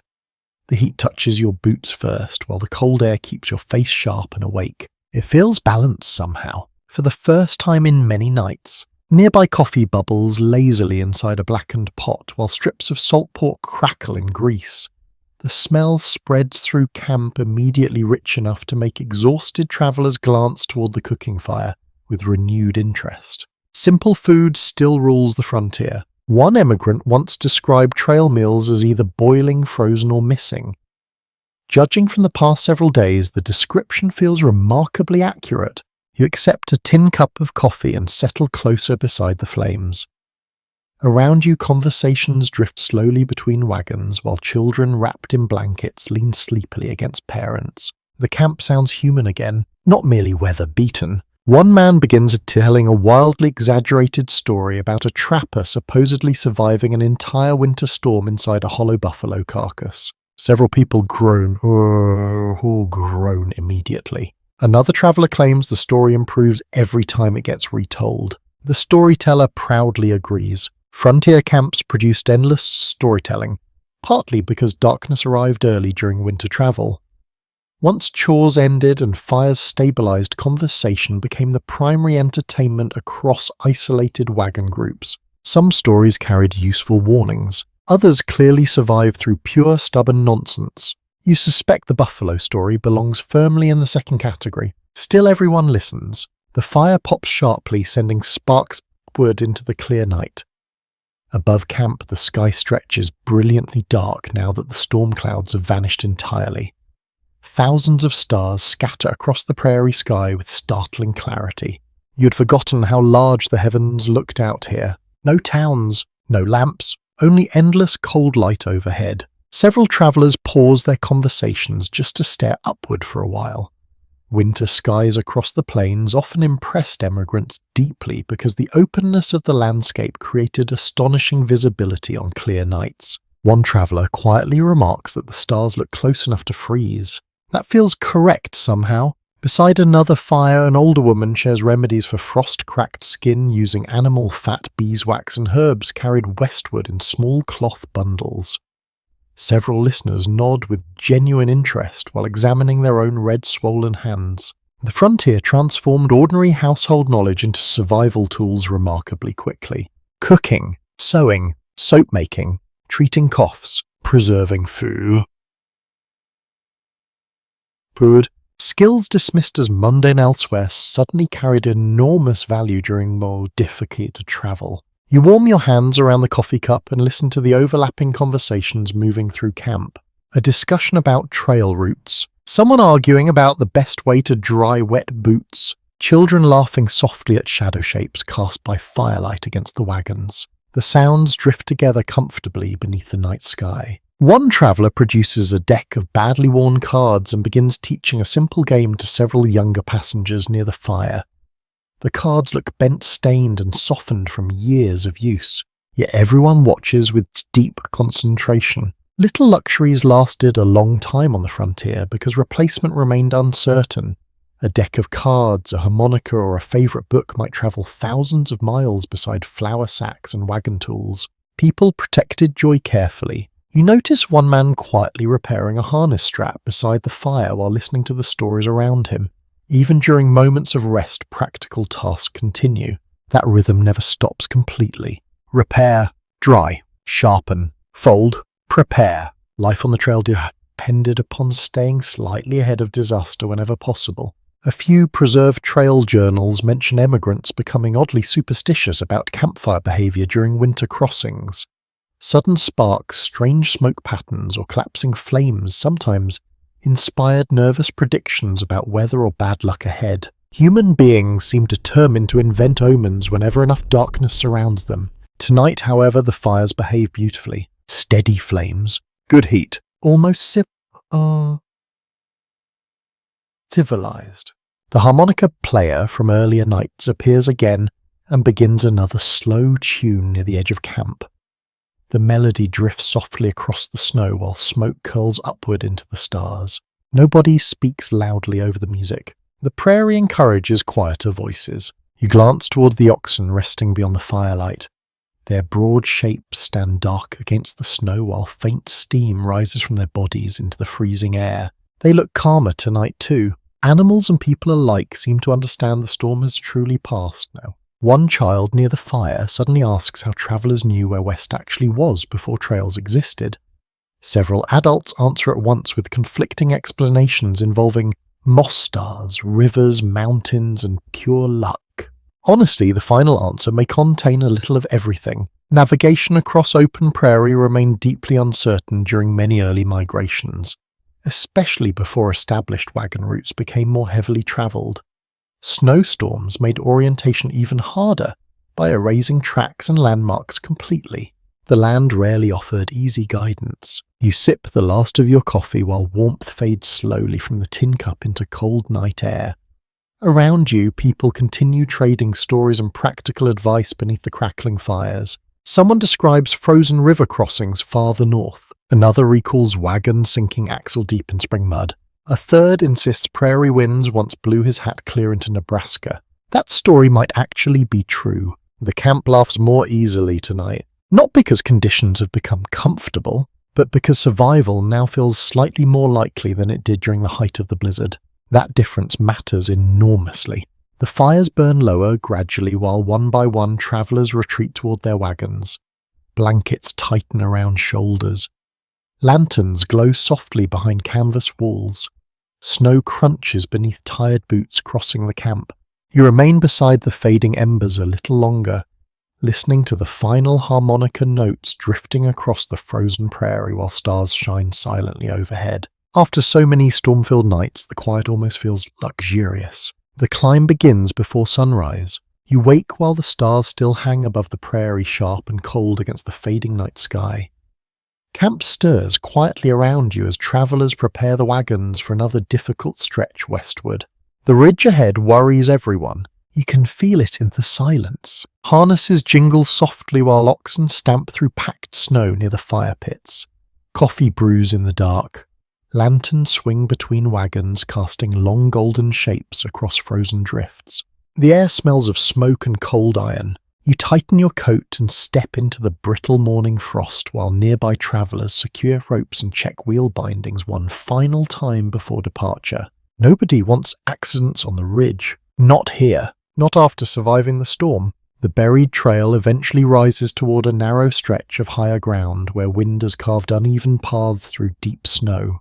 A: The heat touches your boots first, while the cold air keeps your face sharp and awake. It feels balanced somehow, for the first time in many nights. Nearby coffee bubbles lazily inside a blackened pot, while strips of salt pork crackle in grease. The smell spreads through camp immediately rich enough to make exhausted travellers glance toward the cooking fire with renewed interest. Simple food still rules the frontier. One emigrant once described trail meals as either boiling, frozen, or missing. Judging from the past several days, the description feels remarkably accurate. You accept a tin cup of coffee and settle closer beside the flames. Around you, conversations drift slowly between wagons, while children wrapped in blankets lean sleepily against parents. The camp sounds human again, not merely weather-beaten. One man begins telling a wildly exaggerated story about a trapper supposedly surviving an entire winter storm inside a hollow buffalo carcass. Several people groan immediately. Another traveller claims the story improves every time it gets retold. The storyteller proudly agrees. Frontier camps produced endless storytelling, partly because darkness arrived early during winter travel. Once chores ended and fires stabilized, conversation became the primary entertainment across isolated wagon groups. Some stories carried useful warnings. Others clearly survived through pure stubborn nonsense. You suspect the buffalo story belongs firmly in the second category. Still, everyone listens. The fire pops sharply, sending sparks upward into the clear night. Above camp, the sky stretches brilliantly dark now that the storm clouds have vanished entirely. Thousands of stars scatter across the prairie sky with startling clarity. You'd forgotten how large the heavens looked out here. No towns, no lamps, only endless cold light overhead. Several travellers pause their conversations just to stare upward for a while. Winter skies across the plains often impressed emigrants deeply because the openness of the landscape created astonishing visibility on clear nights. One traveller quietly remarks that the stars look close enough to freeze. That feels correct somehow. Beside another fire, an older woman shares remedies for frost-cracked skin using animal fat, beeswax and herbs carried westward in small cloth bundles. Several listeners nod with genuine interest while examining their own red swollen hands. The frontier transformed ordinary household knowledge into survival tools remarkably quickly. Cooking, sewing, soap making, treating coughs, preserving food. Skills dismissed as mundane elsewhere suddenly carried enormous value during more difficult travel. You warm your hands around the coffee cup and listen to the overlapping conversations moving through camp. A discussion about trail routes, someone arguing about the best way to dry wet boots, children laughing softly at shadow shapes cast by firelight against the wagons. The sounds drift together comfortably beneath the night sky. One traveller produces a deck of badly worn cards and begins teaching a simple game to several younger passengers near the fire. The cards look bent-stained and softened from years of use, yet everyone watches with deep concentration. Little luxuries lasted a long time on the frontier because replacement remained uncertain. A deck of cards, a harmonica or a favourite book might travel thousands of miles beside flour sacks and wagon tools. People protected joy carefully. You notice one man quietly repairing a harness strap beside the fire while listening to the stories around him. Even during moments of rest, practical tasks continue. That rhythm never stops completely. Repair, dry, sharpen, fold, prepare. Life on the trail depended upon staying slightly ahead of disaster whenever possible. A few preserved trail journals mention emigrants becoming oddly superstitious about campfire behaviour during winter crossings. Sudden sparks, strange smoke patterns, or collapsing flames sometimes inspired nervous predictions about weather or bad luck ahead. Human beings seem determined to invent omens whenever enough darkness surrounds them. Tonight, however, the fires behave beautifully. Steady flames, good heat, almost civilized. The harmonica player from earlier nights appears again and begins another slow tune near the edge of camp. The melody drifts softly across the snow while smoke curls upward into the stars. Nobody speaks loudly over the music. The prairie encourages quieter voices. You glance toward the oxen resting beyond the firelight. Their broad shapes stand dark against the snow while faint steam rises from their bodies into the freezing air. They look calmer tonight too. Animals and people alike seem to understand the storm has truly passed now. One child near the fire suddenly asks how travellers knew where West actually was before trails existed. Several adults answer at once with conflicting explanations involving moss stars, rivers, mountains, and pure luck. Honestly, the final answer may contain a little of everything. Navigation across open prairie remained deeply uncertain during many early migrations, especially before established wagon routes became more heavily travelled. Snowstorms made orientation even harder by erasing tracks and landmarks completely. The land rarely offered easy guidance. You sip the last of your coffee while warmth fades slowly from the tin cup into cold night air. Around you, people continue trading stories and practical advice beneath the crackling fires. Someone describes frozen river crossings farther north. Another recalls Wagon sinking axle-deep in spring mud. A third insists prairie winds once blew his hat clear into Nebraska. That story might actually be true. The camp laughs more easily tonight. Not because conditions have become comfortable, but because survival now feels slightly more likely than it did during the height of the blizzard. That difference matters enormously. The fires burn lower gradually while one by one travellers retreat toward their wagons. Blankets tighten around shoulders. Lanterns glow softly behind canvas walls. Snow crunches beneath tired boots crossing the camp. You remain beside the fading embers a little longer, listening to the final harmonica notes drifting across the frozen prairie while stars shine silently overhead. After so many storm-filled nights, the quiet almost feels luxurious. The climb begins before sunrise. You wake while the stars still hang above the prairie, sharp and cold against the fading night sky. Camp stirs quietly around you as travellers prepare the wagons for another difficult stretch westward. The ridge ahead worries everyone. You can feel it in the silence. Harnesses jingle softly while oxen stamp through packed snow near the fire pits. Coffee brews in the dark. Lanterns swing between wagons, casting long golden shapes across frozen drifts. The air smells of smoke and cold iron. You tighten your coat and step into the brittle morning frost while nearby travellers secure ropes and check wheel bindings one final time before departure. Nobody wants accidents on the ridge. Not here. Not after surviving the storm. The buried trail eventually rises toward a narrow stretch of higher ground where wind has carved uneven paths through deep snow.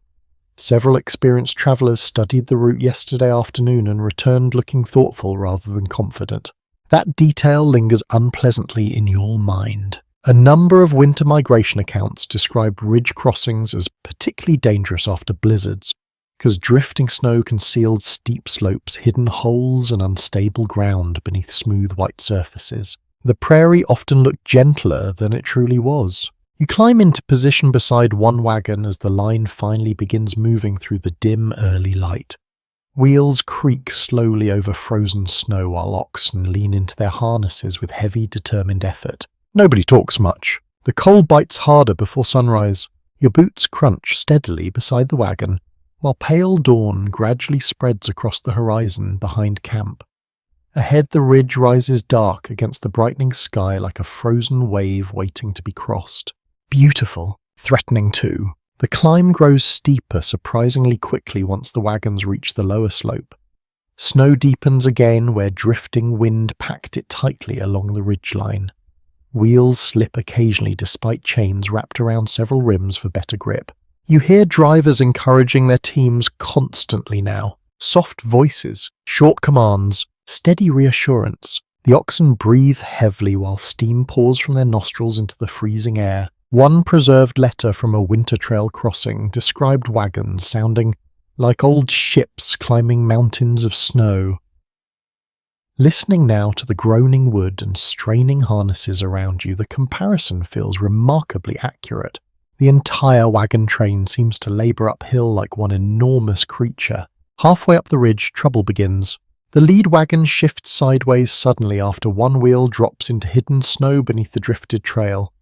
A: Several experienced travellers studied the route yesterday afternoon and returned looking thoughtful rather than confident. That detail lingers unpleasantly in your mind. A number of winter migration accounts described ridge crossings as particularly dangerous after blizzards, because drifting snow concealed steep slopes, hidden holes and unstable ground beneath smooth white surfaces. The prairie often looked gentler than it truly was. You climb into position beside one wagon as the line finally begins moving through the dim early light. Wheels creak slowly over frozen snow while oxen lean into their harnesses with heavy, determined effort. Nobody talks much. The cold bites harder before sunrise. Your boots crunch steadily beside the wagon, while pale dawn gradually spreads across the horizon behind camp. Ahead the ridge rises dark against the brightening sky like a frozen wave waiting to be crossed. Beautiful, threatening too. The climb grows steeper surprisingly quickly once the wagons reach the lower slope. Snow deepens again where drifting wind packed it tightly along the ridgeline. Wheels slip occasionally despite chains wrapped around several rims for better grip. You hear drivers encouraging their teams constantly now. Soft voices, short commands, steady reassurance. The oxen breathe heavily while steam pours from their nostrils into the freezing air. One preserved letter from a winter trail crossing described wagons sounding like old ships climbing mountains of snow. Listening now to the groaning wood and straining harnesses around you, the comparison feels remarkably accurate. The entire wagon train seems to labour uphill like one enormous creature. Halfway up the ridge, trouble begins. The lead wagon shifts sideways suddenly after one wheel drops into hidden snow beneath the drifted trail.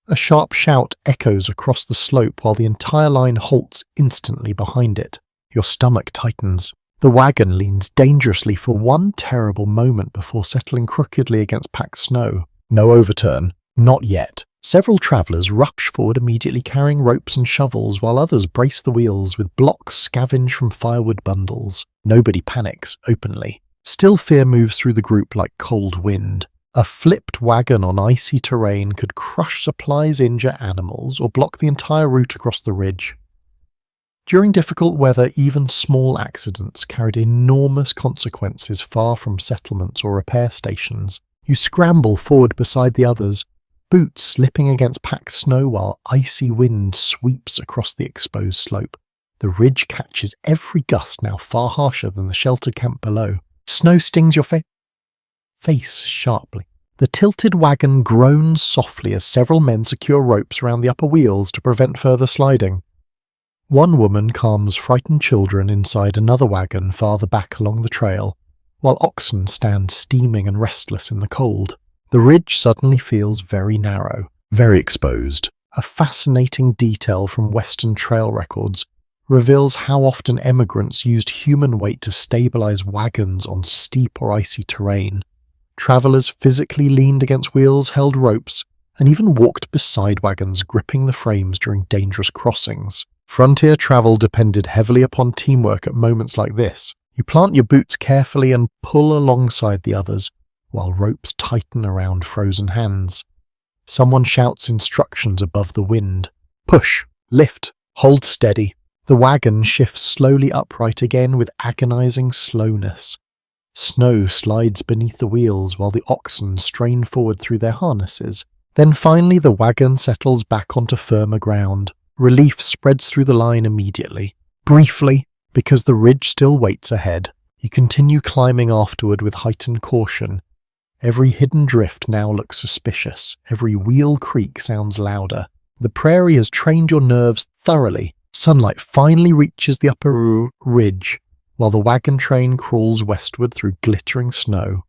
A: A sharp shout echoes across the slope while the entire line halts instantly behind it. Your stomach tightens. The wagon leans dangerously for one terrible moment before settling crookedly against packed snow. No overturn. Not yet. Several travellers rush forward immediately carrying ropes and shovels while others brace the wheels with blocks scavenged from firewood bundles. Nobody panics openly. Still fear moves through the group like cold wind. A flipped wagon on icy terrain could crush supplies, injure animals, or block the entire route across the ridge. During difficult weather, even small accidents carried enormous consequences far from settlements or repair stations. You scramble forward beside the others, boots slipping against packed snow while icy wind sweeps across the exposed slope. The ridge catches every gust, now far harsher than the sheltered camp below. Snow stings your face sharply. The tilted wagon groans softly as several men secure ropes around the upper wheels to prevent further sliding. One woman calms frightened children inside another wagon farther back along the trail, while oxen stand steaming and restless in the cold. The ridge suddenly feels very narrow, very exposed. A fascinating detail from Western trail records reveals how often emigrants used human weight to stabilize wagons on steep or icy terrain. Travelers physically leaned against wheels, held ropes, and even walked beside wagons, gripping the frames during dangerous crossings. Frontier travel depended heavily upon teamwork at moments like this. You plant your boots carefully and pull alongside the others, while ropes tighten around frozen hands. Someone shouts instructions above the wind. Push, lift, hold steady. The wagon shifts slowly upright again with agonizing slowness. Snow slides beneath the wheels while the oxen strain forward through their harnesses. Then finally the wagon settles back onto firmer ground. Relief spreads through the line immediately. Briefly, because the ridge still waits ahead, you continue climbing afterward with heightened caution. Every hidden drift now looks suspicious. Every wheel creak sounds louder. The prairie has trained your nerves thoroughly. Sunlight finally reaches the upper ridge, while the wagon train crawls westward through glittering snow.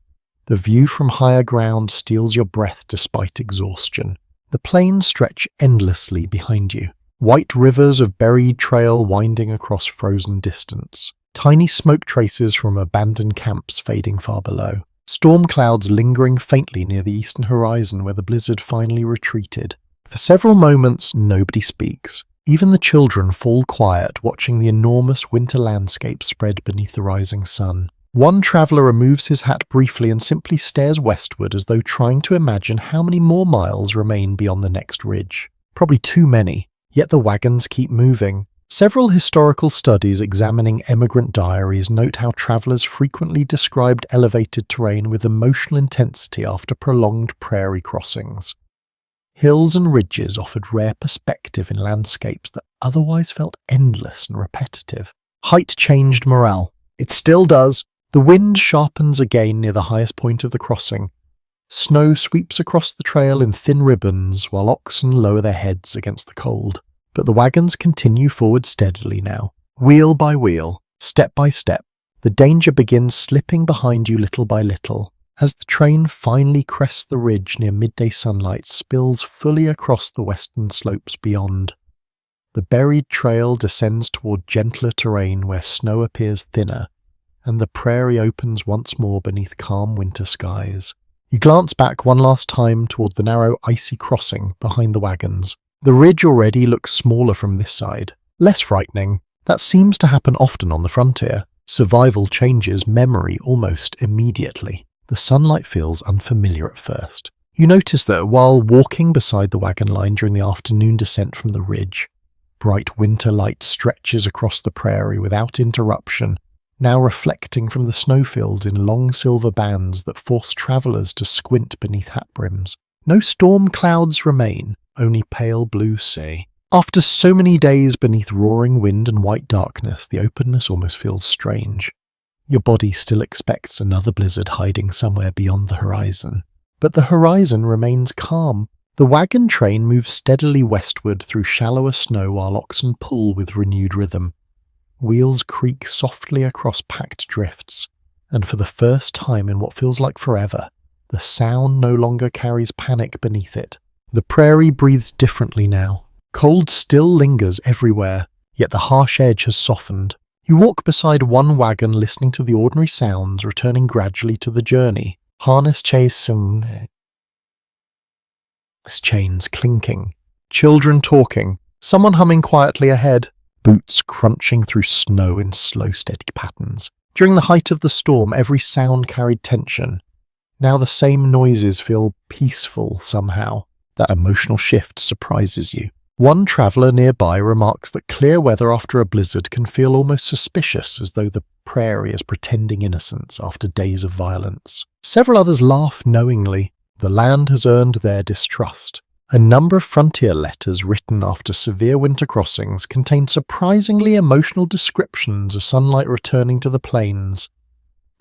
A: The view from higher ground steals your breath despite exhaustion. The plains stretch endlessly behind you. White rivers of buried trail winding across frozen distance. Tiny smoke traces from abandoned camps fading far below. Storm clouds lingering faintly near the eastern horizon where the blizzard finally retreated. For several moments, nobody speaks. Even the children fall quiet, watching the enormous winter landscape spread beneath the rising sun. One traveler removes his hat briefly and simply stares westward as though trying to imagine how many more miles remain beyond the next ridge. Probably too many. Yet the wagons keep moving. Several historical studies examining emigrant diaries note how travelers frequently described elevated terrain with emotional intensity after prolonged prairie crossings. Hills and ridges offered rare perspective in landscapes that otherwise felt endless and repetitive. Height changed morale. It still does. The wind sharpens again near the highest point of the crossing. Snow sweeps across the trail in thin ribbons, while oxen lower their heads against the cold. But the wagons continue forward steadily now. Wheel by wheel, step by step, the danger begins slipping behind you little by little. As the train finally crests the ridge near midday sunlight spills fully across the western slopes beyond. The buried trail descends toward gentler terrain where snow appears thinner, and the prairie opens once more beneath calm winter skies. You glance back one last time toward the narrow icy crossing behind the wagons. The ridge already looks smaller from this side, less frightening. That seems to happen often on the frontier. Survival changes memory almost immediately. The sunlight feels unfamiliar at first. You notice that while walking beside the wagon line during the afternoon descent from the ridge, bright winter light stretches across the prairie without interruption, now reflecting from the snowfields in long silver bands that force travelers to squint beneath hat brims. No storm clouds remain, only pale blue sea. After so many days beneath roaring wind and white darkness, the openness almost feels strange. Your body still expects another blizzard hiding somewhere beyond the horizon. But the horizon remains calm. The wagon train moves steadily westward through shallower snow while oxen pull with renewed rhythm. Wheels creak softly across packed drifts, and for the first time in what feels like forever, the sound no longer carries panic beneath it. The prairie breathes differently now. Cold still lingers everywhere, yet the harsh edge has softened. You walk beside one wagon listening to the ordinary sounds, returning gradually to the journey. Harness chains clinking, children talking, someone humming quietly ahead, boots crunching through snow in slow, steady patterns. During the height of the storm, every sound carried tension. Now the same noises feel peaceful somehow. That emotional shift surprises you. One traveller nearby remarks that clear weather after a blizzard can feel almost suspicious, as though the prairie is pretending innocence after days of violence. Several others laugh knowingly. The land has earned their distrust. A number of frontier letters written after severe winter crossings contain surprisingly emotional descriptions of sunlight returning to the plains.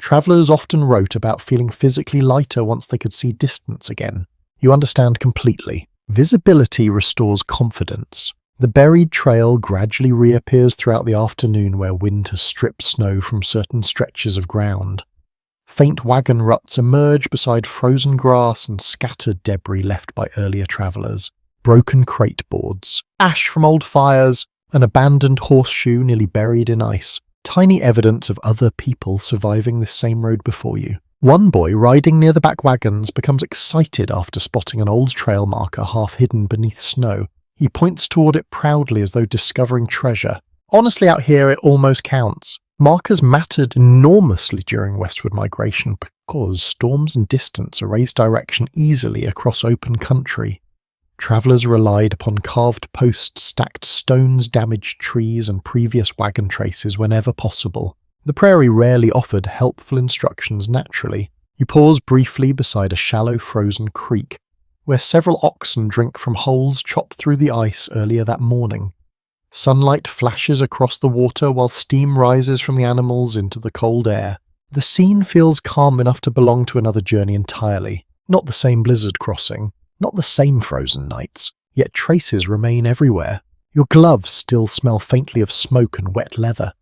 A: Travellers often wrote about feeling physically lighter once they could see distance again. You understand completely. Visibility restores confidence. The buried trail gradually reappears throughout the afternoon where wind has stripped snow from certain stretches of ground. Faint wagon ruts emerge beside frozen grass and scattered debris left by earlier travellers. Broken crate boards, ash from old fires, an abandoned horseshoe nearly buried in ice. Tiny evidence of other people surviving this same road before you. One boy riding near the back wagons becomes excited after spotting an old trail marker half hidden beneath snow. He points toward it proudly as though discovering treasure. Honestly, out here it almost counts. Markers mattered enormously during westward migration because storms and distance erase direction easily across open country. Travellers relied upon carved posts, stacked stones, damaged trees, and previous wagon traces whenever possible. The prairie rarely offered helpful instructions naturally. You pause briefly beside a shallow frozen creek, where several oxen drink from holes chopped through the ice earlier that morning. Sunlight flashes across the water while steam rises from the animals into the cold air. The scene feels calm enough to belong to another journey entirely. Not the same blizzard crossing. Not the same frozen nights, yet traces remain everywhere. Your gloves still smell faintly of smoke and wet leather.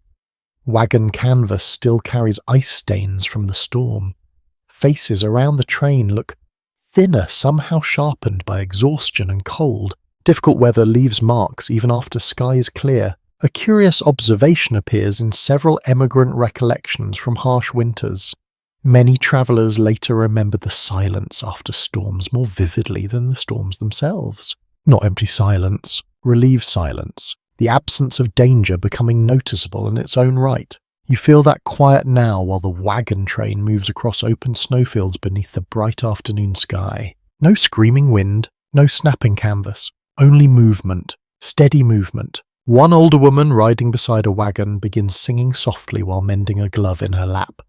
A: Wagon canvas still carries ice stains from the storm. Faces around the train look thinner, somehow sharpened by exhaustion and cold. Difficult weather leaves marks even after skies clear. A curious observation appears in several emigrant recollections from harsh winters. Many travellers later remember the silence after storms more vividly than the storms themselves. Not empty silence, relieved silence, the absence of danger becoming noticeable in its own right. You feel that quiet now while the wagon train moves across open snowfields beneath the bright afternoon sky. No screaming wind, no snapping canvas, only movement, steady movement. One older woman riding beside a wagon begins singing softly while mending a glove in her lap.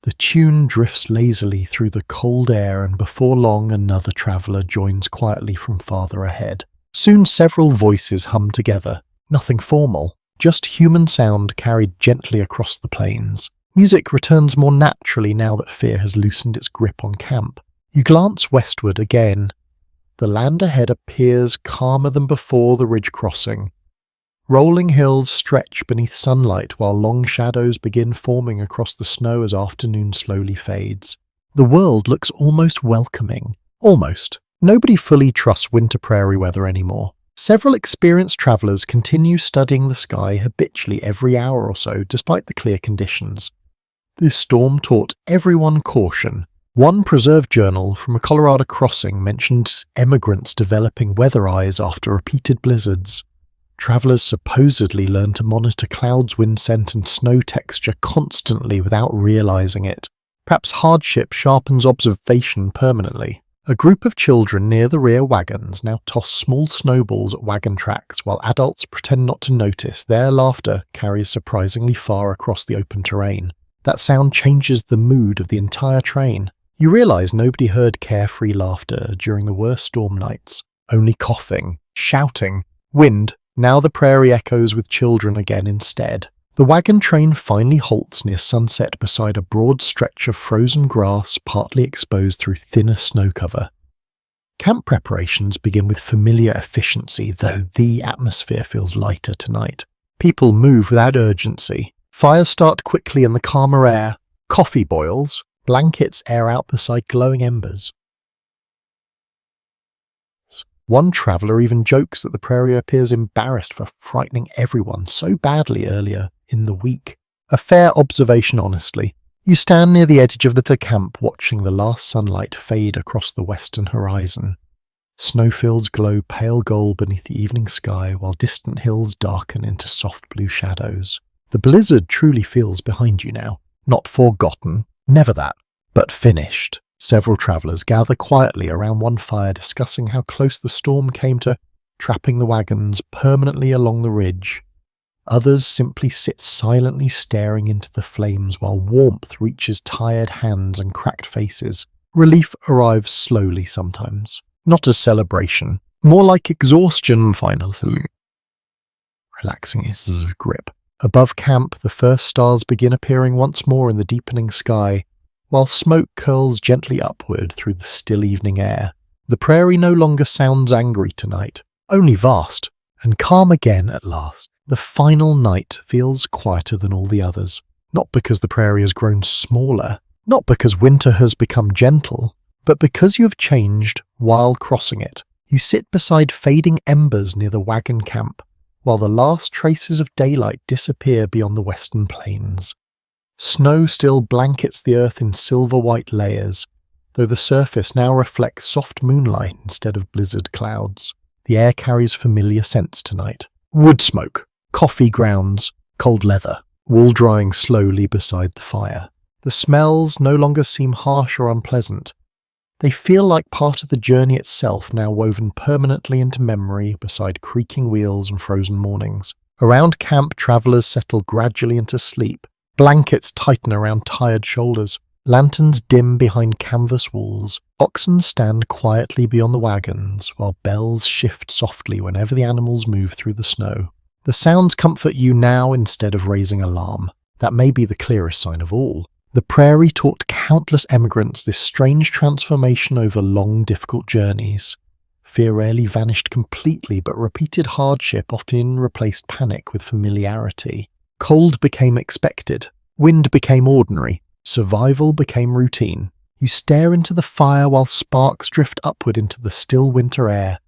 A: The tune drifts lazily through the cold air, and before long another traveller joins quietly from farther ahead. Soon several voices hum together, nothing formal, just human sound carried gently across the plains. Music returns more naturally now that fear has loosened its grip on camp. You glance westward again. The land ahead appears calmer than before the ridge crossing. Rolling hills stretch beneath sunlight while long shadows begin forming across the snow as afternoon slowly fades. The world looks almost welcoming. Almost. Nobody fully trusts winter prairie weather anymore. Several experienced travellers continue studying the sky habitually every hour or so despite the clear conditions. This storm taught everyone caution. One preserved journal from a Colorado crossing mentioned emigrants developing weather eyes after repeated blizzards. Travellers supposedly learn to monitor clouds, wind scent, and snow texture constantly without realising it. Perhaps hardship sharpens observation permanently. A group of children near the rear wagons now toss small snowballs at wagon tracks while adults pretend not to notice. Their laughter carries surprisingly far across the open terrain. That sound changes the mood of the entire train. You realise nobody heard carefree laughter during the worst storm nights. Only coughing, shouting, wind. Now the prairie echoes with children again instead. The wagon train finally halts near sunset beside a broad stretch of frozen grass partly exposed through thinner snow cover. Camp preparations begin with familiar efficiency, though the atmosphere feels lighter tonight. People move without urgency. Fires start quickly in the calmer air. Coffee boils. Blankets air out beside glowing embers. One traveller even jokes that the prairie appears embarrassed for frightening everyone so badly earlier in the week. A fair observation, honestly. You stand near the edge of the camp watching the last sunlight fade across the western horizon. Snowfields glow pale gold beneath the evening sky while distant hills darken into soft blue shadows. The blizzard truly feels behind you now. Not forgotten, never that, but finished. Several travellers gather quietly around one fire discussing how close the storm came to trapping the wagons permanently along the ridge. Others simply sit silently staring into the flames while warmth reaches tired hands and cracked faces. Relief arrives slowly sometimes, not as celebration, more like exhaustion finally relaxing its grip. Above camp, the first stars begin appearing once more in the deepening sky, while smoke curls gently upward through the still evening air. The prairie no longer sounds angry tonight, only vast, and calm again at last. The final night feels quieter than all the others, not because the prairie has grown smaller, not because winter has become gentle, but because you have changed while crossing it. You sit beside fading embers near the Wagon camp, while the last traces of daylight disappear beyond the western plains. Snow still blankets the earth in silver-white layers, though the surface now reflects soft moonlight instead of blizzard clouds. The air carries familiar scents tonight. Wood smoke, coffee grounds, cold leather, wool drying slowly beside the fire. The smells no longer seem harsh or unpleasant. They feel like part of the journey itself, now woven permanently into memory beside creaking wheels and frozen mornings. Around camp, travellers settle gradually into sleep. Blankets tighten around tired shoulders. Lanterns dim behind canvas walls. Oxen stand quietly beyond the wagons, while bells shift softly whenever the animals move through the snow. The sounds comfort you now instead of raising alarm. That may be the clearest sign of all. The prairie taught countless emigrants this strange transformation over long, difficult journeys. Fear rarely vanished completely, but repeated hardship often replaced panic with familiarity. Cold became expected. Wind became ordinary. Survival became routine. You stare into the fire while sparks drift upward into the still winter air.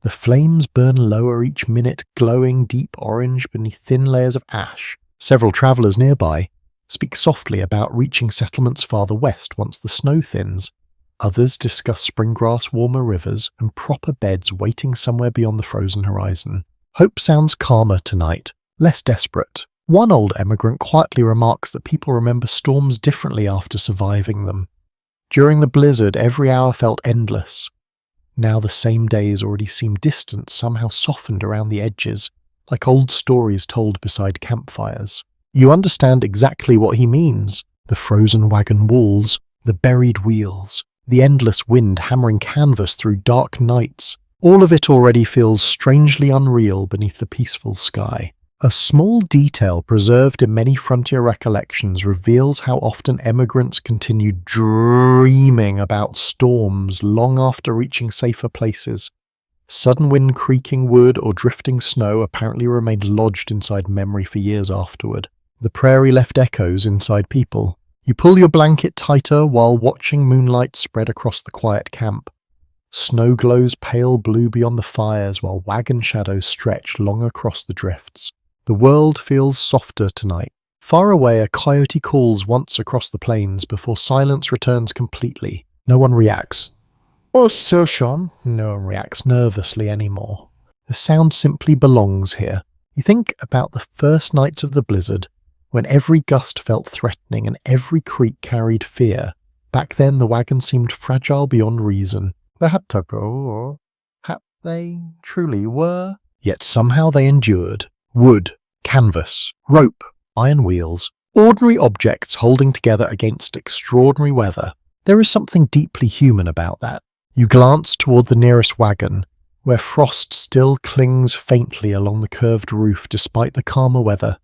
A: The flames burn lower each minute, glowing deep orange beneath thin layers of ash. Several travellers nearby speak softly about reaching settlements farther west once the snow thins. Others discuss spring grass, warmer rivers, and proper beds waiting somewhere beyond the frozen horizon. Hope sounds calmer tonight, less desperate. One old emigrant quietly remarks that people remember storms differently after surviving them. During the blizzard, every hour felt endless. Now the same days already seem distant, somehow softened around the edges, like old stories told beside campfires. You understand exactly what he means. The frozen wagon walls, the buried wheels, the endless wind hammering canvas through dark nights. All of it already feels strangely unreal beneath the peaceful sky. A small detail preserved in many frontier recollections reveals how often emigrants continued dreaming about storms long after reaching safer places. Sudden wind creaking wood or drifting snow apparently remained lodged inside memory for years afterward. The prairie left echoes inside people. You pull your blanket tighter while watching moonlight spread across the quiet camp. Snow glows pale blue beyond the fires while wagon shadows stretch long across the drifts. The world feels softer tonight. Far away, a coyote calls once across the plains before silence returns completely. No one reacts. Oh, so Sean. No one reacts nervously anymore. The sound simply belongs here. You think about the first nights of the blizzard, when every gust felt threatening and every creak carried fear. Back then the wagon seemed fragile beyond reason. They had to go, or perhaps they truly were. Yet somehow they endured. Wood, canvas, rope, iron wheels, ordinary objects holding together against extraordinary weather. There is something deeply human about that. You glance toward the nearest wagon, where frost still clings faintly along the curved roof despite the calmer weather.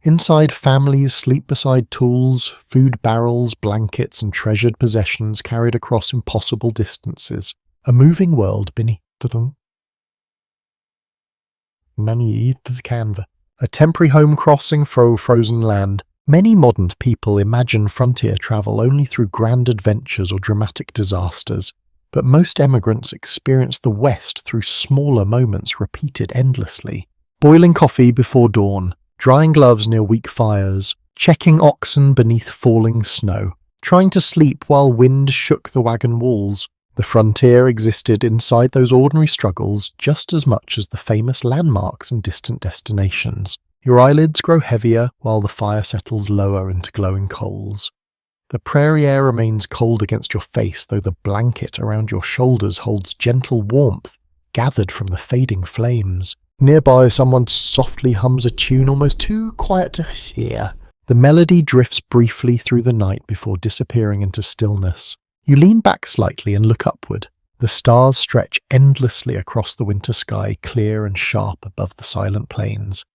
A: Inside, families sleep beside tools, food barrels, blankets, and treasured possessions carried across impossible distances. A moving world beneath the canvas. A temporary home crossing through frozen land. Many modern people imagine frontier travel only through grand adventures or dramatic disasters, but most emigrants experience the West through smaller moments repeated endlessly. Boiling coffee before dawn, drying gloves near weak fires, checking oxen beneath falling snow, trying to sleep while wind shook the wagon walls. The frontier existed inside those ordinary struggles just as much as the famous landmarks and distant destinations. Your eyelids grow heavier while the fire settles lower into glowing coals. The prairie air remains cold against your face, though the blanket around your shoulders holds gentle warmth gathered from the fading flames. Nearby, someone softly hums a tune almost too quiet to hear. The melody drifts briefly through the night before disappearing into stillness. You lean back slightly and look upward. The stars stretch endlessly across the winter sky, clear and sharp above the silent plains.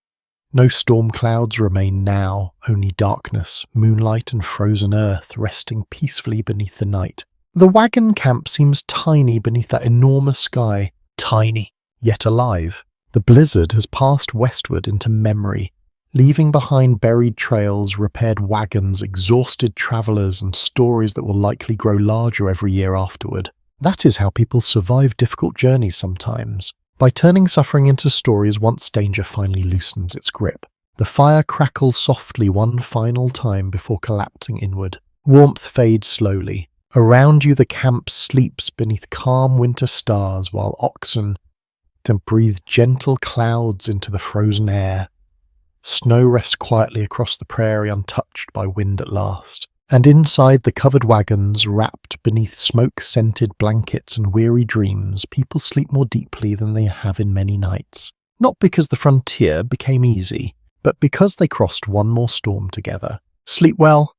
A: No storm clouds remain now, only darkness, moonlight and frozen earth resting peacefully beneath the night. The wagon camp seems tiny beneath that enormous sky. Tiny, yet alive. The blizzard has passed westward into memory, leaving behind buried trails, repaired wagons, exhausted travellers, and stories that will likely grow larger every year afterward. That is how people survive difficult journeys sometimes, by turning suffering into stories once danger finally loosens its grip. The fire crackles softly one final time before collapsing inward. Warmth fades slowly. Around you the camp sleeps beneath calm winter stars while oxen breathe gentle clouds into the frozen air. Snow rests quietly across the prairie untouched by wind at last. And inside the covered wagons, wrapped beneath smoke-scented blankets and weary dreams, people sleep more deeply than they have in many nights. Not because the frontier became easy, but because they crossed one more storm together. Sleep well,